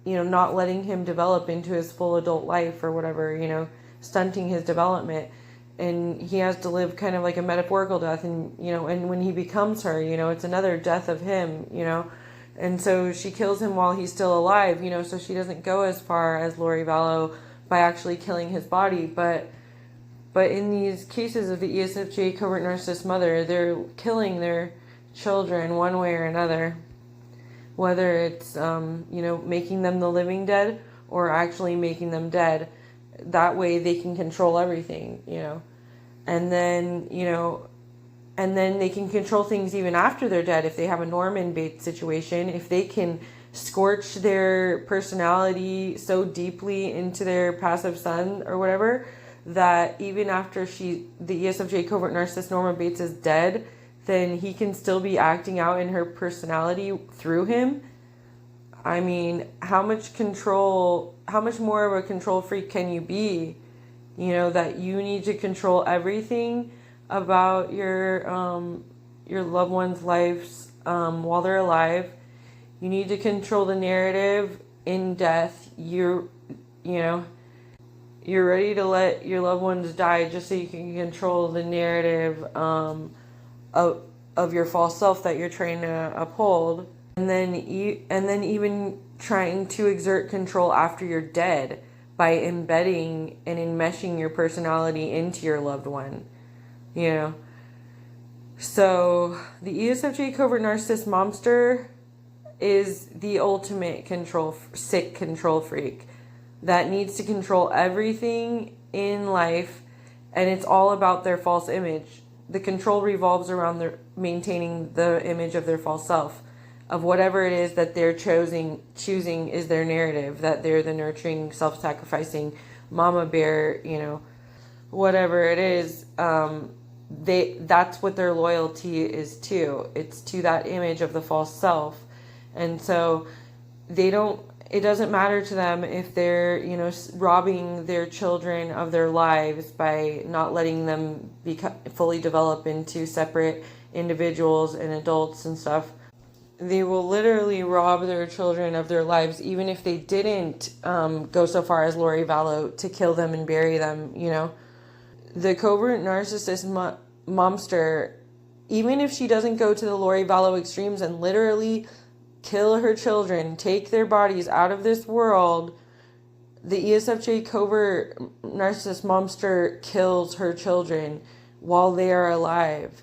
you know, not letting him develop into his full adult life or whatever, you know, stunting his development. And he has to live kind of like a metaphorical death, and, you know, and when he becomes her, you know, it's another death of him, you know. And so she kills him while he's still alive, you know, so she doesn't go as far as Lori Vallow by actually killing his body, but in these cases of the ESFJ covert narcissist mother, they're killing their children one way or another, whether it's, you know, making them the living dead or actually making them dead. That way they can control everything, you know. And then, you know, and then they can control things even after they're dead. If they have a Norman Bates situation, if they can scorch their personality so deeply into their passive son or whatever, that even after the ESFJ covert narcissist Norma Bates is dead, then he can still be acting out in her personality through him. I mean, how much more of a control freak can you be? You know, that you need to control everything about your loved one's lives while they're alive. You need to control the narrative in death. You're ready to let your loved ones die just so you can control the narrative of your false self that you're trying to uphold, and then even trying to exert control after you're dead by embedding and enmeshing your personality into your loved one, you know. So the ESFJ covert narcissist momster is the ultimate sick control freak that needs to control everything in life, and it's all about their false image. the control revolves around maintaining the image of their false self, of whatever it is that they're choosing is their narrative, that they're the nurturing, self-sacrificing mama bear, whatever it is. That's what their loyalty is to. It's to that image of the false self. And so it doesn't matter to them if they're, robbing their children of their lives by not letting them fully develop into separate individuals and adults and stuff. They will literally rob their children of their lives, even if they didn't go so far as Lori Vallow to kill them and bury them, The covert narcissist momster, even if she doesn't go to the Lori Vallow extremes and literally kill her children, take their bodies out of this world, the ESFJ covert narcissist momster kills her children while they are alive.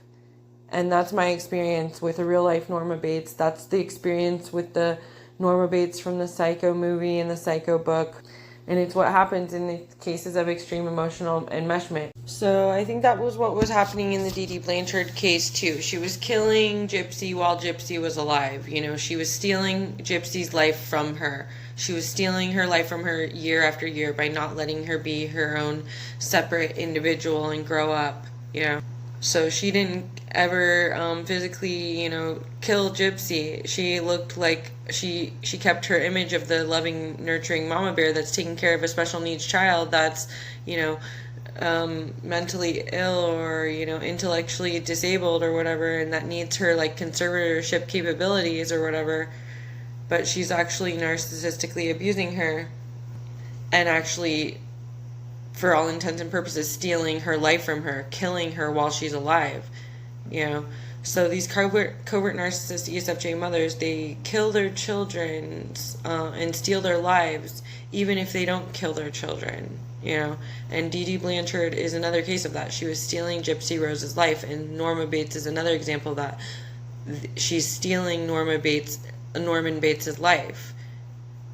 And that's my experience with a real life Norma Bates. That's the experience with the Norma Bates from the Psycho movie and the Psycho book. And it's what happens in the cases of extreme emotional enmeshment. So I think that was what was happening in the DeeDee Blanchard case too. She was killing Gypsy while Gypsy was alive. She was stealing Gypsy's life from her. She was stealing her life from her year after year by not letting her be her own separate individual and grow up, So she didn't ever physically, kill Gypsy. She looked like she kept her image of the loving, nurturing mama bear that's taking care of a special needs child that's, mentally ill or, intellectually disabled or whatever, and that needs her like conservatorship capabilities or whatever. But she's actually narcissistically abusing her and actually, for all intents and purposes, stealing her life from her, killing her while she's alive, So these covert narcissist ESFJ mothers, they kill their children and steal their lives, even if they don't kill their children, And DeeDee Blanchard is another case of that. She was stealing Gypsy Rose's life, and Norma Bates is another example of that. She's stealing Norman Bates' life,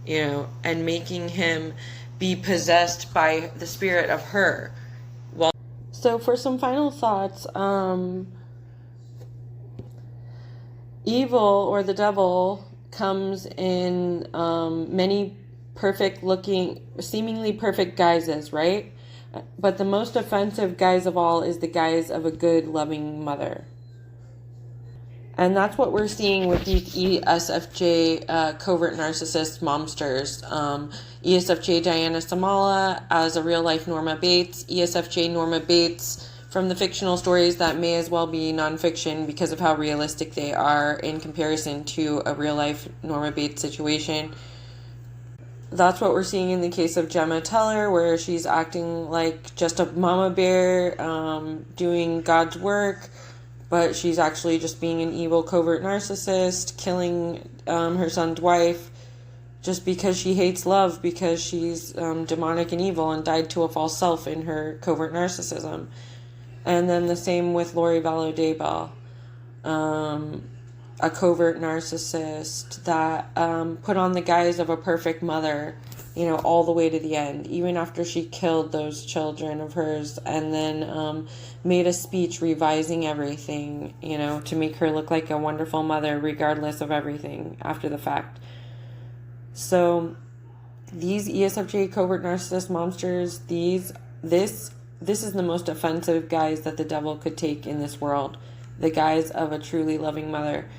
and making him be possessed by the spirit of her. So for some final thoughts, evil or the devil comes in many seemingly perfect guises, right? But the most offensive guise of all is the guise of a good, loving mother. And that's what we're seeing with these ESFJ covert narcissist momsters. ESFJ Diana Symalla as a real-life Norma Bates. ESFJ Norma Bates from the fictional stories that may as well be nonfiction because of how realistic they are in comparison to a real-life Norma Bates situation. That's what we're seeing in the case of Gemma Teller, where she's acting like just a mama bear, doing God's work, but she's actually just being an evil covert narcissist, killing her son's wife just because she hates love, because she's demonic and evil and died to a false self in her covert narcissism. And then the same with Lori Vallow Daybell, a covert narcissist that put on the guise of a perfect mother, all the way to the end, even after she killed those children of hers, and then made a speech revising everything, to make her look like a wonderful mother regardless of everything after the fact. So these ESFJ covert narcissist monsters, this is the most offensive guise that the devil could take in this world, the guise of a truly loving mother.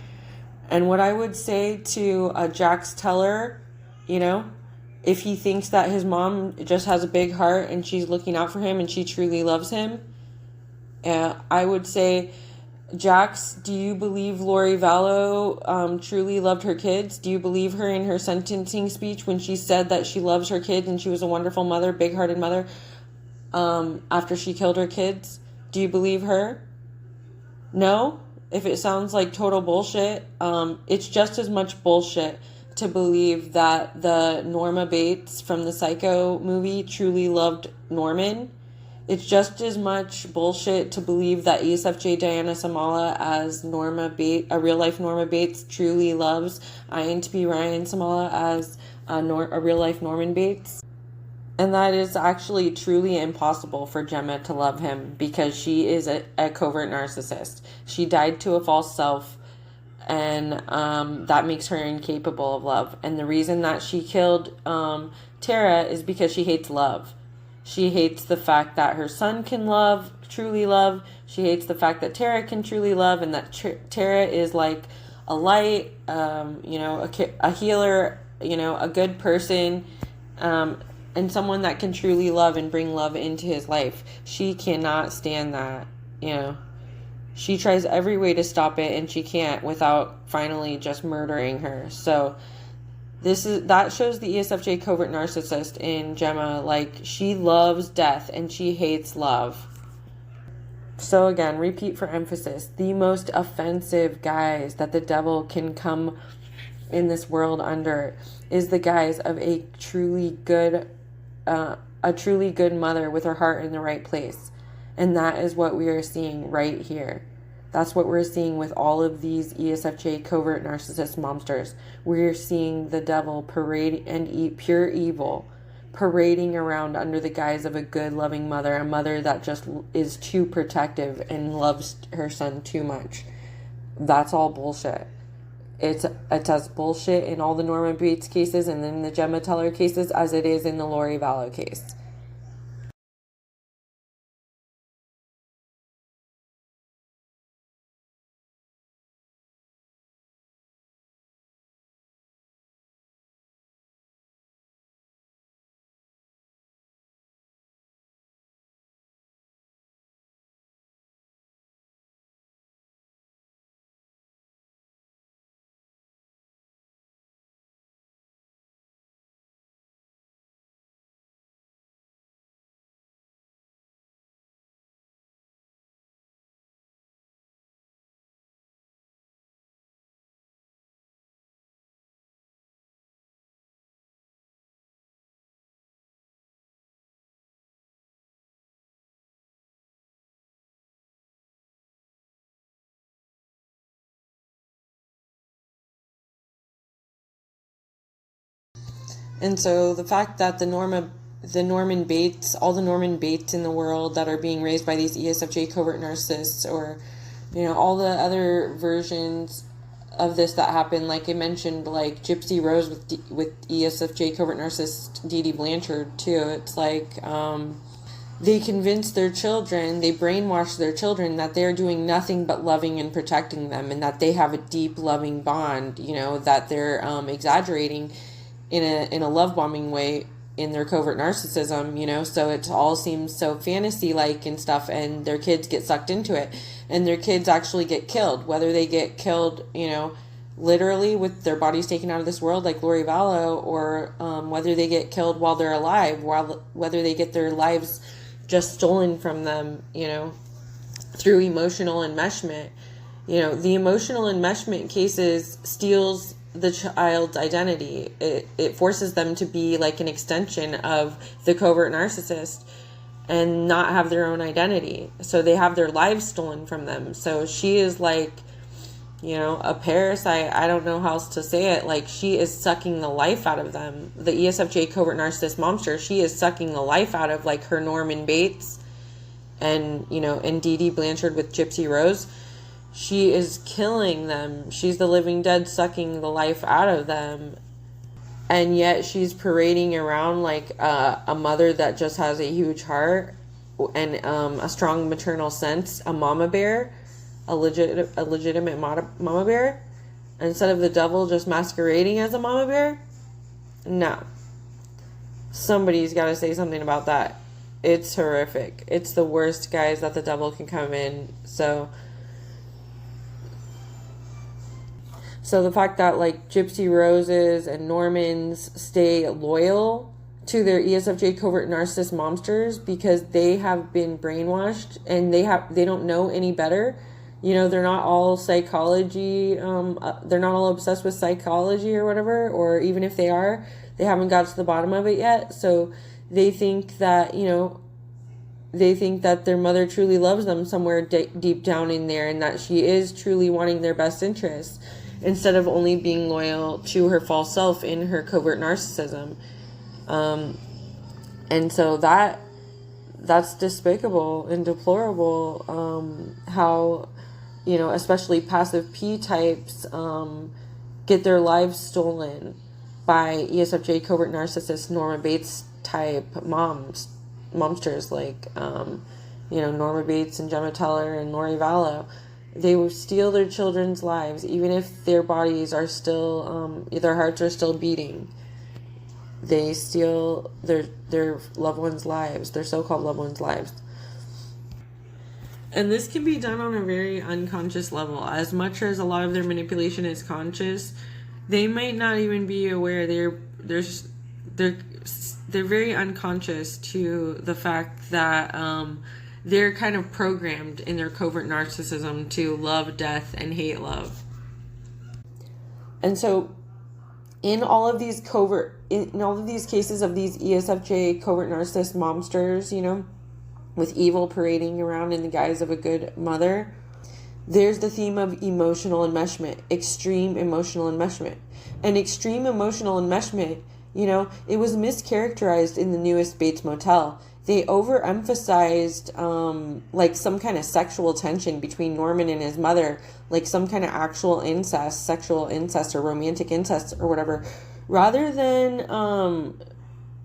And what I would say to Jax Teller, if he thinks that his mom just has a big heart and she's looking out for him and she truly loves him, I would say, Jax, do you believe Lori Vallow truly loved her kids? Do you believe her in her sentencing speech when she said that she loves her kids and she was a wonderful mother, big-hearted mother, after she killed her kids? Do you believe her? No? If it sounds like total bullshit, it's just as much bullshit to believe that the Norma Bates from the Psycho movie truly loved Norman. It's just as much bullshit to believe that ESFJ Diana Symalla as Norma Bates, a real-life Norma Bates, truly loves INTP Ryan Symalla as a real-life Norman Bates. And that is actually truly impossible for Gemma to love him because she is a covert narcissist. She died to a false self, and that makes her incapable of love. And the reason that she killed Tara is because she hates love. She hates the fact that her son can love, truly love. She hates the fact that Tara can truly love, and that Tara is like a light, a healer, a good person, and someone that can truly love and bring love into his life. She cannot stand that, She tries every way to stop it, and she can't without finally just murdering her. So that shows the ESFJ covert narcissist in Gemma. Like, she loves death and she hates love. So again, repeat for emphasis, the most offensive guise that the devil can come in this world under is the guise of a truly good mother with her heart in the right place. And that is what we are seeing right here. That's what we're seeing with all of these ESFJ covert narcissist momsters. We're seeing the devil parade and pure evil parading around under the guise of a good, loving mother, a mother that just is too protective and loves her son too much. That's all bullshit. It's as bullshit in all the Norma Bates cases and in the Gemma Teller cases as it is in the Lori Vallow case. And so the fact that all the Norman Bates in the world that are being raised by these ESFJ covert narcissists, or, all the other versions of this that happen, like I mentioned, like Gypsy Rose with ESFJ covert narcissist DeeDee Blanchard too. It's like, they convince their children, they brainwash their children that they're doing nothing but loving and protecting them, and that they have a deep loving bond, that they're exaggerating in a love bombing way in their covert narcissism, so it all seems so fantasy like and stuff, and their kids get sucked into it, and their kids actually get killed, whether they get killed, literally with their bodies taken out of this world like Lori Vallow, or whether they get killed while they're alive, whether they get their lives just stolen from them, through emotional enmeshment. The emotional enmeshment cases steals the child's identity. It forces them to be like an extension of the covert narcissist and not have their own identity. So they have their lives stolen from them. So she is like, a parasite. I don't know how else to say it. Like, she is sucking the life out of them. The ESFJ covert narcissist momster, she is sucking the life out of like her Norman Bates and, and DeeDee Blanchard with Gypsy Rose. She is killing them. She's the living dead, sucking the life out of them. And yet she's parading around like a mother that just has a huge heart and a strong maternal sense, a mama bear, a legitimate mama bear, instead of the devil just masquerading as a mama bear. No. Somebody's got to say something about that. It's horrific. It's the worst, guys, that the devil can come in. So the fact that like Gypsy Roses and Normans stay loyal to their ESFJ covert narcissist momsters because they have been brainwashed and they don't know any better. They're not all psychology. They're not all obsessed with psychology or whatever, or even if they are, they haven't got to the bottom of it yet. So they think that, their mother truly loves them somewhere deep down in there, and that she is truly wanting their best interests, instead of only being loyal to her false self in her covert narcissism. And so that's despicable and deplorable, how, you know, especially passive P types get their lives stolen by ESFJ covert narcissist Norma Bates type momsters, like, you know, Norma Bates and Gemma and Lori Vallow. They will steal their children's lives, even if their bodies are still, their hearts are still beating. They steal their loved ones' lives, their so-called loved ones' lives. And this can be done on a very unconscious level. As much as a lot of their manipulation is conscious, they might not even be aware. They're very unconscious to the fact that they're kind of programmed in their covert narcissism to love death and hate love. And so in all of these cases of these ESFJ covert narcissist momsters, you know, with evil parading around in the guise of a good mother, there's the theme of emotional enmeshment, extreme emotional enmeshment. And extreme emotional enmeshment, you know, it was mischaracterized in the newest Bates Motel. They overemphasized like some kind of sexual tension between Norman and his mother, like some kind of actual incest, sexual incest or romantic incest or whatever, rather than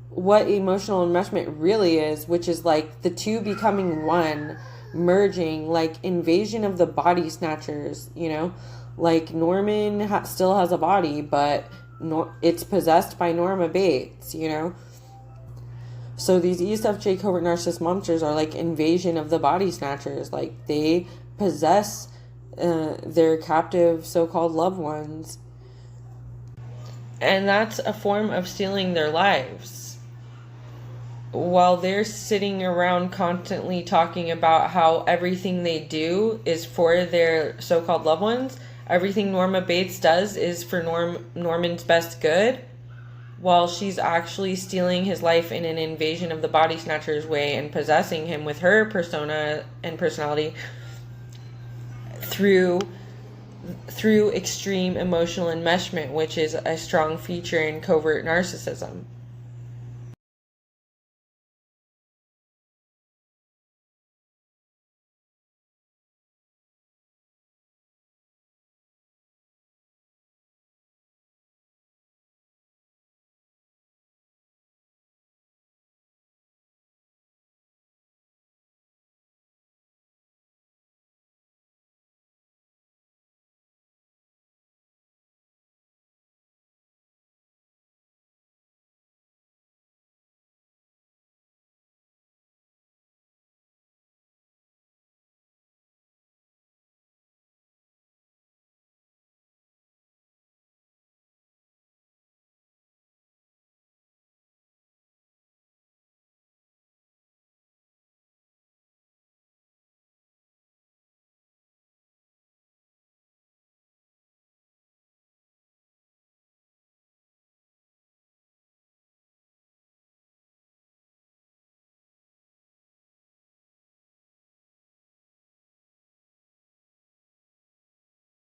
what emotional enmeshment really is, which is like the two becoming one, merging, like invasion of the body snatchers, you know, like Norman still has a body, but it's possessed by Norma Bates, you know. So these ESFJ covert narcissist momsters are like invasion of the body snatchers. Like they possess their captive so-called loved ones. And that's a form of stealing their lives. While they're sitting around constantly talking about how everything they do is for their so-called loved ones, everything Norma Bates does is for Norman's best good, while she's actually stealing his life in an invasion of the body snatchers way and possessing him with her persona and personality through extreme emotional enmeshment, which is a strong feature in covert narcissism.